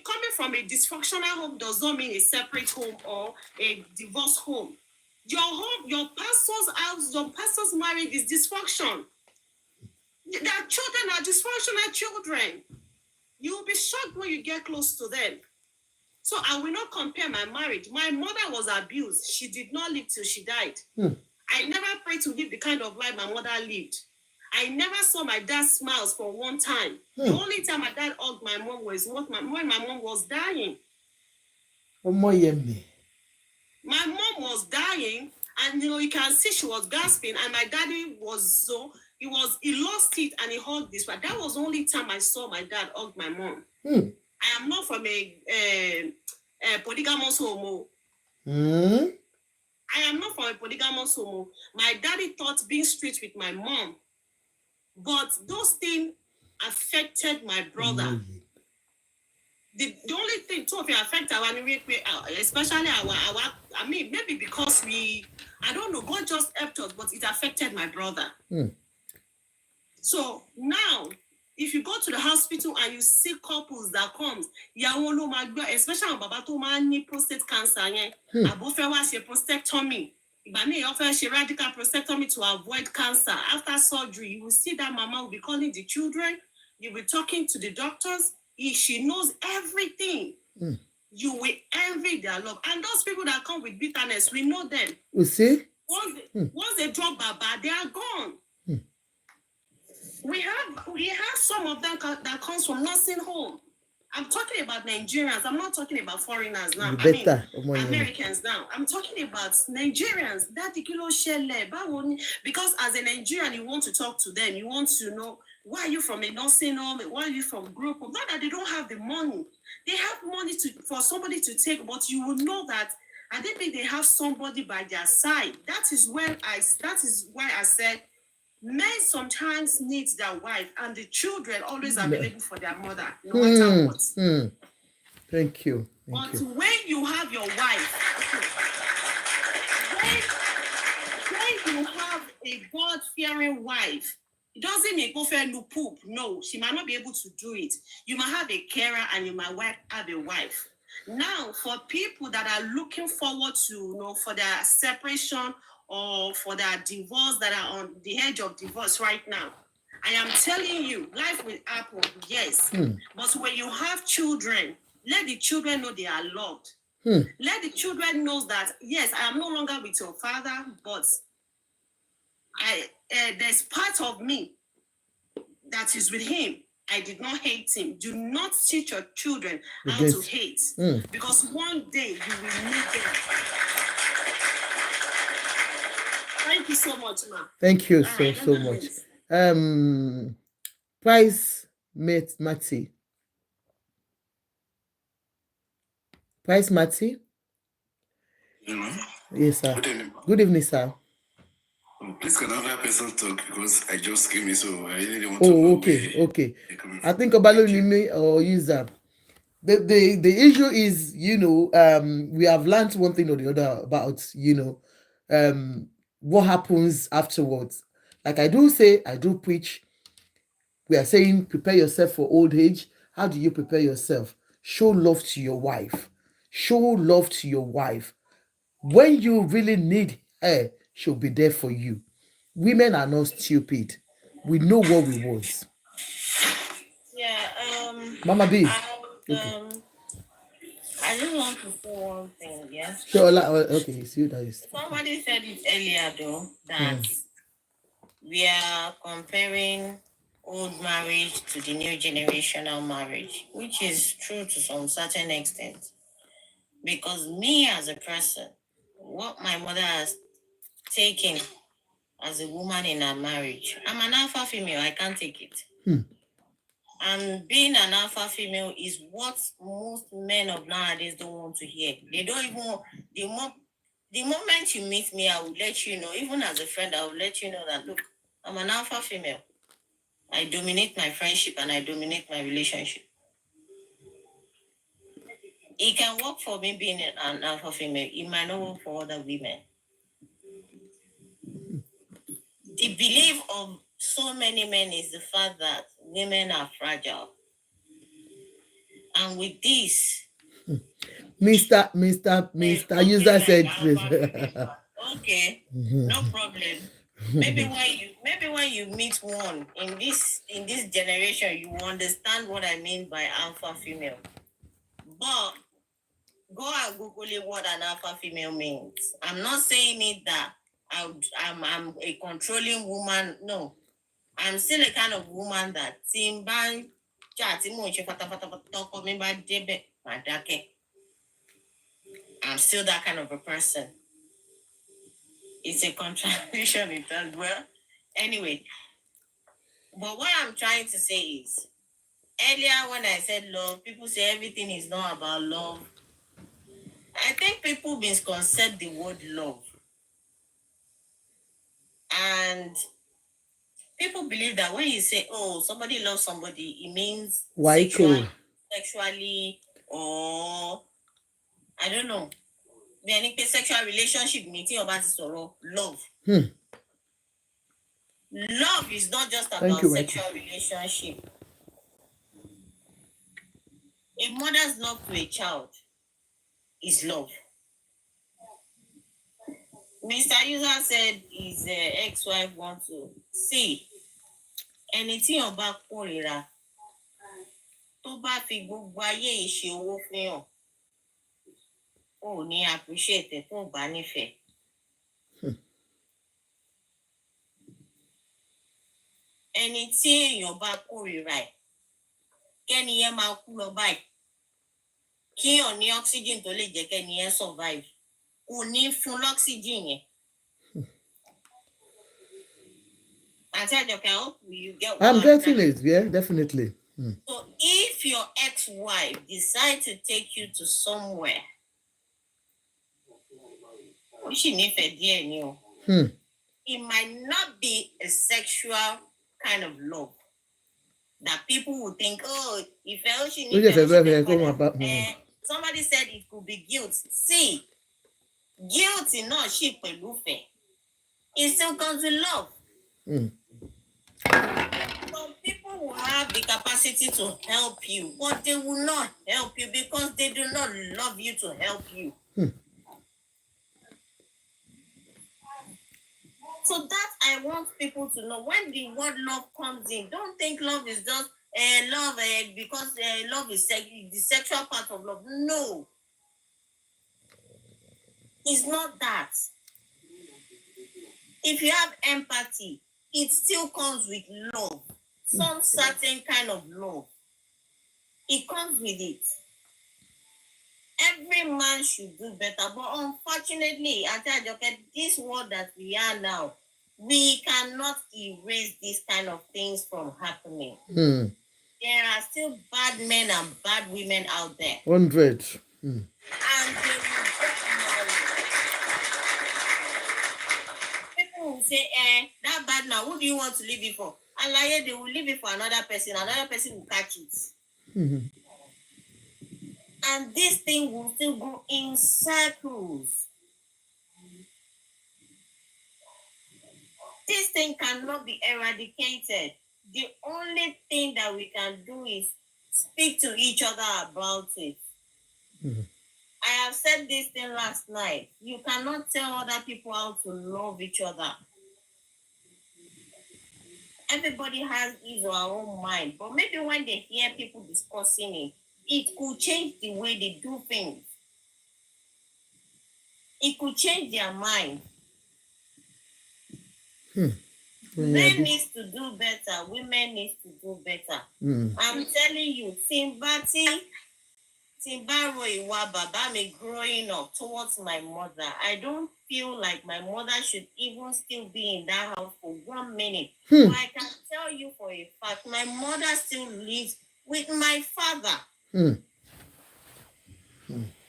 Coming from a dysfunctional home does not mean a separate home or a divorce home. Your home, your pastor's house, your pastor's marriage is dysfunction. Their children are dysfunctional children. You will be shocked when you get close to them. So I will not compare my marriage. My mother was abused. She did not live till she died. I never prayed to live the kind of life my mother lived. I never saw my dad smile for one time. The only time my dad hugged my mom was when my mom was dying. My mom was dying, and you can see she was gasping, and my daddy was he lost it and he hugged this. But that was the only time I saw my dad hug my mom. I am not from a polygamous home. I am not from a polygamous home. My daddy thought being straight with my mom. But those things affected my brother. The only thing too affect our, especially our, maybe because I don't know, God just helped us, but it affected my brother. So now, if you go to the hospital and you see couples that comes, especially Baba to man prostate cancer, prostatectomy. Ibami offers a radical prostatectomy to avoid cancer. After surgery, you will see that mama will be calling the children. You'll be talking to the doctors. She knows everything. You will envy their love. And those people that come with bitterness, we know them. You see? Once they drop Baba, they are gone. We have some of them that comes from nursing home. I'm talking about Nigerians. I'm not talking about foreigners now. Americans now. I'm talking about Nigerians. That kilo shele. Because as a Nigerian, you want to talk to them. You want to know, why are you from a nursing home? Why are you from group? Not that they don't have the money. They have money for somebody to take, but you will know that I don't think they have somebody by their side. That is why I said men sometimes need their wife, and the children always available for their mother, no matter what. Thank you. But when you have your wife, when you have a God-fearing wife, it doesn't mean go fair no poop. No, she might not be able to do it. You might have a carer and you might have a wife. Now, for people that are looking forward to, for their separation or for their divorce, that are on the edge of divorce right now, I am telling you, life will happen, yes. But when you have children, let the children know they are loved. Let the children know that, yes, I am no longer with your father, but there's part of me that is with him. I did not hate him. Do not teach your children how to hate, because one day you will need them. Thank you so much, ma. Thank you so much. Price Matty. Price Matty. Yes, sir. Good evening, sir. Please, can another person talk, because I just came in, so I really want to know. Okay. I think Obalo Nime or user. The issue is, we have learned one thing or the other about, what happens afterwards. Like I do preach. We are saying, prepare yourself for old age. How do you prepare yourself? Show love to your wife. Show love to your wife. When you really need her, she'll be there for you. Women are not stupid. We know what we want. Mama B. I just want to say one thing, yes? Sure, okay, it's you that is. Somebody said it earlier, though, that we are comparing old marriage to the new generational marriage, which is true to some certain extent. Because me as a person, what my mother has taken as a woman in her marriage, I'm an alpha female, I can't take it. And being an alpha female is what most men of nowadays don't want to hear. They don't even want, the moment you meet me, I will let you know, even as a friend, I will let you know that, look, I'm an alpha female. I dominate my friendship and I dominate my relationship. It can work for me being an alpha female. It might not work for other women. The belief of so many men is the fact that women are fragile. And with this, Mr. User said this. Okay, no problem. Maybe when you meet one in this generation, you understand what I mean by alpha female. But go and Google it, what an alpha female means. I'm not saying it that I'm a controlling woman. No, I'm still a kind of woman that I'm still that kind of a person. It's a contradiction in that. Well, anyway, but what I'm trying to say is, earlier when I said love, people say everything is not about love. I think people misconcept the word love. And people believe that when you say, oh, somebody loves somebody, it means sexually, or I don't know. Any sexual relationship meeting about love. Love is not just about sexual relationship. A mother's love to a child is love. Mr. User said his ex-wife wants to see anything about kórìíra tó bá fi gbogbo ayé ìṣe owó fún yàn, ò ní appreciate tó bá nífẹ̀ẹ́. Ẹni tí èèyàn bá kórìíra ẹ̀ kẹ́ni yẹn máa kú lọ báyìí kí ọ̀ ní oxygen tó lè jẹ́ kẹ́ni yẹn survive kò ní fún oxygen yẹn. Àti Àjọkẹ́, I hope you get what I'm getting it, yeah, definitely. So if your ex-wife decides to take you to somewhere, it might not be a sexual kind of love that people would think, oh, if somebody said it could be guilt. See, guilt is not sheep and it still comes with love. Some people will have the capacity to help you, but they will not help you because they do not love you to help you. So that I want people to know, when the word love comes in, don't think love is just love because love is the sexual part of love. No, it's not that. If you have empathy, it still comes with love. Some certain kind of love. It comes with it. Every man should do better. But unfortunately, this world that we are now, we cannot erase these kind of things from happening. There are still bad men and bad women out there. 100. And they will get married. People will say, that bad man, who do you want to leave it for? And like, they will leave it for another person will catch it. And this thing will still go in circles. This thing cannot be eradicated. The only thing that we can do is speak to each other about it. I have said this thing last night. You cannot tell other people how to love each other. Everybody has his or her own mind. But maybe when they hear people discussing it, it could change the way they do things. It could change their mind. Men need to do better. Women need to do better. I'm telling you, Timbaro Iwa Baba me growing up towards my mother. I don't feel like my mother should even still be in that house for 1 minute. But I can tell you for a fact, my mother still lives with my father.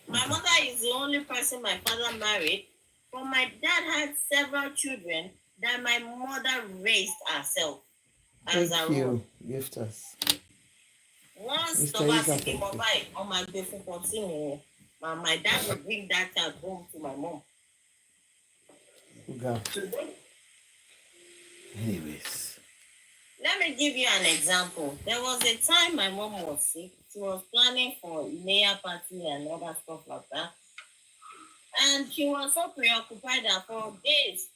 My mother is the only person my father married, but my dad had several children that my mother raised herself as her own. Gift us. Once the varsity mobile on my beautiful continue, my dad would bring that child home to my mom. Anyways. Let me give you an example. There was a time my mom was sick. She was planning for Ifunaya party and other stuff like that. And she was so preoccupied that for days,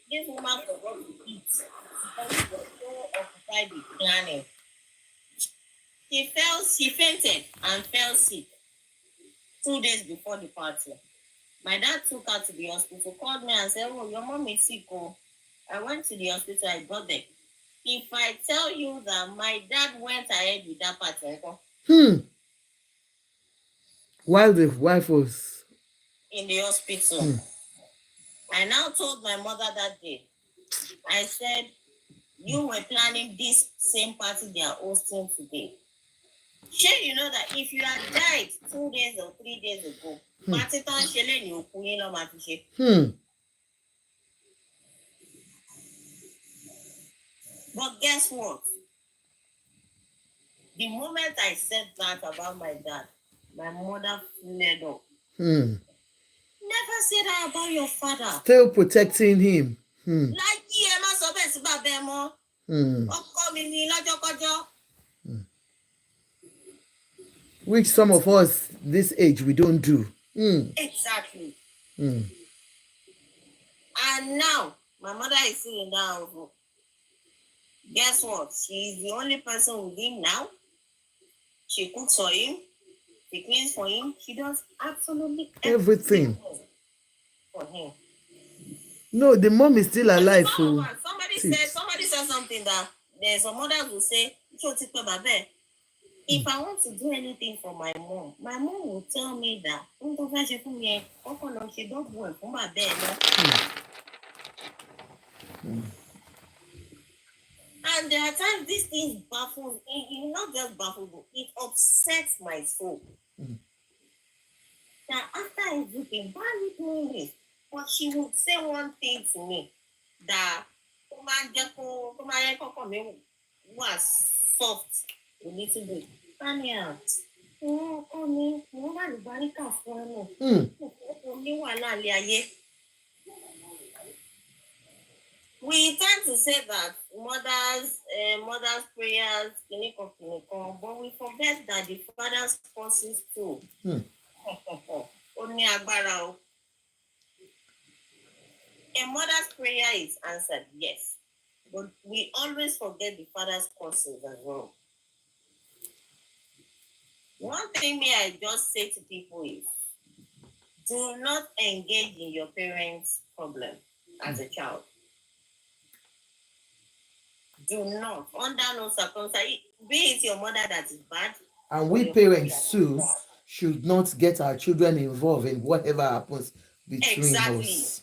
this woman forgot to eat because she was so occupied with planning. She fainted and fell sick 2 days before the party. My dad took her to the hospital, called me and said, oh, your mom is sick. Oh. I went to the hospital, I got there. If I tell you that my dad went ahead with that party, while the wife was in the hospital, I now told my mother that day, I said, you were planning this same party they are hosting today. Sure, you know that if you had died 2 days or 3 days ago, but guess what? The moment I said that about my dad, my mother flared up. Never say that about your father. Still protecting him. Like which some of us this age we don't do. Exactly. And now my mother is still in that house. Guess what? She's the only person with him now. She cooks for him. She cleans for him. She does absolutely everything for him. No, the mom is still alive. Somebody said something that there's some mothers who say, If I want to do anything for my mom will tell me that and there are times these things baffle, it not just baffle, it upsets my soul. That after everything, why are you doing this? But she would say one thing to me that was soft a little bit. Daniel, we tend to say that mothers prayers, but we forget that the father's forces too. A mother's prayer is answered, yes, but we always forget the father's forces as well. One thing I just say to people is, do not engage in your parents' problem as a child. Do not, under no circumstance, be it your mother that is bad. And we parents too should not get our children involved in whatever happens between us.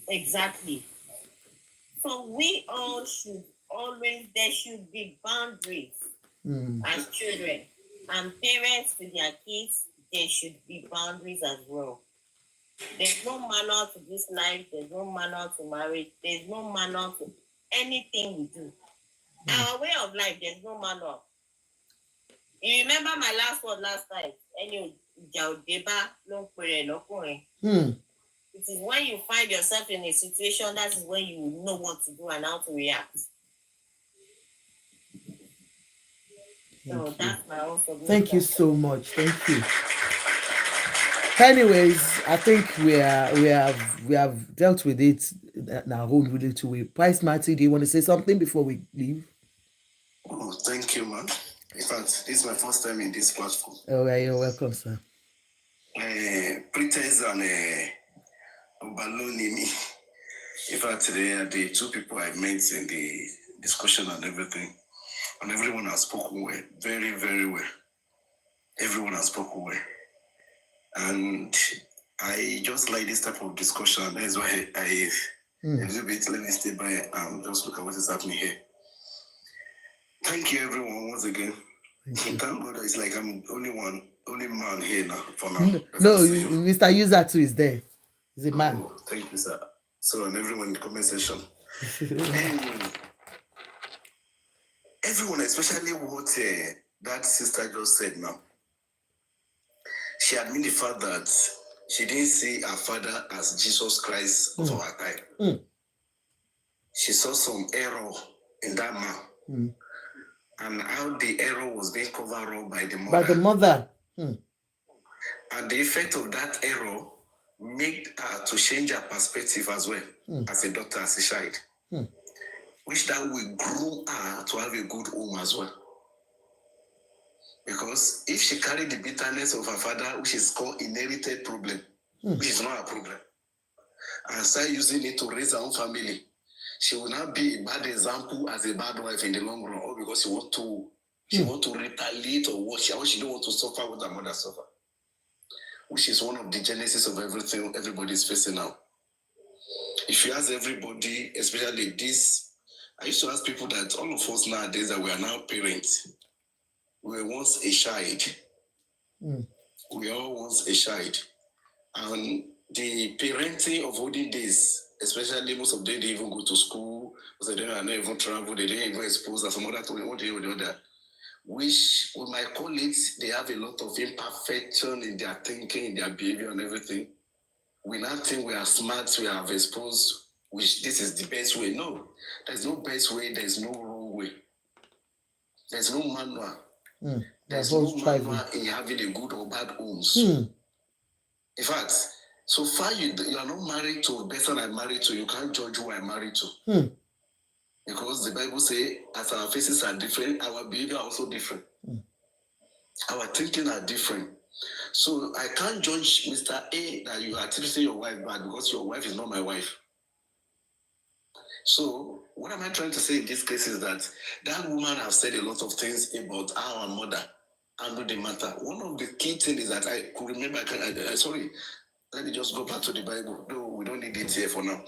Exactly. So we all should always, there should be boundaries as children. And parents to their kids, there should be boundaries as well. There's no manual to this life, there's no manual to marriage, there's no manual to anything we do. Our way of life, there's no manual. You remember my last word last time? It is when you find yourself in a situation, that is when you know what to do and how to react. So that's my own submission. Thank you so much. Thank you. Anyways, I think we have dealt with it in our own little way. Price Marty, do you want to say something before we leave? Oh, thank you, man. In fact, this is my first time in this platform. All right, you're welcome, sir. Pretense and Baloney. In fact, today are the two people I met in the discussion and everything. And everyone has spoken well. Very, very well. Everyone has spoken well. And I just like this type of discussion. That's why a little bit, let me stay by and just look at what is happening here. Thank you, everyone, once again. Thank God it's like I'm only man here now for now. No, Mr. User too is there. He's a man. Oh, thank you, sir. So, and everyone in the comment section. Everyone, especially what that sister just said now. She admitted the fact that she didn't see her father as Jesus Christ of our time. She saw some error in that man. And how the error was being covered up by the mother. By the mother. And the effect of that error made her to change her perspective as well, as a daughter, as a child. Which that will groom her to have a good home as well. Because if she carried the bitterness of her father, which is called inherited problem, which is not a problem, and start using it to raise her own family, she will not be a bad example as a bad wife in the long run, or because she want to retaliate or what she don't want to suffer what her mother suffer, which is one of the genesis of everything everybody is facing now. If you ask everybody, especially this, I used to ask people that all of us nowadays that we are now parents, we were once a child. We all once a child. And the parenting of olden days, especially most of them didn't even go to school, most of them are not even travel, they didn't even expose as some other to one day or the other. Which we might call it, they have a lot of imperfection in their thinking, in their behavior and everything. We now think we are smart, we have exposed, which this is the best way. No, there's no best way, there's no wrong way. There's no manual. There's no manual in having a good or bad homes. In fact, so far you are not married to a person I'm married to, you can't judge who I'm married to. Because the Bible says, as our faces are different, our behavior are also different. Our thinking are different. So I can't judge Mr. A that you are treating your wife bad because your wife is not my wife. So what am I trying to say in this case is that that woman has said a lot of things about our mother handle the matter. One of the key things is that I could remember, sorry, let me just go back to the Bible, though we don't need it here for now.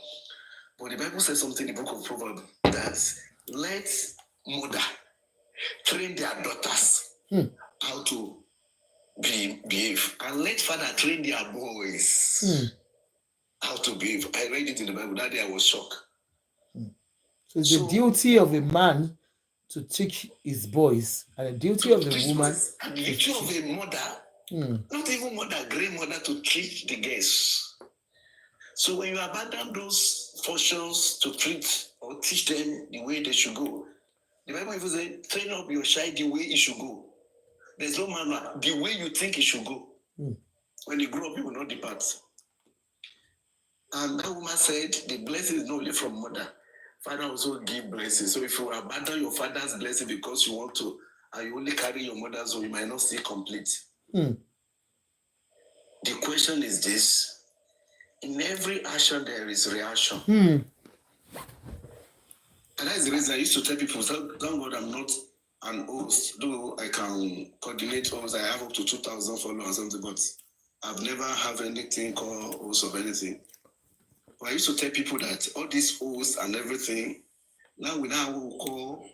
But the Bible says something in the book of Proverbs that let mother train their daughters how to behave, and let father train their boys how to behave. I read it in the Bible. That day I was shocked. So it's the duty of a man to teach his boys, and the duty of the woman. And the duty of a mother, not even mother, grandmother, to treat the guests. So when you abandon those functions to treat or teach them the way they should go, the Bible even says, train up your child the way he should go. There's no manner, the way you think he should go. When you grow up, you will not depart. And that woman said, the blessing is not only from mother. Father also give blessings. So if you abandon your father's blessing because you want to, and you only carry your mother's own, you might not stay complete. The question is this: in every action there is reaction. And that's the reason I used to tell people, thank God I'm not an host, though I can coordinate hosts. I have up to 2,000 followers or something, but I've never have anything called host of anything. But I used to tell people that all these hosts and everything, now we now will call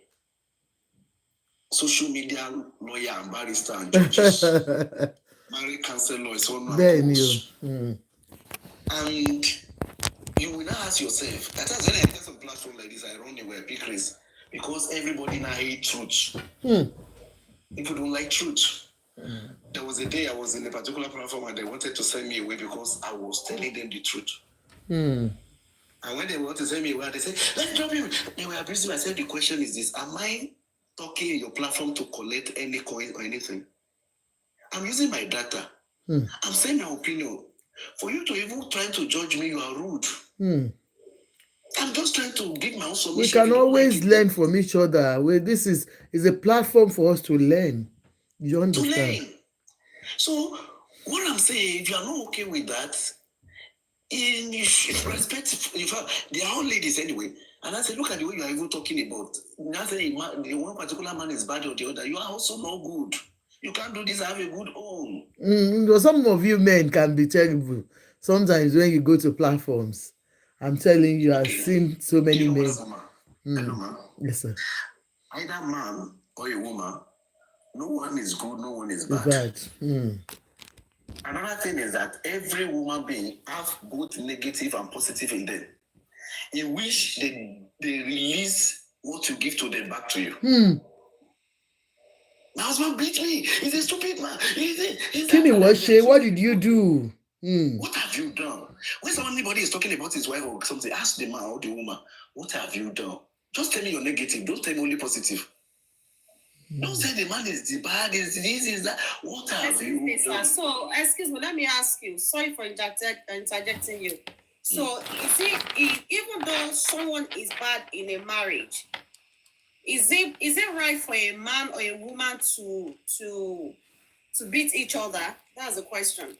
social media lawyer and barrister and judges, married counselor, so on. And you will now ask yourself, that's when I get some platform like this, I run away, because everybody now hate truth. People don't like truth. There was a day I was in a particular platform and they wanted to send me away because I was telling them the truth. And when they wanted to send me away, they said, let's drop you. They were abusing me. I said, the question is this: am I talking in your platform to collect any coin or anything? I'm using my data. I'm saying my opinion. For you to even try to judge me, you are rude. I'm just trying to give my own solution. We can always learn from each other. This is a platform for us to learn. You understand? To learn. So what I'm saying, if you are not okay with that, in respect, in fact, they are all ladies anyway. And I said, look at the way you are even talking about. Now saying the one particular man is bad or the other, you are also not good. You can't do this, have a good home. Some of you men can be terrible. Sometimes when you go to platforms, I'm telling you, I've seen so many men. Hello, man. Yes, sir. Either man or a woman, no one is good, no one is bad. Another thing is that every woman being have both negative and positive in them, in which they release what you give to them back to you. My husband beat me. He's a stupid man. What did you do? What have you done? When anybody is talking about his wife or something, ask the man or the woman, what have you done? Just tell me your negative. Don't tell me only positive. Don't say the man is the bad, is this, is that. What have you done? So, excuse me, let me ask you. Sorry for interjecting you. So, you see, even though someone is bad in a marriage, is it right for a man or a woman to beat each other? That's the question.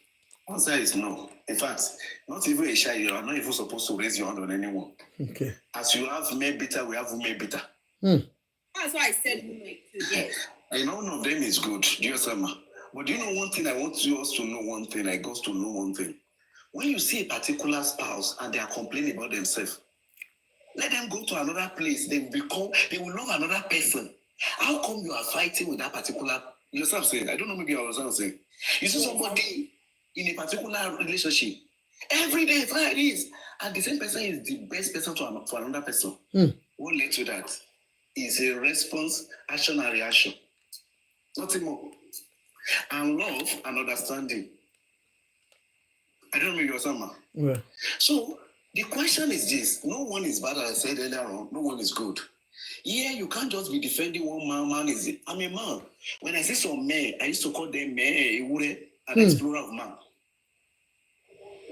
Answer is no. In fact, not even a child. You are not even supposed to raise your hand on anyone. Okay. As you have men bitter, we have women bitter. That's why I said women too. Yes. And none of them is good. Do you understand? But do you know one thing? I want you also to know one thing. I got to know one thing. When you see a particular spouse and they are complaining about themselves, let them go to another place. They will love another person. How come you are fighting with that particular? You know what I'm saying? I don't know. Maybe I was saying. You see somebody in a particular relationship every day, like this, and the same person is the best person for another person. What led to that is a response, action, and reaction. Nothing more. And love and understanding. I don't know your summer. Yeah. So the question is this: no one is bad, as I said earlier on. No one is good. Yeah, you can't just be defending one man. Man is it? I'm a man. When I see some men, I used to call them men, an explorer of man.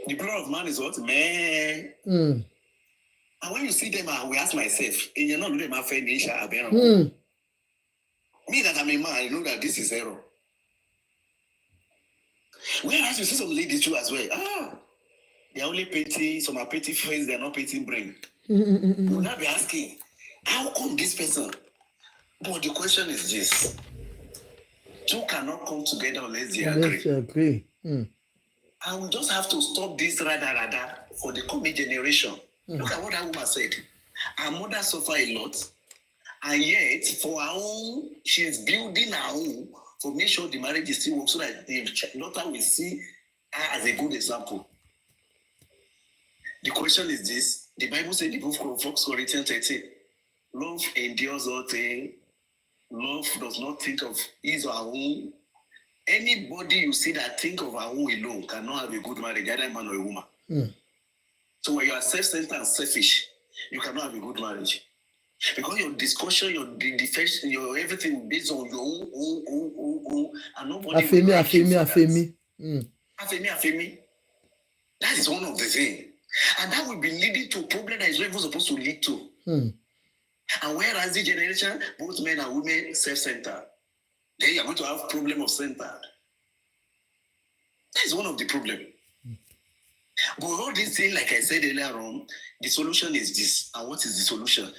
The plural of man is what? Man. And when you see them, I will ask myself, you're not doing my friend, me that I'm a man, I know that this is error. Whereas you see some ladies too as well. They're only painting, some are painting face, they're not painting brain. We'll not be asking, how come this person? But the question is this: two cannot come together unless they agree. And we just have to stop this rada for the coming generation. Look at what that woman said. Her mother suffered a lot, and yet for her own, she's building her own for make sure the marriage is still work, so that the daughter will see her as a good example. The question is this: the Bible said in the book of 1 Corinthians 13, love endures all things. Love does not think of his or her own. Anybody you see that think of her own alone cannot have a good marriage, either a man or a woman. So when you are self-centered and selfish, you cannot have a good marriage. Because your discussion, your defense, your everything based on your own, and nobody will like you for that. Afemi. That is one of the things. And that will be leading to a problem that is not even supposed to lead to. And whereas the generation, both men and women self-centered, then you're going to have problem of centered. That is one of the problems. But all these things, like I said earlier on, the solution is this. And what is the solution?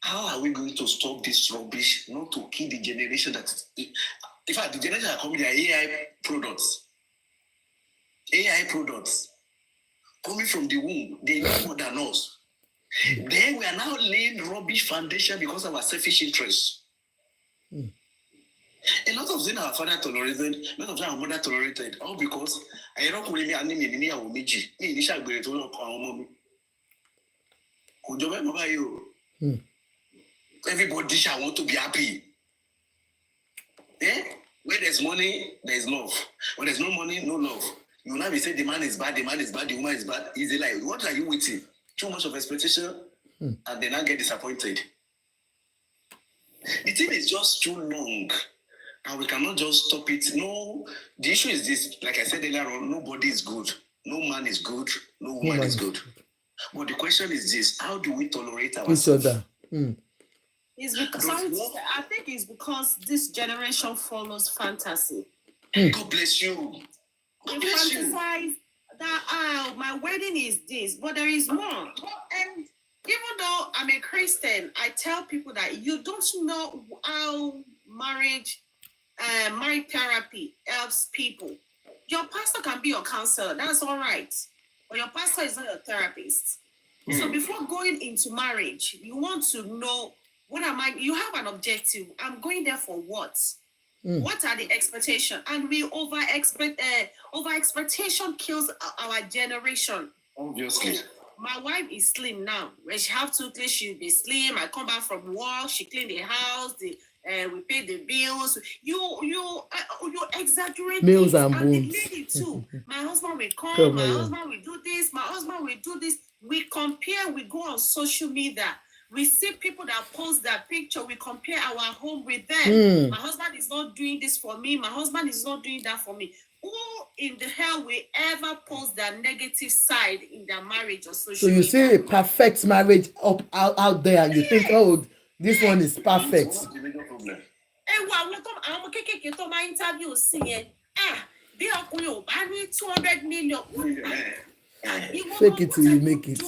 How are we going to stop this rubbish, not to kill the generation that... In fact, the generation that come, they are AI products. AI products. Coming from the womb, they know more than us. Then we are now laying rubbish foundation because of our selfish interests. A lot of things our father tolerated, a lot of things our mother tolerated, all because I don't really need a meji. Everybody shall want to be happy. Where there's money, there's love. When there's no money, no love. You will not be saying the man is bad, the woman is bad. Easy like, what are you waiting? Too much of expectation, and they now get disappointed. The thing is just too long, and we cannot just stop it. No, the issue is this, like I said earlier on, nobody is good. No man is good, no woman is good. But the question is this: how do we tolerate ourselves? It's because I think it's because this generation follows fantasy. God bless you. They fantasize that my wedding is this, but there is more. And even though I'm a Christian, I tell people that you don't know how marriage therapy helps people. Your pastor can be your counselor, that's all right. But your pastor is not your therapist. So before going into marriage, you want to know, what am I? You have an objective. I'm going there for what? What are the expectations? And we over expectation kills our generation. Obviously. My wife is slim now. When she have to clean, she'll be slim. I come back from work, she clean the house, we pay the bills. You exaggerate meals things. and the bones. lady too. My husband will come, husband will do this, my husband will do this. We compare, we go on social media. We see people that post that picture, we compare our home with them. My husband is not doing this for me, my husband is not doing that for me. Who in the hell will ever post their negative side in their marriage or social media? So you see a perfect marriage out there, and you think, oh, this one is perfect. What's the major problem? They are going to buy 200 million. Fake it till you make it.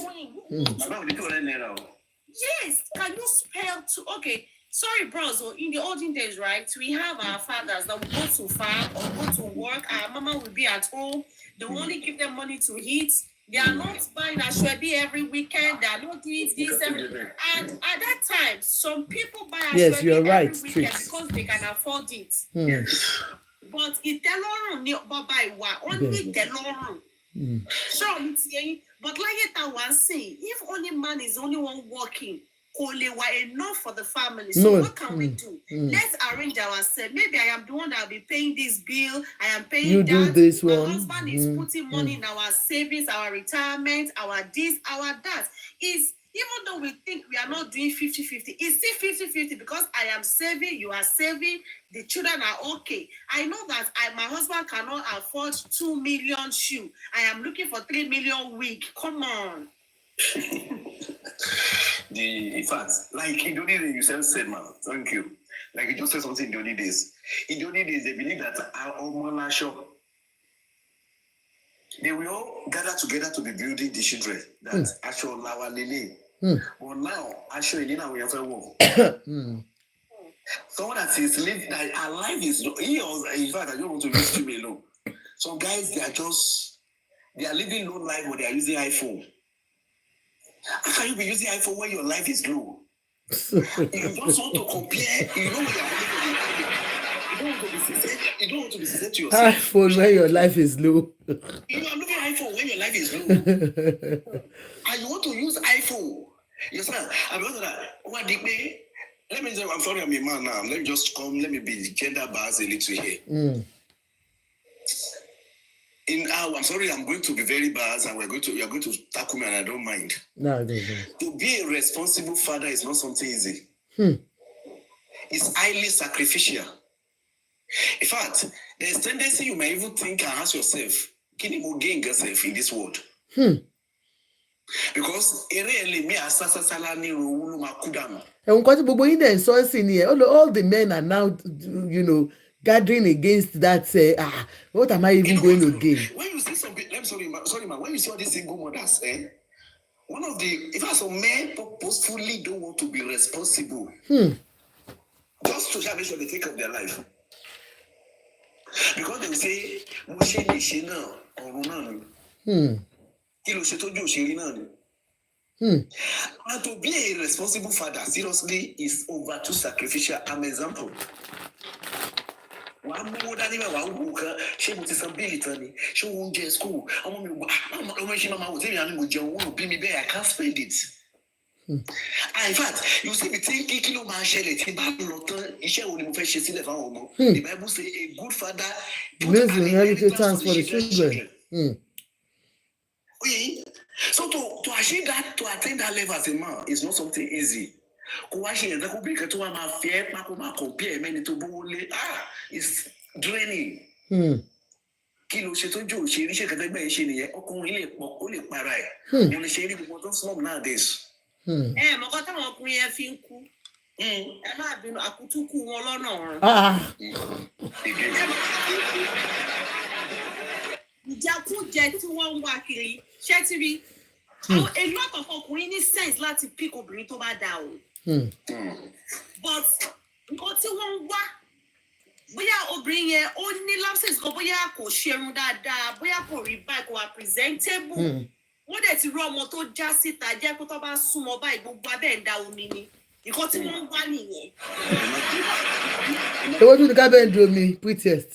Yes, can you spell to? Okay, sorry, bros. In the olden days, right, we have our fathers that will go to farm or go to work. Our mama will be at home. They will only give them money to eat. They are not buying a shwebi every weekend. They are not doing this. And at that time, some people buy a shwebi every weekend because they can afford it. But it only telorun. But like that one say, if only man is the only one working, only enough for the family. So what can we do? Let's arrange ourselves. Maybe I am the one that will be paying this bill. I am paying you that. Do this My one. husband is putting money in our savings, our retirement, our this, our that. Is even though we think we are not doing 50-50, it's still 50-50 because I am saving, you are saving, the children are okay. I know that my husband cannot afford 2 million shoe. I am looking for 3 million wig. Come on. In fact, like in the only days you said, man, thank you. Like you just said something in the only days. In the only days, they believe that our shop. They will all gather together to be building the children. That actual Lawa Lele. But now, I show you now we have a war. Someone that is living, that our life is, in fact, I don't want to use too alone. Some guys, they are living low life, but they are using iPhone. How can you be using iPhone when your life is low? You just want to compare, you know what you are living. You don't want to be sincere to yourself. iPhone when your life is low. You are looking at iPhone when your life is low. And you want to use iPhone. Yes, sir. I'm not that. What did me? Let me say, I'm sorry, I'm a man now. Let me just come. Let me be gender biased a little here. I'm sorry, I'm going to be very biased, and you are going to tackle me, and I don't mind. No. To be a responsible father is not something easy. It's highly sacrificial. In fact, there's a tendency you may even think and ask yourself, can you gain yourself in this world? Because all the men are now, gathering against that. What am I even going to gain? When you see some people, sorry, man. When you see all these single mothers, one of the, if some men purposefully don't want to be responsible, just to make sure they take up their life. Because they will say, and to be a responsible father, seriously, is over too sacrificial. I'm an example. I can't spend it. In fact, you see me thinking, the Bible says a good father leaves an inheritance for the children. So to achieve that, to attain that level as a man is not something easy. It's draining. Nowadays. A lot of ọkùnrin ní sense láti pick obìnrin tó bá dá o. But nǹkan tí wọ́n ń wá bóyá obìnrin yẹn ó ní lapses kan bóyá kò ṣerun dáadáa bóyá kò rí báyìí kò wà presentable. Wọ́n dẹ̀ ti rí ọmọ tó já síta jẹ́ pé tó bá súnmọ́ báyìí gbogbo abẹ́ ń da omi ni. Nǹkan tí wọ́n ń wá nìyẹn. Èwo tún ní ká bẹ́ẹ̀ ń dúró mi pretest.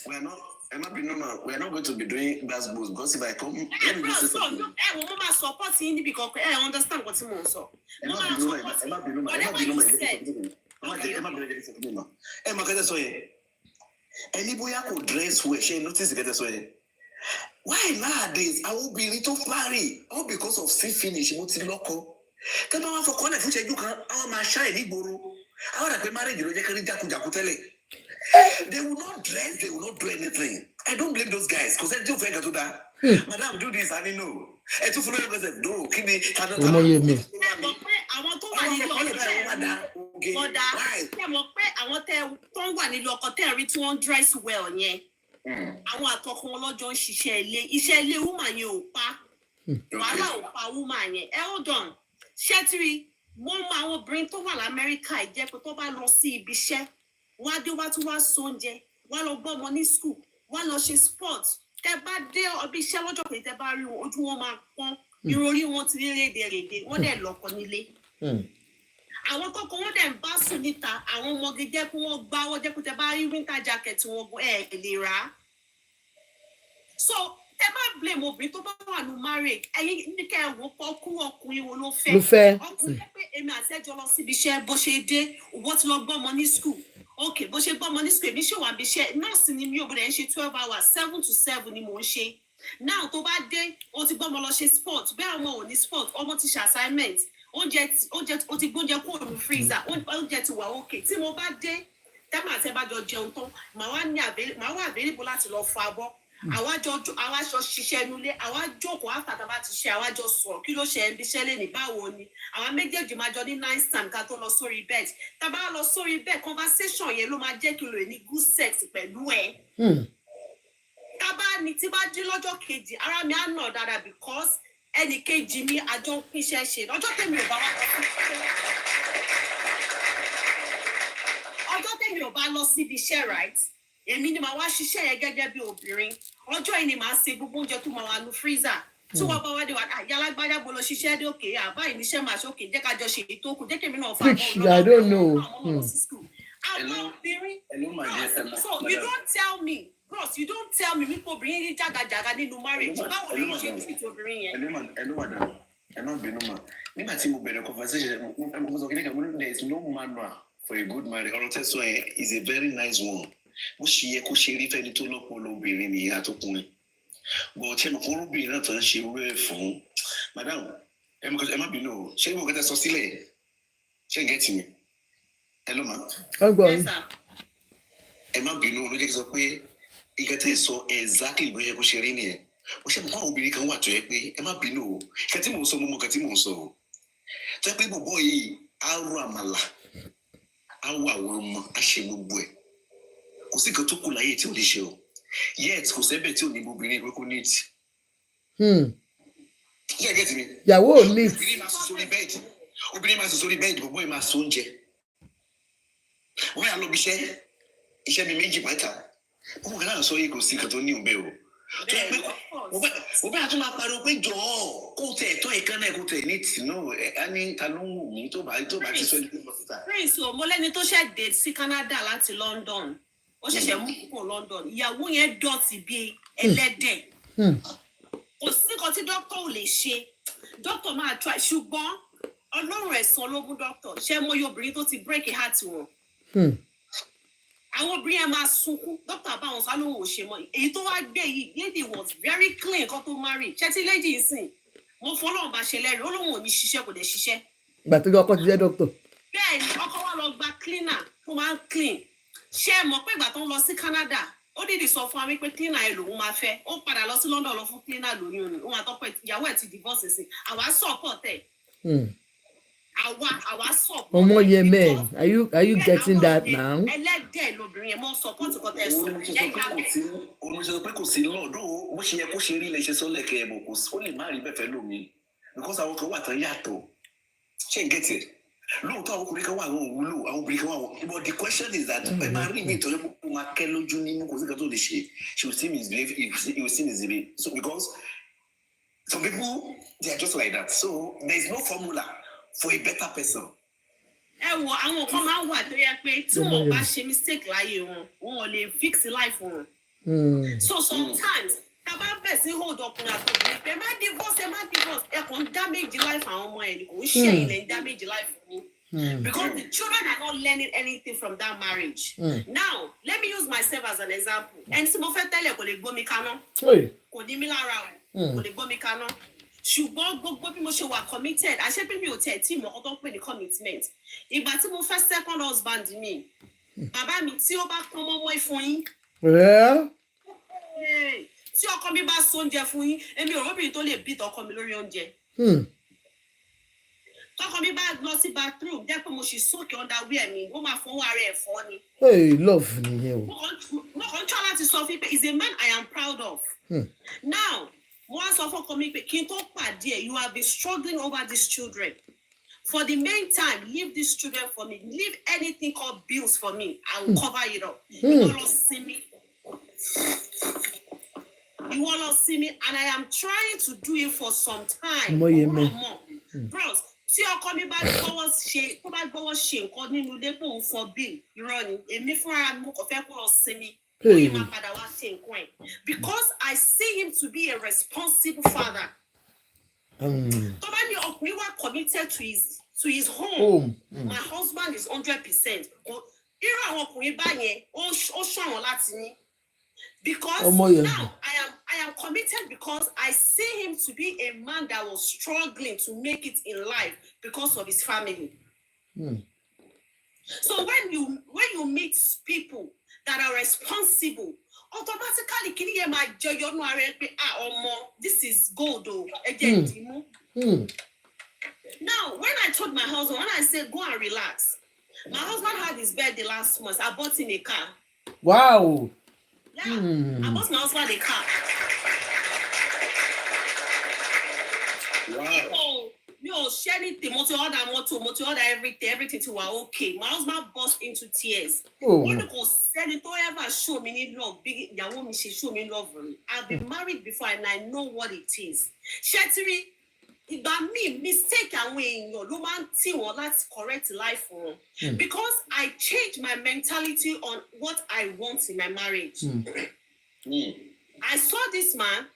We're not going to be doing basketballs because if I come, let me just say something. Mama support you because I understand what you want. So, anybody could dress well. She notice get so. Why nowadays I will be little flurry all because of see finish multi local. Tell me for corner future you can our my shiny boro. I want to be married. You know they will not dress, they will not do anything. I don't blame those guys because they do figure to that. Madam, do this, I didn't know. And to follow you guys, no, can they cannot I want to dress well, yeah. I want to talk about John Shishele, woman, you pa. Woman, hold on. Shetri, one will bring to America, Jeff, to no see Bishet. Wá dé wá tún wá sóúnjẹ wá lọ gbọ́ ọmọ ní school wá lọ ṣe sport tẹ bá dé ọbí iṣẹ́ lọ́jọ́ pé tẹ bá rí wọn ojú wọn máa pọ́n ìròrí wọn ti rí rédèrèdè wọ́n dẹ̀ lọ́kọ nílé. Àwọn kọ́kọ́ wọ́n dẹ̀ ń bá sùn níta àwọn ọmọge jẹ́ pé wọ́n gbá wọ́n jẹ́ pé tẹ bá rí winter jacket wọn lè rà á. So tẹ bá blame obìnrin tó bá wà ní marriage ẹ̀yin ní kẹ́ ẹ̀ wò pọ̀ kú ọkùnrin wo ló fẹ́. Ọkùnrin pé èmi àti ẹjọ́ lọ síbi iṣẹ́ bó ṣe dé wọ́n ti lọ gbọ́ ọmọ ní school. Okay, bó ṣe gbọ́ ọmọ ní school èmi ṣe wà bí iṣẹ́ nọ́ọ̀sì ni mi ò bẹ̀rẹ̀ ń ṣe 12 hours 7 to 7 ni mò ń ṣe. Now tó bá dé o ti gbọ́ ọmọ lọ ṣe sport bẹ́ẹ̀ ọmọ ò ní sport ọmọ ti ṣe assignment oúnjẹ o ti gbóúnjẹ kúrò ní freezer oúnjẹ ti wà okay tí mo bá dé tẹ́mọ̀ àti ẹ bá jọ jẹun tán màá wà available láti lọ fọ abọ́ àwa jọ ṣiṣẹ́ nulẹ̀ àwa jókòó after tá bá ti ṣe àwa jọ sọ̀rọ̀ kí ló ṣe ẹ̀ ń bíṣẹ́ lé ní báwo ni àwa méjèèjì máa jọ ní nice time ká tó lọ sórí bed tá bá lọ sórí bed conversation yẹn ló máa jẹ́ kí lo ní good sex pẹ̀lú ẹ̀. Tá bá ní tí bá jí lọ́jọ́ kejì ara mi á nà dáadáa because ẹnì kejì mi àjọ pínṣẹ́ ṣe ọjọ́ tèmi ò bá lọ síbi iṣẹ́ right èmi ni màá wá ṣiṣẹ́ yẹn gẹ́gẹ́ bí obìnrin ọjọ́ yìí ni màá ṣe gbogbo oúnjẹ tó máa wà ní freezer tí wọ́n bá wá dé wá yálàgbájá bolo ṣiṣẹ́ dé òkè àbáyé níṣẹ́ máa ṣe òkè jẹ́ ká jọ ṣe èyí tó kù jẹ́ kèmi náà fà I don't know. So you don't tell me bros you don't tell me wípé obìnrin ní jàgàjàgà nínú marriage báwo ni mo ṣe treat obìnrin yẹn. Nígbà tí mo bẹ̀rẹ̀ conversation mo sọ kí there is no manual for a good marriage ọ̀rọ̀ tẹ́sán ẹ̀ is a very nice one bó ṣe yẹ kó ṣe rí fẹ́ni tó lọ́pọ̀ lóbìnrin ní àtọkùnrin bọ̀ tí ẹnu kan lóbìnrin náà tó ń ṣe irú ẹ̀ fún madam ẹ má bínú o ṣé ìwọ kẹta sọ sílẹ̀ ṣé ń gẹ́tì mi ẹ ló máa ẹ má bínú ló jẹ́ kí n sọ pé ìgbà tẹ́ ẹ sọ exactly bó yẹ kó ṣe rí nìyẹn ó ṣe mọ́ àwọn obìnrin kan wà tó yẹ pé ẹ má bínú o ìkà tí mò ń sọ mo mọ ìkà tí mò ń sọ o tó yẹ pé bọ̀bọ̀ yìí á rọ àmàlà á wọ àwọn ọmọ á ṣe gbogbo ẹ̀ kò sí nǹkan tó kù láyé tí ò lè ṣe o yet kò sẹ́bẹ̀ tí ò ní obìnrin ìwé kò neat. Kí ẹ gẹ́tì mi. Ìyàwó ò neat. Obìnrin máa sùn sórí bẹ́ẹ̀dì bọ̀bọ̀ yìí máa sọ oúnjẹ. Wọ́n yà lọ bí iṣẹ́ mi méjì mẹ́ta. Wọ́n kàn náà sọ yìí kò sí nǹkan tó ní òun bẹ́ẹ̀ o. Tó yẹ pé òbí àti máa pariwo pé jọ̀ọ́ kó tẹ̀ tọ́ ìkan náà kó tẹ̀ ní tì náà á ní ta ló ń wù mí tó bá ti sọ ẹni tó lọ síta. Prince o mo lẹ́ni tó ṣẹ̀ dé sí Canada láti London ó ṣẹ̀ṣẹ̀ mú kúrò London ìyàwó yẹn dọ̀tí bíi ẹlẹ́dẹ̀ kò sí nǹkan tí dókítà ò lè ṣe dókítà máa try ṣùgbọ́n Ọlọ́run ẹ̀san ló mú dókítà ṣé mo yọ obìnrin tó ti break heart wọn. Àwọn obìnrin yẹn máa sunkún dókítà bá wọn sá lóhùn ò ṣe mọ́ èyí tó wá gbé yìí lady was very clean kan tó marry ṣẹ́tí lady yìí sìn mo fọlọ́run bá ṣe lẹ́rìí ó lóhùn ò ní ṣiṣẹ́ kò dẹ̀ ṣiṣẹ́. Ìgbà tó ọkọ ti jẹ́ dókítà. Bẹ́ẹ̀ ni ọkọ wa lọ gba cleaner tó máa ń clean ṣé mọ̀ pé ìgbà tó ń lọ sí Canada ó dìde sọ fún wa wípé cleaner ẹ lòun máa fẹ́ ó padà lọ sí London lọ fún cleaner lóyún ni òun àtọkọ ìyàwó ẹ̀ ti divorce sí àwa support ẹ̀. Àwa support. Ọmọ yẹn men are you getting that now? Ẹlẹ́dẹ̀ lobìnrin yẹn mọ́ support kan tẹ̀ sọ. Olùṣèlú pé kò sí lọ́ọ̀dọ́ bó ṣe yẹ kó ṣe rí ilé iṣẹ́ sọ́lẹ̀ kẹ́ ẹ̀ bò kò sí ó lè má rí bẹ́ẹ̀ fẹ́ lómi because àwọn kan wà tán yàtọ̀ ṣé ń gẹ́tì lóòótọ́ àwọn ọkùnrin kan wà àwọn òwúlò àwọn obìnrin kan wà wọn but the question is that ẹ máa rí mi ìtọ́jú pé wọn akẹ́ lójú nínú kò sí nǹkan tó lè ṣe she will still misbehave he will still misbehave so because some people they are just like that so there is no formula for a better person. Ẹ wo àwọn kan máa ń wà tó yẹ pé tí wọn bá ṣe mistake láyé wọn ò lè fix life wọn. So sometimes tá bá bẹ̀ sí hold ọkùnrin àtòkùnrin pé má divorce ẹ kàn ń damage life àwọn ọmọ ẹ̀ kò ń ṣe ilẹ̀ ń damage life wọn. Because the children are not learning anything from that marriage. Now let me use myself as an example. Ẹni tí mo fẹ́ tẹ́lẹ̀ kò lè gbómi kaná kò ní mí lára o kò lè gbómi kaná ṣùgbọ́n gbogbo bí mo ṣe wà committed àṣẹ pé mi ò tẹ̀ tí mo kọ́ tó ń pè ní commitment ìgbà tí mo fẹ́ second husband mi bàbá mi tí ó bá pọ́n mọ́mọ́ ìfún yín tí ọkọ mi bá so oúnjẹ fún yín èmi ò róbìnrin tó lè beat ọkọ mi lórí oúnjẹ tọkọ mi bá lọ sí bathroom jẹ́ pé mo ṣì sókè underwear mi ó máa fọwọ́ ara ẹ̀ fọ́ ni. Love nìyẹn o. mo kàn ń try láti sọ fún pé is a man I am proud of. Now mo wá sọ fún ọkọ mi pé kí n tó pàdé ẹ̀ you have been struggling over these children for the meantime leave these children for me leave anything called bills for me I will cover it up. Ìwọ lọ sí mi and I am trying to do it for some time. Bros tí ọkọ mi bá gbọ́wọ́ ṣe nǹkan nínú ilé pé òun fọ bill irọ́ ni èmi fúnra mi mo kàn fẹ́ kó lọ sinmi ó máa padà wá ṣe nǹkan ẹ̀ because I see him to be a responsible father. Tó bá ní ọkùnrin wá committed to his home my husband is 100%. Irú àwọn ọkùnrin báyẹn ó ṣọ̀wọ́n láti ní. Because now I am committed because I see him to be a man that was struggling to make it in life because of his family. So when you meet people that are responsible, automatically kini ye ma joyo nu are pe this is gold o eje. Now when I told my husband, when I said go and relax, my husband had his birthday last month. I bought him a car. Wow. Yeah, I bought my husband a car. Wow. So, share anything, order everything to our okay. My husband burst into tears. What you can send it to ever show me love, big Yawomi, she show me love. I've been married before and I know what it is. Shetiri, ìgbà me mistake àwọn èèyàn ló máa ń tì wọ́n láti correct life for because I changed my mentality on what I want in my marriage. I saw this man.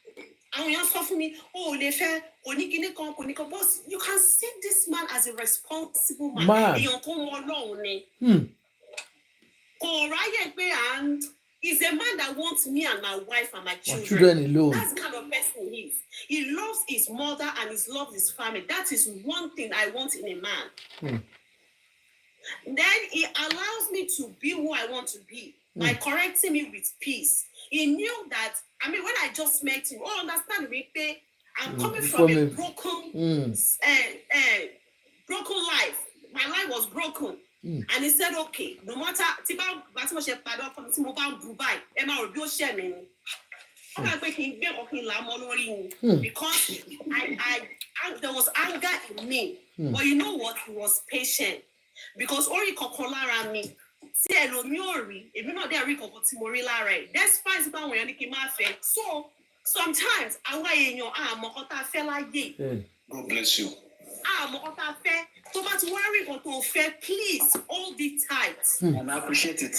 And you sọ fún mi, lè fẹ́ oníkíní kan but you can see this man as a responsible man. Èèyàn kò mọ Ọlọ́run ni. Kò ráyè pé and he's a man that wants me and my wife and my children alone. That's the kind of person he is. He loves his mother and he loves his family. That is one thing I want in a man. Then he allows me to be who I want to be by correcting me with peace. He knew that, I mean, when I just met him, understand me, I'm coming from a broken life. My life was broken. And he said, okay, no matter because there was anger in me. But you know what? He was patient. Because Ori Kokolara me. So sometimes God bless you. Please hold it tight. And I appreciate it.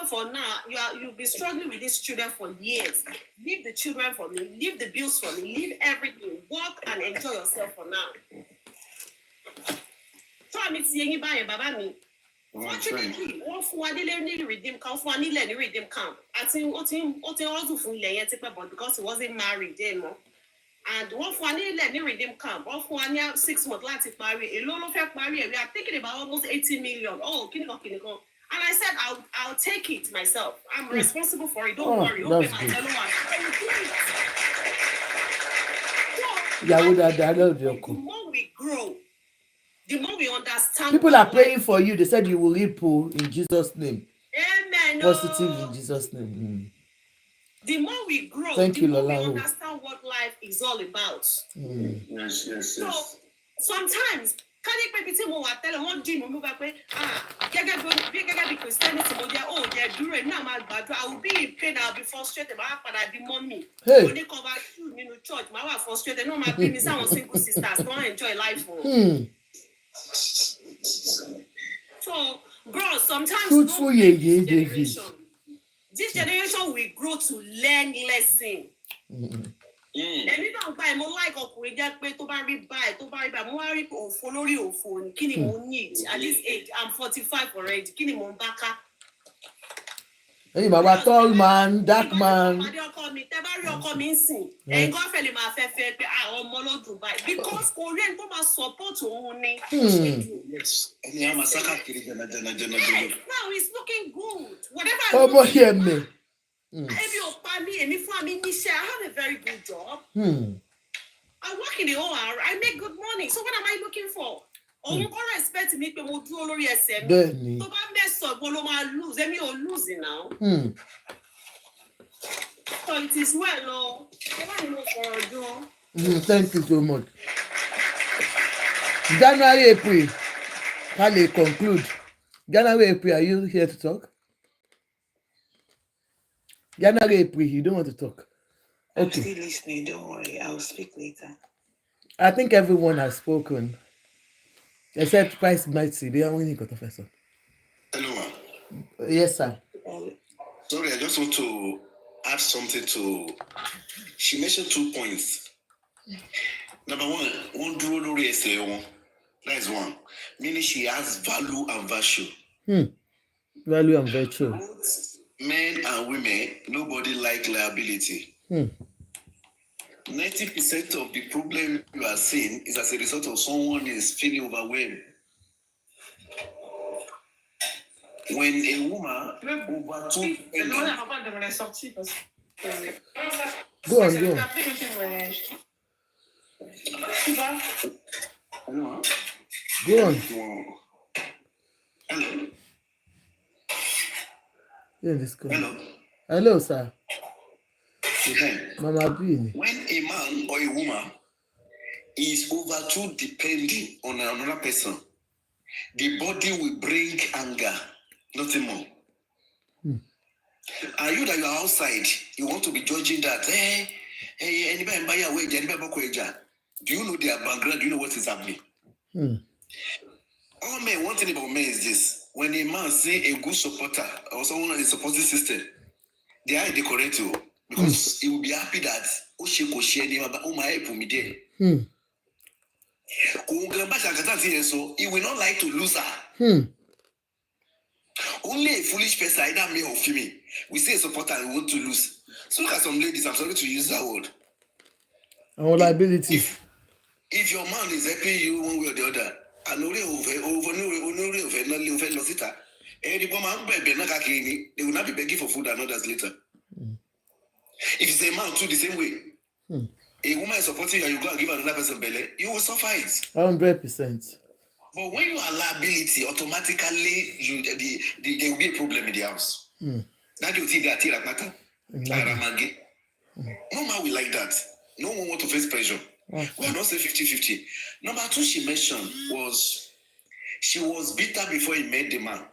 For now, you'll be struggling with these children for years. Leave the children for me, leave the bills for me, leave everything, work and enjoy yourself for now. So I'm seeing Baba me. Fortunately, one for redeem camp, for redeem camp. I think but because he wasn't married anymore. And one for redeem camp, one for 6 months later marry. A lot of marry. We are thinking about almost 80 million. Oh, can you go? And I said, I'll take it myself. I'm responsible for it. Don't worry. Open my telephone. The more we grow, the more we understand. People are praying for you. They said you will lead pool in Jesus' name. Amen. Positive in Jesus' name. The more we grow, Thank the you, more Lola. we understand what life is all about. Yes. So sometimes, can you maybe say more? Tell them one dream, move back. Christianity, I will be in pain. I'll be frustrated. But I be mommy. Hey. When they come back to church, my wife frustrated. No, my business. I want single sisters. Don't enjoy life. So, bro, sometimes fruitful, this generation will grow to learn lesson. And you don't buy more like to buy more need at this age. I'm 45 already. Hey, my tall man, dark man. Because Korean come and support only. Yes. Now it's looking good. Whatever I have a very good job. I work in the OR. I make good money. So what am I looking for? Expect me to do so mess up, lose. Losing now. So it is well, thank you so much. January, April. Can they conclude? January, April, are you here to talk? January, April, you don't want to talk. Okay. I'm still listening, don't worry. I'll speak later. I think everyone has spoken. Except Christ Mighty. They are only got a first one. Hello. Yes, sir. Sorry, I just want to add something to. She mentioned 2 points. Number one draw lórí ẹsẹ̀ wọn. That is one. Meaning she has value and virtue. Value and virtue. Men and women, nobody like liability. 90% of the problem you are seeing is as a result of someone is feeling overwhelmed. When a woman overtook Go on. Hello. Go on. Hello. Yeah, let's go. Hello. Hello, sir. Mhm. Mama B. When a man or a woman is over too depending on another person, the body will bring anger, nothing more. And you that you are outside, you want to be judging that, anybody buy your wage, anybody buy your wage. Do you know their background? Do you know what is happening? All men, one thing about men is this: when a man see a good supporter or someone in a supporting system, they are decorate you because he will be happy that help me there. So he will not like to lose her. Only a foolish person, either male or female, we say a supporter and we want to lose. So look at some ladies, I'm sorry to use that word. Our liability. If your man is helping you one way or the other, and they will not be begging for food and others later. If it's a man too, the same way. A woman is supporting you and you go and give another person belly, you will suffer it. 100%. But when you allow liability, automatically there will be a problem in the house. That you see that here matter. No man will like that. No one want to face pressure. We are not saying 50-50. Number two she mentioned was she was bitter before he met the man.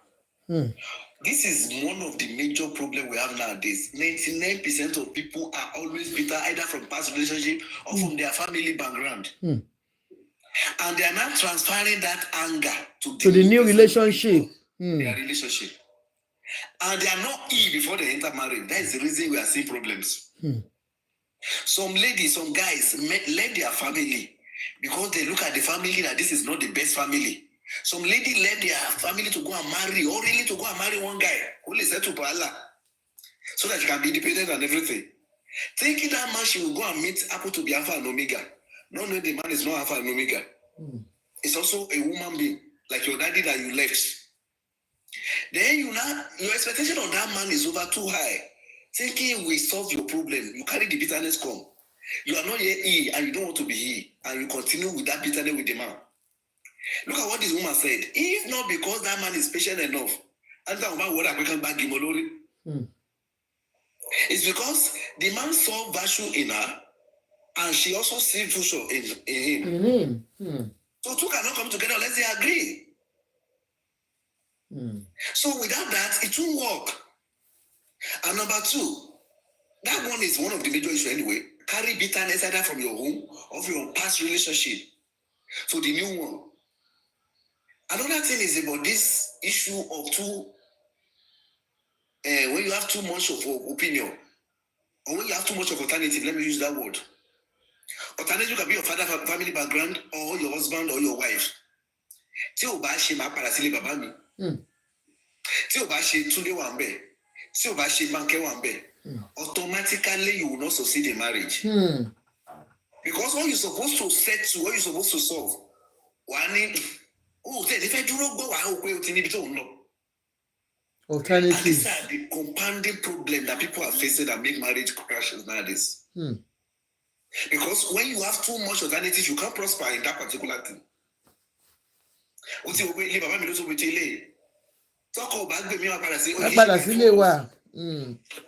This is one of the major problems we have nowadays. 99% of people are always bitter, either from past relationship or from their family background. And they are not transferring that anger to the new relationship. Their relationship. And they are not ill before they enter marriage. That is the reason we are seeing problems. Some ladies, some guys left their family because they look at the family that this is not the best family. Some lady left their family to go and marry, or really to go and marry one guy who is set to Allah, so that she can be independent and everything. Thinking that man she will go and meet Apple to be Alpha and Omega. No, the man is not Alpha and Omega. It's also a woman being, like your daddy that you left. Then your expectation on that man is over too high. Thinking we solve your problem, you carry the bitterness come. You are not yet he, and you don't want to be he, and you continue with that bitterness with the man. Look at what this woman said. If not because that man is patient enough, and that woman would have come back it's because the man saw virtue in her, and she also sees virtue in him. So two cannot come together unless they agree. So without that, it won't work. And number two, that one is one of the major issues anyway. Carry bitterness either from your home or from your past relationship to the new one. Another thing is about this issue of when you have too much of opinion, or when you have too much of alternative, let me use that word. Alternative can be your father family background, or your husband or your wife. Tí o bá ṣe máa padà sílé bàbá mi. Tí o bá ṣe Túndé wà ńbẹ̀. Tí o bá ṣe Bánkẹ́ wà ńbẹ̀. Automatically you will not succeed in marriage. Because what you're supposed to settle, what you're supposed to solve, alternative. And these are the compounding problem that people are facing that make marriage crashes nowadays. Because when you have too much alternative, you can't prosper in that particular thing.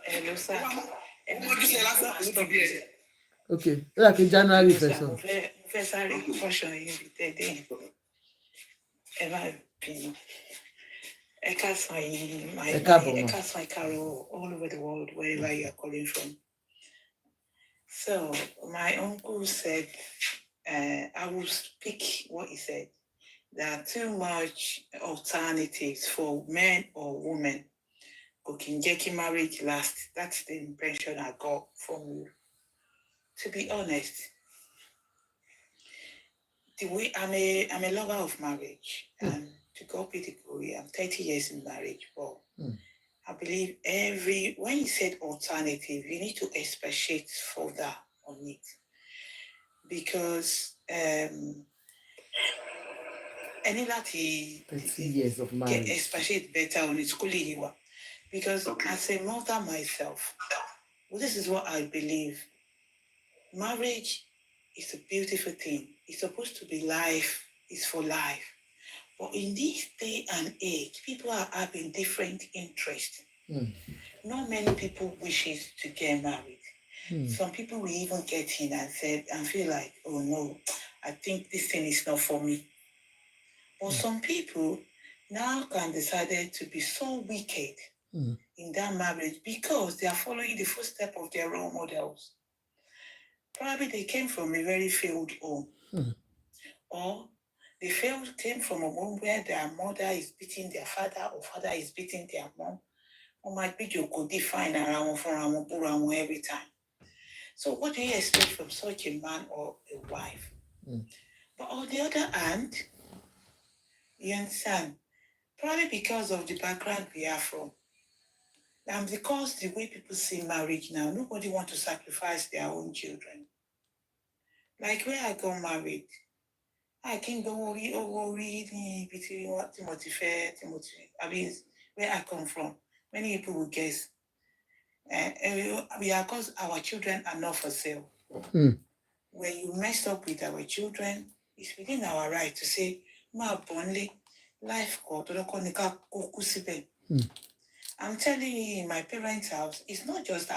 Hello, sir. Okay, like a January person. All over the world, wherever you are calling from. So my uncle said, I will speak what he said. There are too much alternatives for men or women who can get marriage last. That's the impression I got from you. To be honest, the way I'm a lover of marriage, and to God be the glory, I'm 30 years in marriage, but I believe when you said alternative, you need to expatiate further on it. Because any that 30 years of marriage. Expatiate better on it. Because as a mother myself, this is what I believe. Marriage is a beautiful thing. It's supposed to be life. It's for life. But in this day and age, people are having different interests. not many people wishes to get married. Some people will even get in and feel like, oh no, I think this thing is not for me. But some people now can decide to be so wicked in that marriage because they are following the footsteps of their role models. Probably they came from a very failed home. Or they came from a home where their mother is beating their father or father is beating their mom. Or might be you could define around every time. So what do you expect from such a man or a wife? But on the other hand, you understand, probably because of the background we are from, and because the way people see marriage now, nobody wants to sacrifice their own children. Like where I got married, I can't go read between what Timothy, I mean, where I come from. Many people will guess. Because our children are not for sale. When you mess up with our children, it's within our right to say, Ma bonly, life ko I'm telling you, in my parents' house, it's not just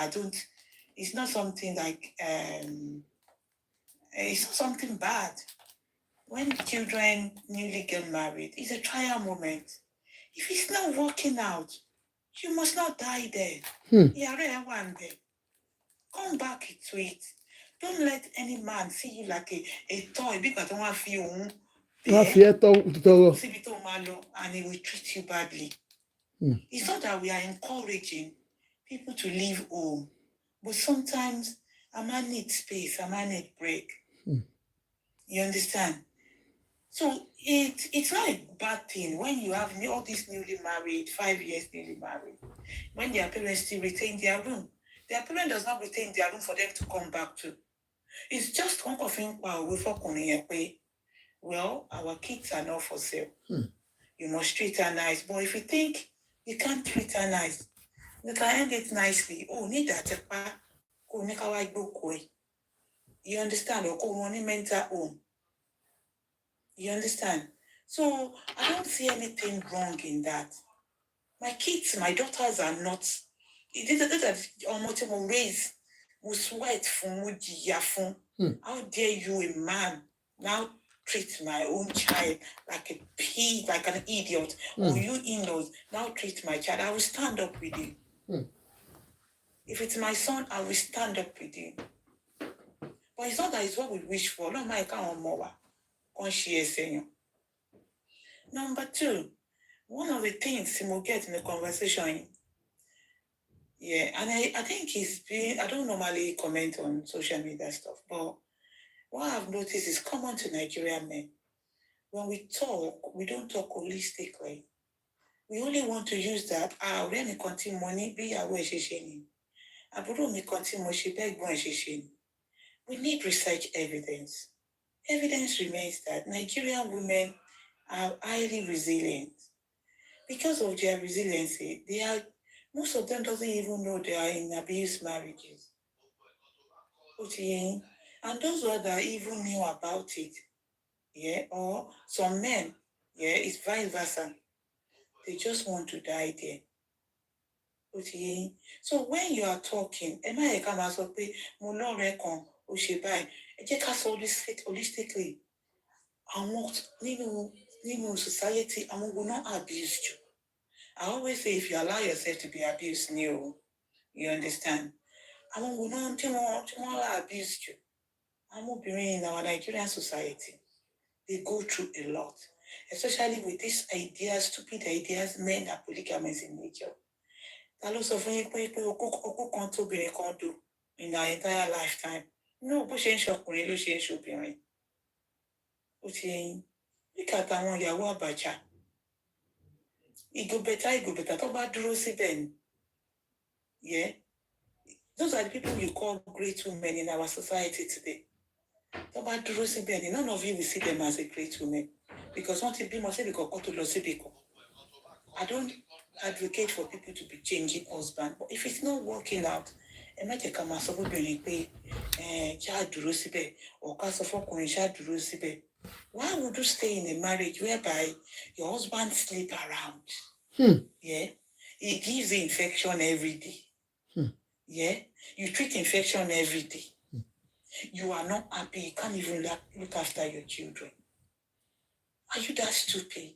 it's not something like it's not something bad. When children newly get married, it's a trial moment. If it's not working out, you must not die there. One day. Come back to it. Don't let any man see you like a toy because don't want to feel and he will treat you badly. It's not that we are encouraging people to leave home, but sometimes a man needs space, a man needs break. You understand? So it's not a bad thing when you have all these newly married, 5 years newly married, when their parents still retain their room. Their parent does not retain their room for them to come back to. It's just one of them. Well, our kids are not for sale. You must treat her nice. But if you think you can't treat her nice, you can end it nicely. Oh, need that. You understand? Or mental home. You understand? So I don't see anything wrong in that. My kids, my daughters are not. Almost raised with sweat from Mujiyafun. How dare you, a man, now treat my own child like a pig, like an idiot, or you in-laws now treat my child? I will stand up with you. If it's my son, I will stand up with you. But it's not that it's what we wish for. No, my can't more. Number two, one of the things we'll get in the conversation. Yeah, and I think I don't normally comment on social media stuff, but what I've noticed is common to Nigerian men. When we talk, we don't talk holistically. We only want to use that, already continue money, be aware shisheni. Aburo mi continue she beg one shisheni. We need research evidence. Evidence remains that Nigerian women are highly resilient. Because of their resiliency, most of them doesn't even know they are in abused marriages. And those that even knew about it, or some men, it's vice versa. They just want to die there. So when you are talking, holistically, society, I will not abuse you. I always say, if you allow yourself to be abused, you understand? I will not abuse you. I'm in our Nigerian society. They go through a lot, especially with these ideas, stupid ideas, men are polygamous in nature. That lots of do in our entire lifetime. No, but change your parent. Look at our Yawa Bacha. It go better, talk about Ben. Yeah. Those are the people you call great women in our society today. Talk about Ben. None of you will see them as a great woman. Because one thing must say I don't advocate for people to be changing husband, but if it's not working out, why would you stay in a marriage whereby your husband sleep around? Yeah, it gives the infection every day. Yeah, you treat infection every day. You are not happy. You can't even look after your children. Are you that stupid?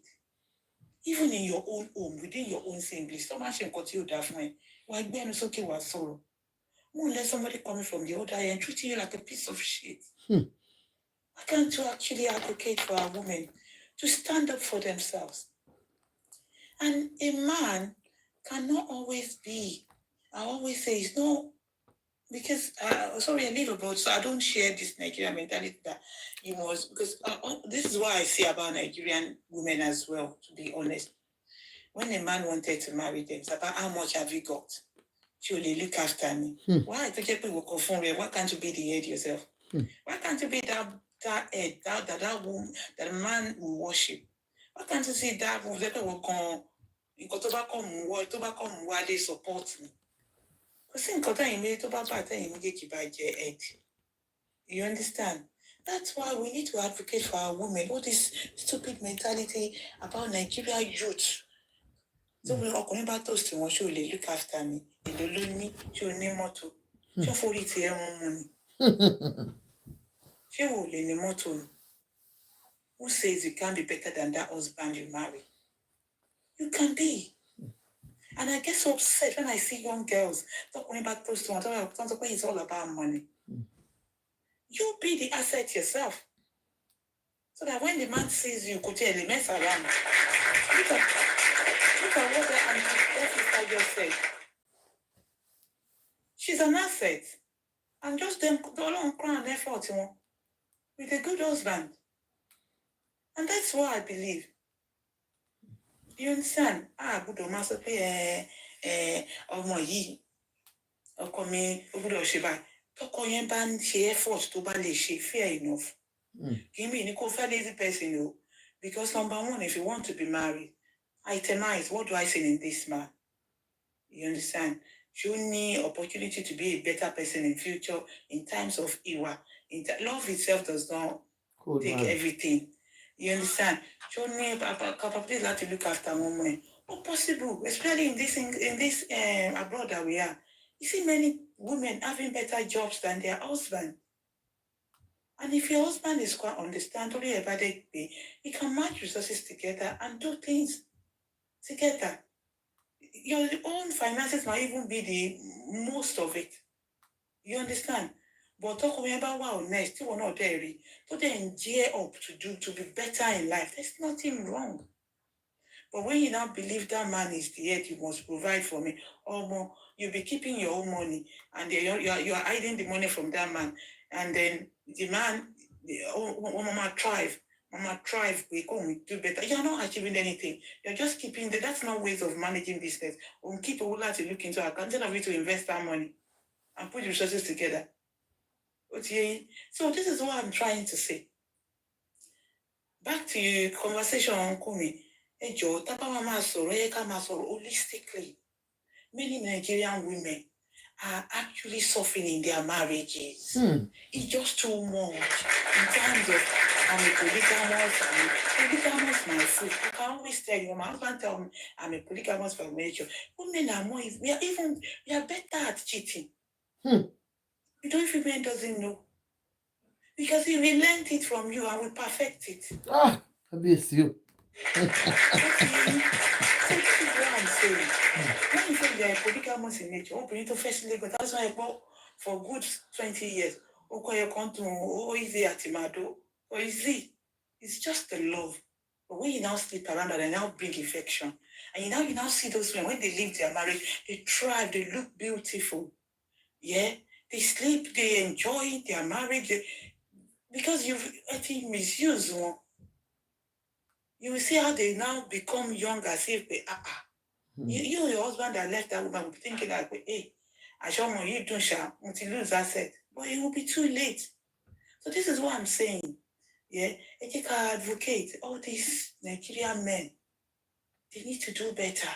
Even in your own home, within your own siblings, so much in continue that fine. Why be okay with sorrow? Won't let somebody coming from the other end treating you like a piece of shit. Why can't you actually advocate for a woman to stand up for themselves? And a man cannot always be. I always say it's not because sorry, I live abroad, so I don't share this Nigerian mentality that you must, because this is what I say about Nigerian women as well, to be honest. When a man wanted to marry them, it's about how much have you got? She will look after me. Why? Why can't you be the head yourself? Why can't you be that head, that woman, that man will worship? Why can't you see that woman that will come? They support me. You understand? That's why we need to advocate for our women. All this stupid mentality about Nigeria youth. So we are going back to one show look after me. They don't loan me, show name motto. Show for it here money. Show the motto. Who says you can't be better than that husband you marry? You can be. And I get so upset when I see young girls talking about those two. It's all about money. You be the asset yourself. So that when the man sees you, could tell the mess around. Look at what that sister just said. She's an asset. And just them don't crown effort with a good husband. And that's what I believe. You understand? Good master pay effort to fair enough. Give me a lazy person, because number one, if you want to be married, itemize what do I say in this man? You understand? You need opportunity to be a better person in future in times of Iwa. Love itself does not take everything. You understand? You need capability to look after women. What possible, especially in this abroad that we are. You see many women having better jobs than their husband. And if your husband is quite understandably about it, he can match resources together and do things together. Your own finances might even be the most of it. You understand? But talk about wow, next, you will not dairy. So then gear up to be better in life. There's nothing wrong. But when you now believe that man is the head, you must provide for me, or more, you'll be keeping your own money, and you're hiding the money from that man. And then the man, Mama thrive, we come do better. You're not achieving anything. You're just keeping that's not ways of managing business. We'll keep a whole lot to look into account instead of you to invest that money and put resources together. Okay. So this is what I'm trying to say. Back to your conversation on Kumi. Holistically. Many Nigerian women are actually suffering in their marriages. It's just too much in terms of I'm a polygamous, polygamous my food. I can always tell you, my husband tell me I'm a polygamous by nature. Women are more, we are better at cheating. You don't think men doesn't know. Because he will learn it from you and will perfect it. I miss you. So this is what I'm saying. When you say they are polygamous in nature, open to first Lagos, that's why I go for good 20 years. Easy at Timado, or easy. It's just the love. But when you now sleep around and they now bring infection, and you now see those men, when they leave their marriage, they thrive, they look beautiful. Yeah? They sleep, they enjoy their marriage. Because you've misused one. You will see how they now become young as if they your husband that left that woman will be thinking like, hey, I show you don't shall until lose asset. But it will be too late. So this is what I'm saying. Yeah, I think I advocate all these Nigerian men. They need to do better.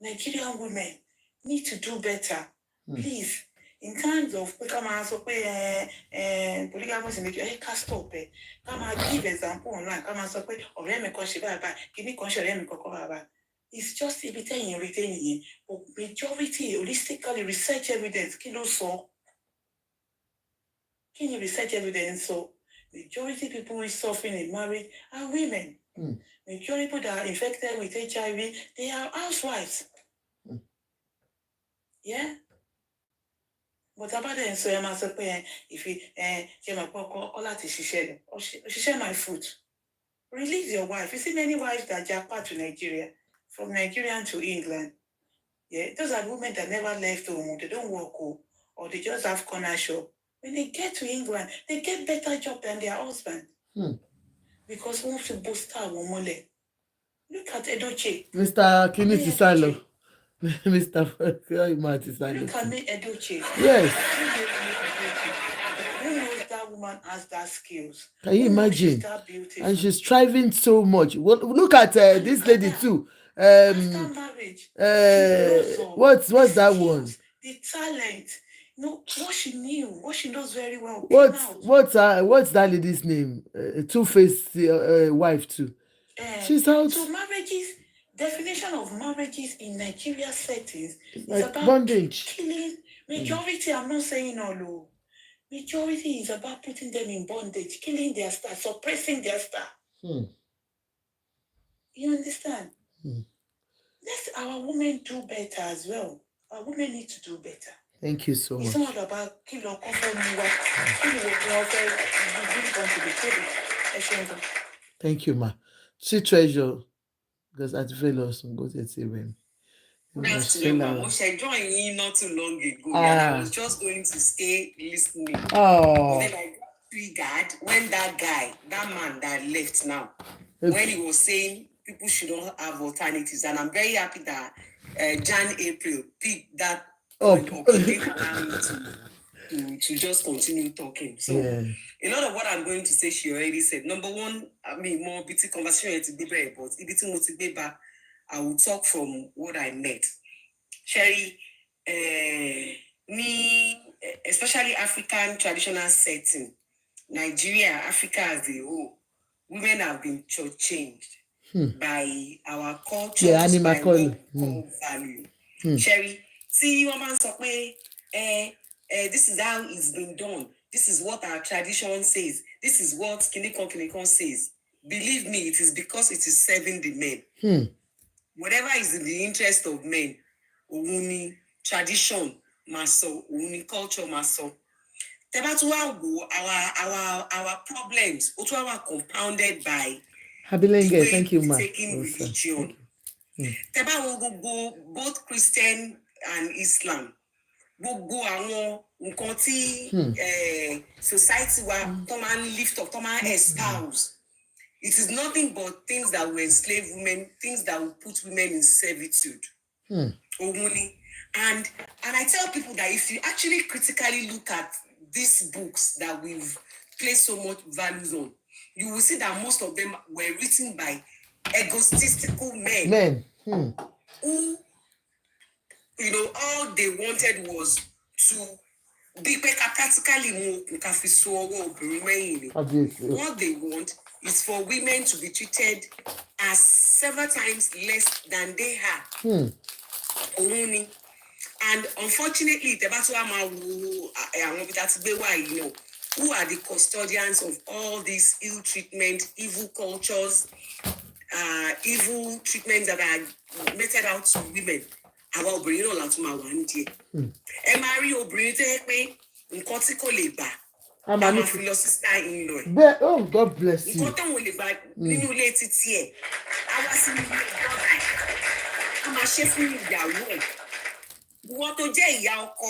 Nigerian women need to do better. Please. In terms of polygamous in nature, can't stop it. Come and give example online. Come and say, "Ọ̀rẹ́ mi kan ṣe báyìí, kíní kan ṣe ọ̀rẹ́ mi kan báyìí." It's just a bit in retaining, but majority, holistically, research evidence, Can you research evidence? So, majority people who are suffering in marriage are women. Majority people that are infected with HIV, they are housewives. Yeah? But about the so I'm as if you share my food. Release your wife. You see many wives that jackpot to Nigeria, from Nigerian to England. Yeah, those are women that never left home. They don't work home, or they just have corner shop. When they get to England, they get better job than their husband. Because one should boost our woman. Look at Edoche. Mr. Kiniti Salo. Mr. Martin Salo. Look at me, Edoche. Yes. Who knows that woman has that skills? Can you imagine? And she's striving so much. Well, look at this lady too. After marriage, what's that skills, one? The talent. No, what she knew, what she knows very well. What's that lady's name? Two-Faced wife too. She's out. So marriages, definition of marriages in Nigeria settings is like about bondage. Killing. Majority, I'm not saying all. Majority is about putting them in bondage, killing their star, suppressing their star. You understand? Let our women do better as well. Our women need to do better. Thank you so much. It's not about Thank you, ma. She treasure because at Velos go to see when. Good afternoon, ma'am. I joined in not too long ago, and I was just going to stay listening. Oh. Then I got triggered when that man that left now, when he was saying people shouldn't have alternatives, and I'm very happy that Jan April picked that up to just continue talking. So a lot of what I'm going to say, she already said. Number one, I mean, more BT conversation to be very, but if I will talk from what I met. Sherry, me, especially African traditional setting, Nigeria, Africa as a whole, women have been shortchanged by our culture, by what we call value. Sherry, see, woman say, this is how it's been done. This is what our tradition says. This is what Kinikon says. Believe me, it is because it is serving the men. Whatever is in the interest of men, Uni tradition, maso, Uni culture, maso. Our problems, are compounded by thank you, ma. Taking religion. Both Christian and Islam. Gbogbo àwọn nǹkan tí society wa tó máa ń lift up, tó máa ń espouse. It is nothing but things that will enslave women, things that will put women in servitude. And I tell people that if you actually critically look at these books that we've placed so much values on, you will see that most of them were written by egotistical men. Who, all they wanted was to be practically what they want is for women to be treated as several times less than they are. And unfortunately, who are the custodians of all these ill treatment, evil cultures, evil treatments that are meted out to women? Our obìnrin náà láti máa wà ní díẹ̀. Ẹ máa rí obìnrin tó yẹ pé nǹkan tí kò lè gbà a máa fi lọ sí sister-in-law ẹ̀. Oh, God bless you. Nǹkan tóun lè gbà nínú ilé títí ẹ̀ á wá sí ilé ìjọba ẹ̀ á máa ṣe fún ìyàwó ẹ̀. Ìwọ tó jẹ́ ìyá ọkọ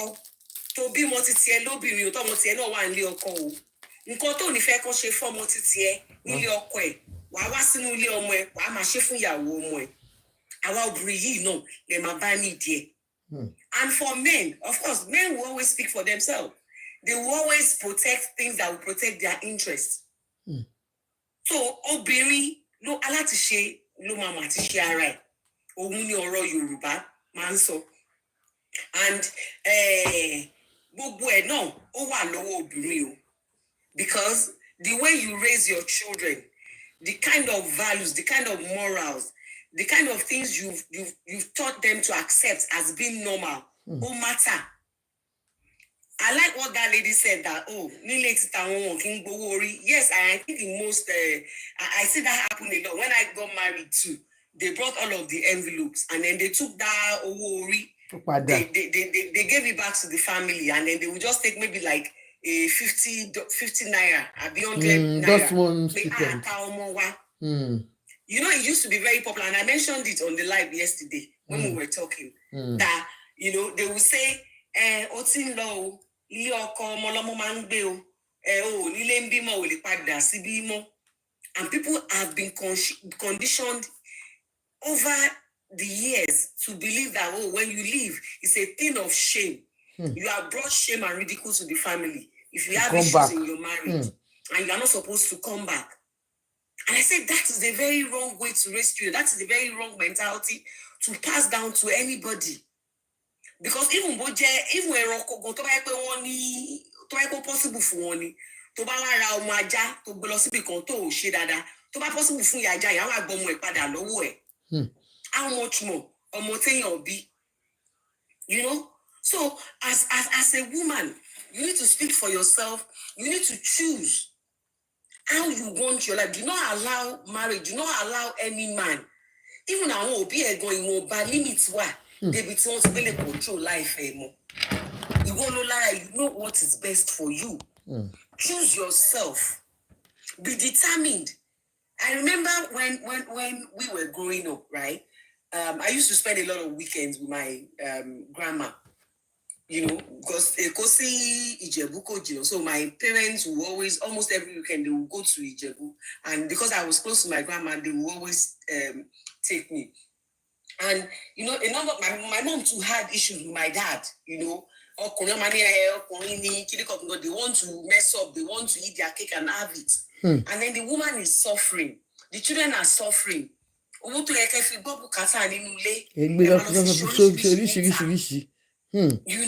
tó bímọ títí ẹ lóbìnrin ò tọ́mọ tiẹ̀ náà wà nílé ọkọ o. Nǹkan tó ní fẹ́ kó ṣe fọ́mọ títí ẹ nílé ọkọ ẹ̀ wàá wá sínú ilé ọmọ ẹ̀ wàá máa ṣe fún ìyàwó ọmọ ẹ̀. Our obìnrin no, they ma buy me there. And for men, of course, men will always speak for themselves. They will always protect things that will protect their interests. So, obìnrin ló aláti ṣe ló máa mà ti ṣe ara ẹ̀. Òun ni ọ̀rọ̀ Yorùbá máa ń sọ. And gbogbo ẹ̀ náà ó wà lọ́wọ́ obìnrin o. Because the way you raise your children, the kind of values, the kind of morals, the kind of things you've taught them to accept as being normal, no matter. I like what that lady said that, yes, I think in most, I see that happen a lot. When I got married too, they brought all of the envelopes and then they took that ori, they gave it back to the family and then they would just take maybe like a 50 naira, a 100 naira. You know, it used to be very popular, and I mentioned it on the live yesterday when we were talking, that, you know, they would say, Otin low, and people have been conditioned over the years to believe that, when you leave, it's a thing of shame. You have brought shame and ridicule to the family if you have issues in your marriage and you are not supposed to come back. And I said that is a very wrong way to raise children. That is a very wrong mentality to pass down to anybody. Because even possible for one, to ba wa ra ọmọ ajá to gbé lọ síbi kan tó ò ṣe dáadáa, tó bá possible fún ìyá ajá, ìyá wa gbọ́ ọmọ ẹ̀ padà lọ́wọ́ ẹ̀. How much more ọmọ téèyàn bí? You know? So as a woman, you need to speak for yourself. You need to choose how you want your life. Do not allow marriage. Do not allow any man. Even our OBA going by limits. Why? They be told to control life anymore. You won't lie. You know what is best for you. Choose yourself. Be determined. I remember when we were growing up, right? I used to spend a lot of weekends with my grandma. You know, because so my parents will always, almost every weekend, they will go to Ijebu. And because I was close to my grandma, they will always take me. And, you know, my mom too had issues with my dad, you know. They want to mess up, they want to eat their cake and have it. And then the woman is suffering. The children are suffering. You